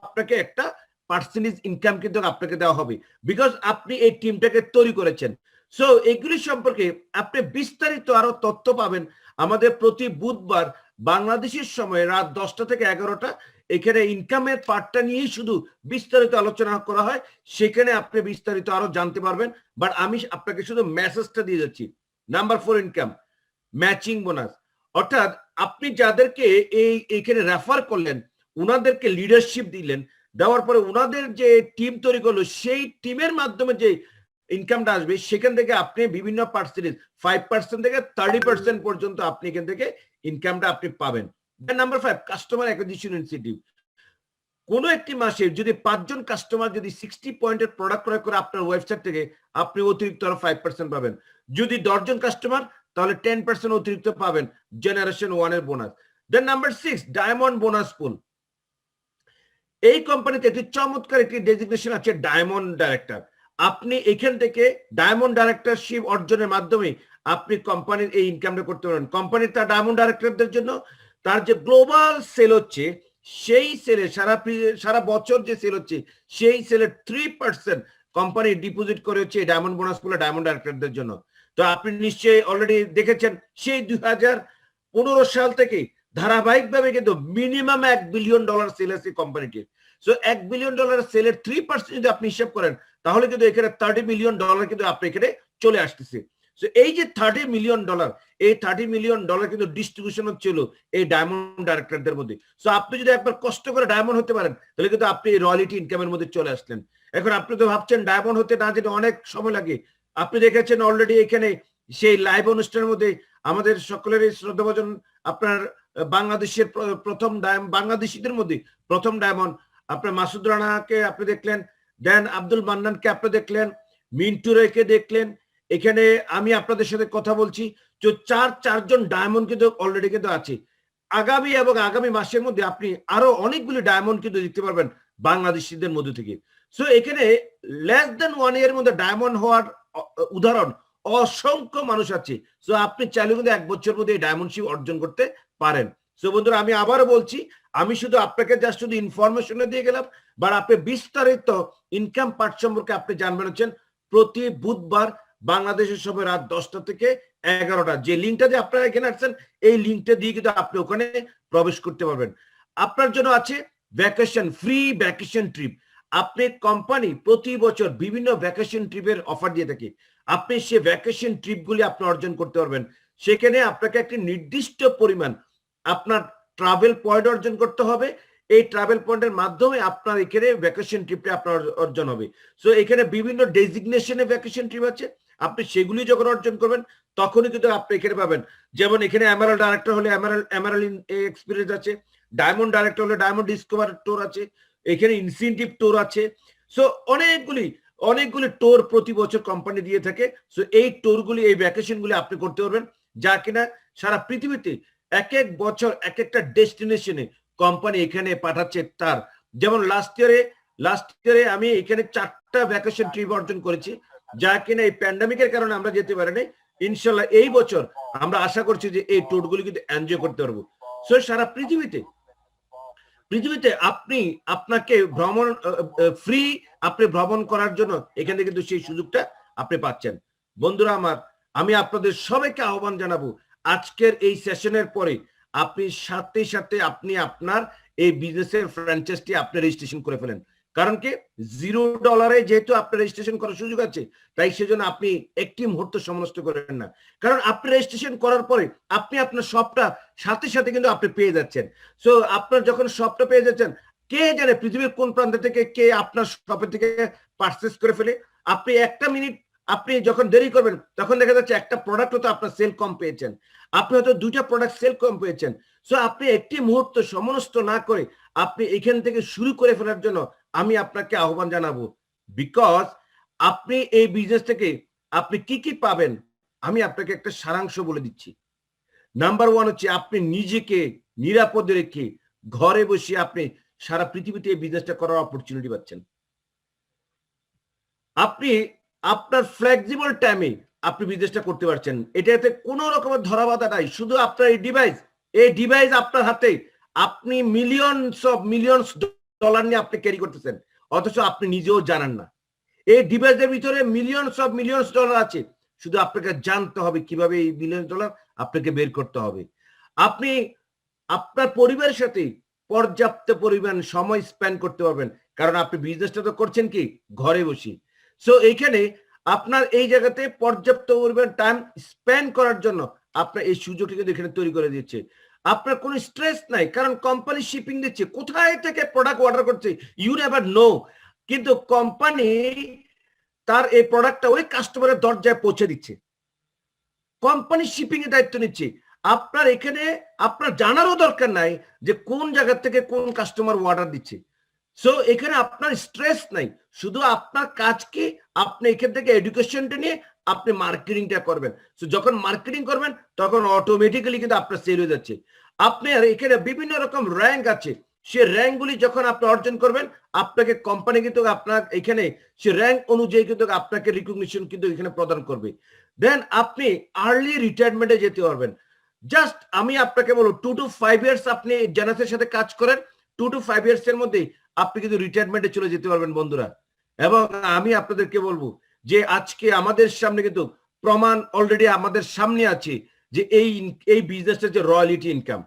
আপনাকে একটা পার্সেন্টেজ ইনকাম কিন্তু আপনাকে দেওয়া হবে, বিকজ আপনি এই টিমটাকে তৈরি করেছেন। সো এগুলি সম্পর্কে আপনি বিস্তারিত আরো তথ্য পাবেন আমাদের প্রতি বুধবার বাংলাদেশের সময় রাত 10টা থেকে 11টা। এখানে ইনকামের পার্টটা নিয়েই শুধু বিস্তারিত আলোচনা করা হয়, সেখানে আপনি বিস্তারিত আরো জানতে পারবেন। বাট আমি আপনাকে শুধু মেসেজটা দিয়ে যাচ্ছি। Number 4, income matching bonus. অর্থাৎ আপনি যাদেরকে এইখানে রেফার করলেন, ওনাদেরকে লিডারশিপ দিলেন, দেওয়ার পরে ওনাদের যে টিম তৈরি করলো, সেই টিমের মাধ্যমে যে ইনকামটা আসবে সেখান থেকে আপনি বিভিন্ন পার্সেন্টেজ 5% থেকে 30% পর্যন্ত আপনি এখান থেকে ইনকামটা আপনি পাবেন। Number 5, customer acquisition incentive. কোন একটি মাসে যদি 5 জন কাস্টমার যদি 60 পয়েন্টের প্রোডাক্ট ক্রয় করে আপনার ওয়েবসাইট থেকে, আপনি অতিরিক্ত আরো 5% পাবেন। যদি 10 জন কাস্টমার, তাহলে 10% অতিরিক্ত পাবেন জেনারেশন 1 এর বোনাস। দেন নাম্বার 6, ডায়মন্ড বোনাস পুল। এই কোম্পানিতে একটি চমৎকার একটি ডেজিগনেশন আছে, ডায়মন্ড ডাইরেক্টর। আপনি এখান থেকে ডায়মন্ড ডাইরেক্টরশিপ অর্জনের মাধ্যমে আপনি কোম্পানির এই ইনকামটা করতে পারেন। কোম্পানির তার ডায়মন্ড ডাইরেক্টরদের জন্য তার যে গ্লোবাল সেল হচ্ছে, সেই সেলে সারা বছর যে সেল হচ্ছে, সেই সেলের 3% কোম্পানি ডিপোজিট করে হচ্ছে ডায়মন্ড বোনাস পুলে ডায়মন্ড ডাইরেক্টরদের জন্য। তো আপনি নিশ্চয়ই অলরেডি দেখেছেন, সেই 2015 সাল থেকে ধারাবাহিকভাবে কিন্তু মিনিমাম $1 বিলিয়ন সেল আছে কোম্পানিটির। সো $1 বিলিয়ন সেলের 3% যদি আপনি হিসাব করেন, তাহলে কিন্তু এখানে $30 মিলিয়ন কিন্তু আপনি এখানে চলে আসতেছে। সো এই যে $30 মিলিয়ন, এই $30 মিলিয়ন কিন্তু ডিস্ট্রিবিউশন হচ্ছিল এই ডায়মন্ড ডাইরেক্টরদের মধ্যে। সো আপনি যদি একবার কষ্ট করে ডায়মন্ড হতে পারেন, তাহলে কিন্তু আপনি রয়্যালিটি ইনকামের মধ্যে চলে আসলেন। এখন আপনি তো ভাবছেন ডায়মন্ড হতে না যেতে অনেক সময় লাগে। আপনি দেখেছেন অলরেডি এখানে সেই লাইভ অনুষ্ঠানের মধ্যে আমাদের সকলের শ্রদ্ধাভাজন আপনার বাংলাদেশের প্রথম বাংলাদেশিদের মধ্যে প্রথম ডায়মন্ড আপনার মাসুদ রানাকে আপনি দেখলেন, দেন আব্দুল মান্নানকে আপনি দেখলেন, মিন্টু রেকে দেখলেন। এখানে আমি আপনাদের সাথে কথা বলছি যে চারজন ডায়মন্ড কিন্তু অলরেডি কিন্তু আছে। আগামী এবং আগামী মাসের মধ্যে আপনি আরো অনেকগুলি ডায়মন্ড কিন্তু দেখতে পারবেন বাংলাদেশিদের মধ্যে থেকে। সো এখানে লেস দেন 1 ইয়ারের মধ্যে ডায়মন্ড হওয়ার উদাহরণ অসংখ্য মানুষ আছে। সো আপনি চাইলে কিন্তু 1 বছরের মধ্যে এই ডায়মন্ডশিপ অর্জন করতে পারেন। সো বন্ধুরা, আমি আবারও বলছি, আমি শুধু আপনাকে জাস্ট শুধু ইনফরমেশন দিয়ে গেলাম, বাট আপনি বিস্তারিত ইনকাম পার্ট সম্পর্কে আপনি জানবেন হচ্ছেন প্রতি বুধবার বাংলাদেশের সময় রাত 10টা থেকে 11টা। যে লিঙ্কটা যে আপনারা এখানে আসছেন, এই লিঙ্কটা দিয়ে কিন্তু আপনি ওখানে প্রবেশ করতে পারবেন। আপনার জন্য আছে ভ্যাকেশন, ফ্রি ভ্যাকেশন ট্রিপ। আপনি কোম্পানি প্রতি বছর বিভিন্ন ভ্যাকেশন ট্রিপের অফার দিয়ে থাকে। আপনি সেই ভ্যাকেশন ট্রিপগুলি আপনি অর্জন করতে পারবেন। সেখানে আপনাকে একটি নির্দিষ্ট পরিমাণ আপনার ট্রাভেল পয়েন্ট অর্জন করতে হবে। এই ট্রাভেল পয়েন্টের মাধ্যমে আপনার এখানে ভ্যাকেশন ট্রিপে আপনার অর্জন হবে। সো এখানে বিভিন্ন ডেজিগনেশনে ভ্যাকেশন ট্রিপ আছে। আপনি সেগুলি যখন অর্জন করবেন তখনই কিন্তু আপনি এখানে পাবেন। যেমন এখানে এমারাল্ড ডাইরেক্টর হলে এমারাল্ড এক্সপিরিয়েন্স আছে, ডায়মন্ড ডাইরেক্টর হলে ডায়মন্ড ডিসকভার ট্যুর আছে, এখানে ইনসেন্টিভ ট্যুর আছে। সো অনেকগুলি ট্যুর প্রতি বছর কোম্পানি দিয়ে থাকে। সো এই ট্যুরগুলি, এই ভ্যাকেশনগুলি আপনি করতে পারবেন, যা কিনা সারা পৃথিবীতে এক এক বছর এক একটা ডেস্টিনেশনে কোম্পানি এখানে পাঠাচ্ছে তার। যেমন লাস্ট ইয়ারে আমি এখানে 4টা ভ্যাকেশন ট্রিপ অর্জন করেছি, যা কিনা এই প্যান্ডামিকের কারণে আমরা যেতে পারিনি। ইনশাল্লাহ এই বছর আমরা আশা করছি যে এই ট্যুরগুলি কিন্তু এনজয় করতে পারবো। সো সারা পৃথিবীতে আপনাকে ভ্রমণ ফ্রি আপনি ভ্রমণ করার জন্য এখানে কিন্তু সেই সুযোগটা আপনি পাচ্ছেন। বন্ধুরা আমার, আমি আপনাদের সবাইকে আহ্বান জানাবো, আজকের এই সেশনের পরে আপনি সাথে আপনি আপনার এই বিজনেসের ফ্র্যাঞ্চাইজি আপনি রেজিস্ট্রেশন করে ফেলেন। কারণ কি, $0 যেহেতু আপনার রেজিস্ট্রেশন করার সুযোগ আছে, তাই সেজন্য আপনি একটি মুহূর্ত সময় নষ্ট করেন না। কারণ আপনি রেজিস্ট্রেশন করার পরে আপনি আপনার শপটা সাথে কিন্তু আপনি পেয়ে যাচ্ছেন। সো আপনার যখন শপটা পেয়ে যাচ্ছেন, কে জানে পৃথিবীর কোন প্রান্ত থেকে কে আপনার শপে থেকে পারচেস করে ফেলে। আপনি 1 মিনিট আপনি যখন দেরি করবেন তখন দেখা যাচ্ছে একটা প্রোডাক্ট হয়তো আপনার সেল কম পেয়েছেন, আপনি হয়তো 2টা প্রোডাক্ট সেল কম পেয়েছেন। সো আপনি একটি মুহূর্ত সময় নষ্ট না করে আপনি এখান থেকে শুরু করে ফেলার জন্য আমি আপনাকে আহ্বান জানাবো। বিকজ আপনি এই বিজনেস থেকে আপনি কি পাবেন, আমি আপনাকে একটা সারাংশ বলে দিচ্ছি। নাম্বার 1 হচ্ছে আপনি নিজেকে নিরাপদে রেখে ঘরে বসে আপনি সারা পৃথিবীতে এই বিজনেসটা করার অপরচুনিটি পাচ্ছেন। আপনি আপনার ফ্লেক্সিবল টাইমে আপনি বিজনেসটা করতে পারছেন। এটাতে কোনো রকমের ধরাবাধা নাই। শুধু আপনার এই ডিভাইস আপনার হাতে, আপনি মিলিয়নস ডলার নিয়ে আপনি ক্যারি করতেছেন, অথচ আপনি নিজেও জানেন না। এই ডিভাইসের ভিতরে মিলিয়নস ডলার আছে। শুধু আপনাকে জানতে হবে কিভাবে এই $1,000,000 আপনাকে বের করতে হবে। আপনি আপনার পরিবারের সাথে পর্যাপ্ত পরিমাণ সময় স্পেন্ড করতে পারবেন, কারণ আপনি বিজনেসটা তো করছেন কি ঘরে বসে। সো এইখানে আপনার এই জায়গাতে পর্যাপ্ত পরিমাণ টাইম স্পেন্ড করার জন্য আপনার এই সুযোগটা কিন্তু এখানে তৈরি করে দিচ্ছে। আপনার কোনো স্ট্রেস নাই, কারণ কোম্পানি শিপিং দিচ্ছে, কোথায় থেকে প্রোডাক্ট অর্ডার করছে ইউ নেভার নো। কিন্তু কোম্পানি তার এই প্রোডাক্টটা ওই কাস্টমারের দরজায় পৌঁছে দিচ্ছে, কোম্পানি শিপিং এর দায়িত্ব নিচ্ছে। আপনার এখানে আপনার জানারও দরকার নাই যে কোন জায়গা থেকে কোন কাস্টমার অর্ডার দিচ্ছে। সো এখানে আপনার স্ট্রেস নাই, শুধু আপনার কাজ কি আপনি এখান থেকে এডুকেশনটা নিয়ে আপনি মার্কেটিংটা করবেন। সো যখন মার্কেটিং করবেন তখন অটোমেটিক্যালি কিন্তু আপনার সেল হয়ে যাচ্ছে। আপনার এখানে বিভিন্ন রকম র্যাঙ্ক আছে, সে র্যাঙ্কগুলি যখন আপনি অর্জন করবেন আপনাকে কোম্পানি কিন্তু আপনার এখানে সে র্যাঙ্ক অনুযায়ী কিন্তু আপনাকে রিকগনিশন কিন্তু এখানে প্রদান করবে। দেন আপনি আর্লি রিটায়ারমেন্টে যেতে পারবেন। জাস্ট আমি আপনাকে বলবো 2 to 5 ইয়ার্স আপনি জেনাসের সাথে কাজ করেন, 2 to 5 ইয়ার্স এর মধ্যে আপনি কিন্তু রিটায়ারমেন্টে চলে যেতে পারবেন বন্ধুরা। এবং আমি আপনাদেরকে বলবো যে আজকে আমাদের সামনে কিন্তু প্রমাণ অলরেডি আমাদের সামনে আছে যে এই বিজনেসের যে রয়্যালিটি ইনকাম।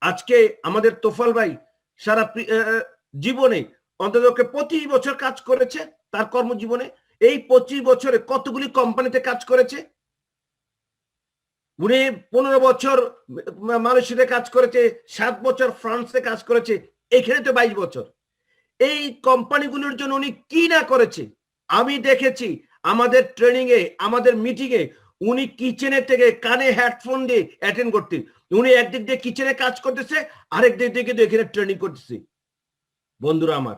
আজকে আমাদের তোফাল ভাই সারা জীবনে অন্তত 25 বছর কাজ করেছে তার কর্মজীবনে। এই 25 বছরে কতগুলি কোম্পানিতে কাজ করেছে। উনি 15 বছর মালয়েশিয়াতে কাজ করেছে, 7 বছর ফ্রান্সে কাজ করেছে, এখানে তো 22 বছর। এই কোম্পানিগুলোর জন্য উনি কি না করেছে আমি দেখেছি। আমাদের ট্রেনিং এ আমাদের মিটিং এ উনি কিচেনের থেকে কানে হেডফোন দিয়ে অ্যাটেন্ড করতেন। উনি একদিক দিয়ে কিচেনে কাজ করতেছে, আরেক দিক দিয়ে কিন্তু এখানে ট্রেনিং করতেছে। বন্ধুরা আমার,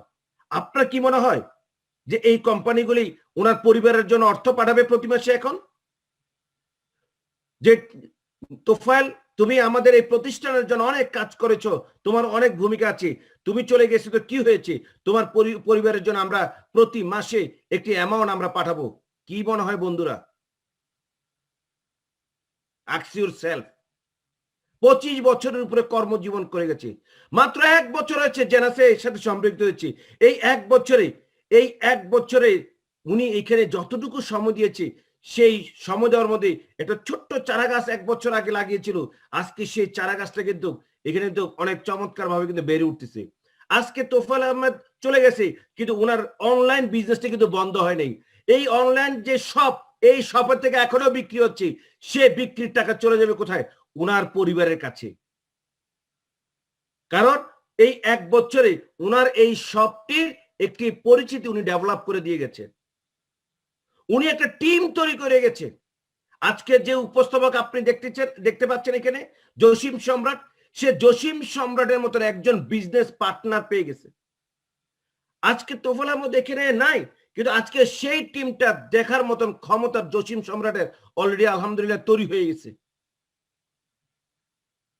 আপনার কি মনে হয় যে এই কোম্পানিগুলি ওনার পরিবারের জন্য অর্থ পাঠাবে প্রতি মাসে? এখন যে তোফায়েল, তুমি আমাদের এই প্রতিষ্ঠানের জন্য অনেক কাজ করেছো, তোমার অনেক ভূমিকা আছে, তুমি চলে গেছো তো কি হয়েছে, তোমার পরিবারের জন্য আমরা প্রতি মাসে একটি অ্যামাউন্ট আমরা পাঠাবো। কি মনে হয় বন্ধুরা? Ask yourself. 25 বছরের উপরে কর্মজীবন করে গেছে, মাত্র 1 বছর হয়েছে জেনাসে এর সাথে সম্পৃক্ত হয়েছে। এই এক বছরে উনি এখানে যতটুকু সময় দিয়েছে, সেই সময় দেওয়ার মধ্যে একটা ছোট্ট চারা গাছ 1 বছর আগে লাগিয়েছিল, আজকে সেই চারা গাছটা কিন্তু এখানে তো অনেক চমৎকার ভাবে কিন্তু বেড়ে উঠতেছে। আজকে তোফায়েল আহমেদ চলে গেছে, কিন্তু ওনার অনলাইন বিজনেসটা কিন্তু বন্ধ হয় নাই। এই অনলাইন যে শপ, এই শপের থেকে এখনো বিক্রি হচ্ছে, সে বিক্রির টাকা চলে যাবে কোথায়? ওনার পরিবারের কাছে। কারণ এই 1 বছরে ওনার এই শপটির একটি পরিচিতি উনি ডেভেলপ করে দিয়ে গেছে, উনি একটা টিম তৈরি করে গেছে। আজকে যে উপস্থাপক আপনি দেখতে পাচ্ছেন এখানে, জসিম সম্রাট, সে জসিম সম্রাটের মতন একজন বিজনেস পার্টনার পেয়ে গেছে। আজকে তোফায়েল আহমেদ এখানে নাই, কিন্তু আজকে সেই টিমটা দেখার মতন ক্ষমতা জসিম সম্রাটের অলরেডি আলহামদুলিল্লাহ তৈরি হয়ে গেছে।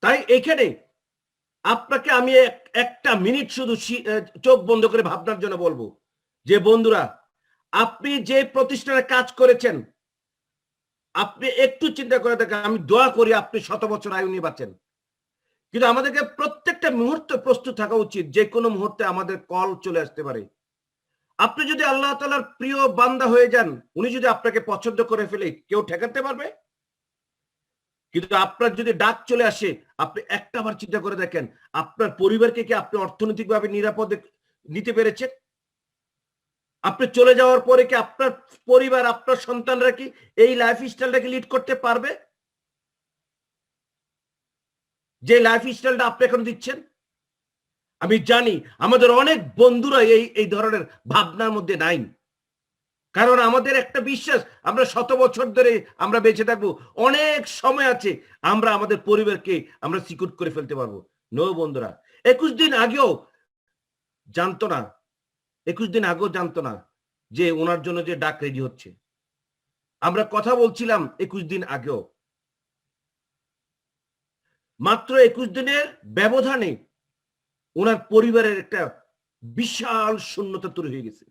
তাই এখানে আপনাকে আমি একটা মিনিট শুধু চোখ বন্ধ করে ভাবনার জন্য বলবো যে বন্ধুরা, আপনি যে প্রতিষ্ঠানে কাজ করেছেন, আপনি একটু চিন্তা করে দেখেন। আমি দোয়া করি আপনি 100 বছর আয়ু নিয়ে বাঁচেন, কিন্তু আমাদেরকে প্রত্যেকটা মুহূর্তে প্রস্তুত থাকা উচিত। যে কোনো মুহূর্তে আমাদের কল চলে আসতে পারে। আপনি যদি আল্লাহ তাআলার প্রিয় বান্দা হয়ে যান, উনি যদি আপনাকে পছন্দ করে ফেলে, কেউ ঠেকাতে পারবে? কিন্তু আপনার যদি ডাক চলে আসে, আপনি একটাবার চিন্তা করে দেখেন, আপনার পরিবারকে কি আপনি অর্থনৈতিকভাবে নিরাপদে নিতে পেরেছেন? আপনি চলে যাওয়ার পরে কি আপনার পরিবার, আপনার সন্তানরা কি এই লাইফস্টাইলটাকে লিড করতে পারবে, যে লাইফস্টাইলটা আপনি এখন দিচ্ছেন? আমি জানি আমাদের অনেক বন্ধুরা এই ধরনের ভাবনার মধ্যে নাই। কারণ আমাদের একটা বিশ্বাস, আমরা 100 বছর ধরে আমরা বেঁচে থাকবো, অনেক সময় আছে, আমরা আমাদের পরিবারকে আমরা সিকিউর করে ফেলতে পারবো। নো বন্ধুরা, 21 দিন আগেও জানতো না যে ওনার জন্য যে ডাক রেডি হচ্ছে। আমরা কথা বলছিলাম 21 দিন আগেও, মাত্র 21 দিনের ব্যবধানে ওনার পরিবারের একটা বিশাল শূন্যতা তৈরি হয়ে গেছে।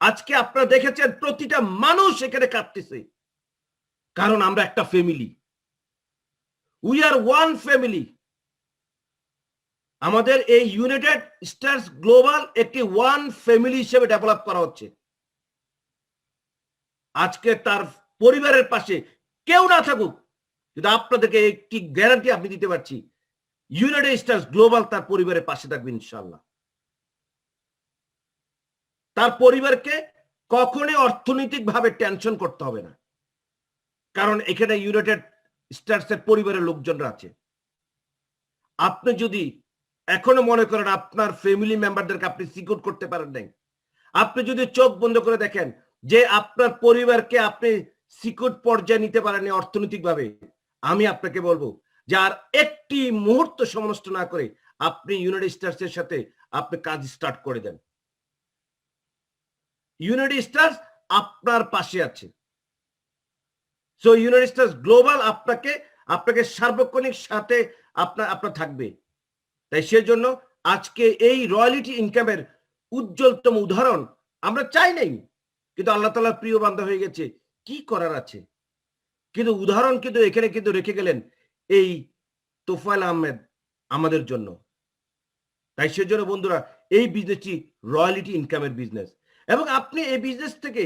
আজকে আপনারা দেখেছেন প্রতিটা মানুষ এখানে কাঁদতেছে, কারণ আমরা একটা family, we are one family. আমাদের এই ইউনাইটেড স্টারস গ্লোবাল একটি ওয়ান ফ্যামিলি হিসেবে ডেভেলপ করা হচ্ছে। আজকে তার পরিবারের পাশে কেউ না থাকুক, কিন্তু আপনাদেরকে একটি গ্যারান্টি আমি দিতে পারছি, ইউনাইটেড স্টারস গ্লোবাল তার পরিবারের পাশে থাকবে ইনশাআল্লাহ। তার পরিবারকে কখনোই অর্থনৈতিকভাবে টেনশন করতে হবে না, কারণ এখানে ইউনাইটেড স্টারসের পরিবারের লোকজনরা আছে। আপনি যদি এখনো মনে করেন আপনার ফ্যামিলি মেম্বারদেরকে আপনি সিকিউর করতে পারেন নাই, আপনি যদি চোখ বন্ধ করে দেখেন যে আপনার পরিবারকে আপনি সিকিউর পর্যায়ে নিতে পারেন অর্থনৈতিকভাবে, আমি আপনাকে বলবো যে আর একটি মুহূর্ত সময় নষ্ট না করে আপনি ইউনাইটেড স্টারসের সাথে আপনি কাজ স্টার্ট করে দেন। ইউনাইটেড স্টারস আপনার পাশে আছে। সো ইউনাইটেড স্টারস গ্লোবাল আপনাকে সার্বক্ষণিক সাথে আপনার থাকবে। তাই সেজন্য আজকে এই রয়্যালিটি ইনকামের উজ্জ্বলতম উদাহরণ আমরা চাই নাই, কিন্তু আল্লাহ তাআলার প্রিয় বান্দা হয়ে গেছে, কি করার আছে। কিন্তু উদাহরণ কিন্তু এখানে কিন্তু রেখে গেলেন এই তোফায়েল আহমেদ আমাদের জন্য। তাই সেজন্য বন্ধুরা, এই বিজনেসটি রয়্যালিটি ইনকামের বিজনেস, এবং আপনি এই বিজনেস থেকে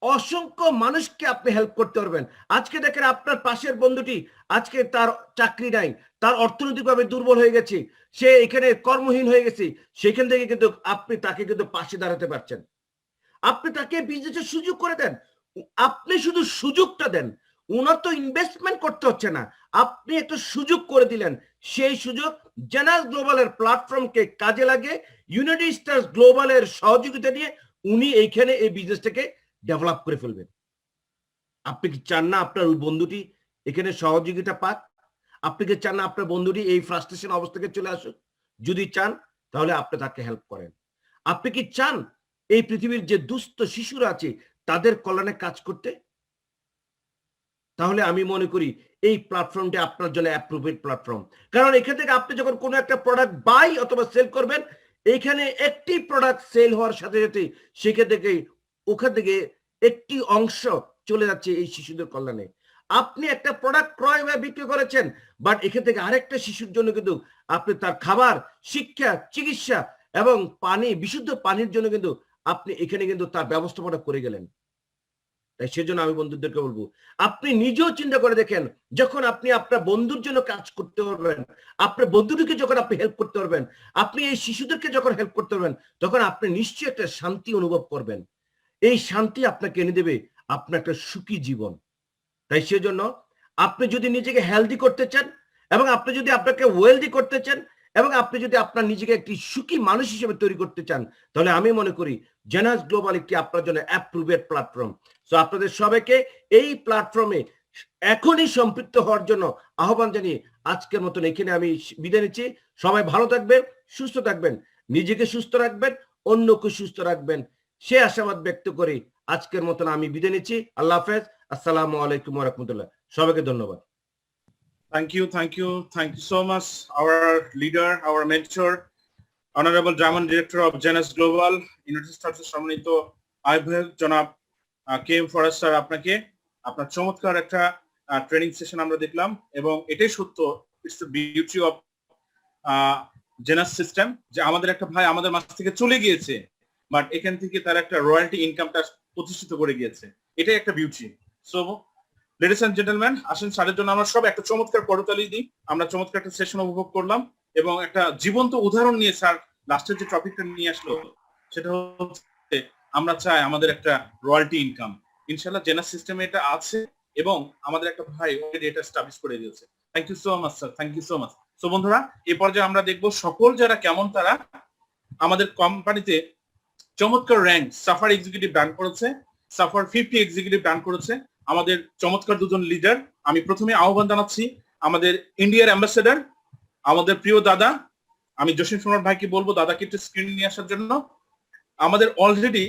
অসংখ্য মানুষকে আপনি হেল্প করতে পারবেন। আজকে দেখেন আপনার পাশের বন্ধুটি, আজকে তার চাকরি নাই, তার অর্থনৈতিকভাবে দুর্বল হয়ে গেছে, সে এখানে কর্মহীন হয়ে গেছে, সেখান থেকে কিন্তু আপনি তাকে কিন্তু পাশে দাঁড়াতে পারছেন। আপনি তাকে বিজনেসের সুযোগ করে দেন, আপনি শুধু সুযোগটা দেন, ওনার তো ইনভেস্টমেন্ট করতে হচ্ছে না, আপনি একটা সুযোগ করে দিলেন। সেই সুযোগ জেনাস গ্লোবালের প্ল্যাটফর্মকে কাজে লাগে ইউনাইটেড স্টারস গ্লোবালের সহযোগিতা নিয়ে উনি এইখানে এই বিজনেসটাকে ডেভেলপ করে ফেলবেন। আপনি কি চান না আপনার ওই বন্ধুটি এখানে সহযোগিতা পাক? আপনি কি চান না আপনার বন্ধুটি এই ফ্রাস্ট্রেশন অবস্থা থেকে চলে আসুক? যদি চান তাহলে আপনি তাকে হেল্প করেন। আপনি কি চান এই পৃথিবীর যে দুস্থ শিশুরা আছে তাদের কল্যাণে কাজ করতে? তাহলে আমি মনে করি এই প্ল্যাটফর্মটি আপনার জন্য অ্যাপ্রোপ্রিয়েট প্ল্যাটফর্ম। কারণ এখান থেকে আপনি যখন কোনো একটা প্রোডাক্ট বাই অথবা সেল করবেন, এখানে একটি প্রোডাক্ট সেল হওয়ার সাথে সাথে সেখান থেকে ওখান থেকে একটি অংশ চলে যাচ্ছে এই শিশুদের কল্যাণে। আপনি একটা প্রোডাক্ট ক্রয় বা বিক্রি করেছেন, বাট এখান থেকে আরেকটা শিশুর জন্য কিন্তু আপনি তার খাবার, শিক্ষা, চিকিৎসা এবং পানি, বিশুদ্ধ পানির জন্য কিন্তু আপনি এখানে কিন্তু তার ব্যবস্থাপনা করে গেলেন। তাই সেজন্য আমি বন্ধুদেরকে বলবো, আপনি নিজেও চিন্তা করে দেখেন, যখন আপনি আপনার বন্ধুর জন্য কাজ করতে পারবেন, আপনার বন্ধুটিকে যখন আপনি হেল্প করতে পারবেন, আপনি এই শিশুদেরকে যখন হেল্প করতে পারবেন, তখন আপনি নিশ্চয়ই একটা শান্তি অনুভব করবেন। এই শান্তি আপনাকে এনে দেবে আপনার একটা সুখী জীবন। তাই সেজন্য আপনি যদি নিজেকে হেলদি করতে চান এবং আপনি যদি আপনাকে ওয়েলদি করতে চান এবং আপনি যদি আপনার নিজেকে একটি সুখী মানুষ হিসেবে তৈরি করতে চান, তাহলে আমি মনে করি জেনাস গ্লোবাল একটি আপনার জন্য অ্যাপ্রুভেড প্ল্যাটফর্ম। সো আপনাদের সবাইকে এই প্ল্যাটফর্মে এখনই সম্পৃক্ত হওয়ার জন্য আহ্বান জানিয়ে আজকের মতন এখানে আমি বিদায় নিচ্ছি। সবাই ভালো থাকবেন, সুস্থ থাকবেন, নিজেকে সুস্থ রাখবেন, অন্যকে সুস্থ রাখবেন, সে আশাবাদ ব্যক্ত করে আজকের মতন আমি বিদায় নিচ্ছি। আল্লাহ হাফেজ। আসসালামু আলাইকুম ওয়া রাহমাতুল্লাহ। সবাইকে ধন্যবাদ। Thank you so much, our leader, our mentor, Honorable German Director of Janus Global, United States সম্মানিত আইভেল জনাব কেএম ফরাজ স্যার, আপনাকে আপনার চমৎকার একটা ট্রেনিং সেশন আমরা দেখলাম এবং এটাই সত্য, it's the beauty of genus system, যে আমাদের একটা ভাই আমাদের মাঝ থেকে চলে গিয়েছে, বাট এখান থেকে তার একটা রয়্যালটি ইনকামটা প্রতিষ্ঠিত করে গিয়েছে, এটাই একটা beauty. So ladies and gentleman, আসেন স্যারের জন্য আমরা সব একটা চমৎকার করতালি দিই। আমরা চমৎকার একটা সেশন উপভোগ করলাম এবং একটা জীবন্ত উদাহরণ নিয়ে স্যার লাস্টের যে টপিকটা নিয়ে আসলো সেটা হচ্ছে আমরা চাই আমাদের একটা রয়্যালটি ইনকাম। ইনশাআল্লাহ জেনাস সিস্টেমে এটা আছে এবং আমাদের একটা ভাই অলরেডি এটা এস্টাবলিশ করে দিয়েছে। Thank you so much sir, thank you so much. So বন্ধুরা, এই পর্যায়ে আমরা দেখবো সকল যারা কেমন তারা আমাদের কোম্পানিতে চমৎকার র্যাঙ্ক সাফার এক্সিকিউটিভ ডান করেছে, সাফার 50 এক্সিকিউটিভ ডান করেছে আমাদের চমৎকার দুজন লিডার। আমি প্রথমে আহ্বান জানাচ্ছি আমাদের ইন্ডিয়ার অ্যাম্বাসেডর, আমাদের প্রিয় দাদা, আমি জসিম সম্রাট ভাইকে বলবো দাদাকে একটু স্ক্রিন নিয়ে আসার জন্য। আমাদের অলরেডি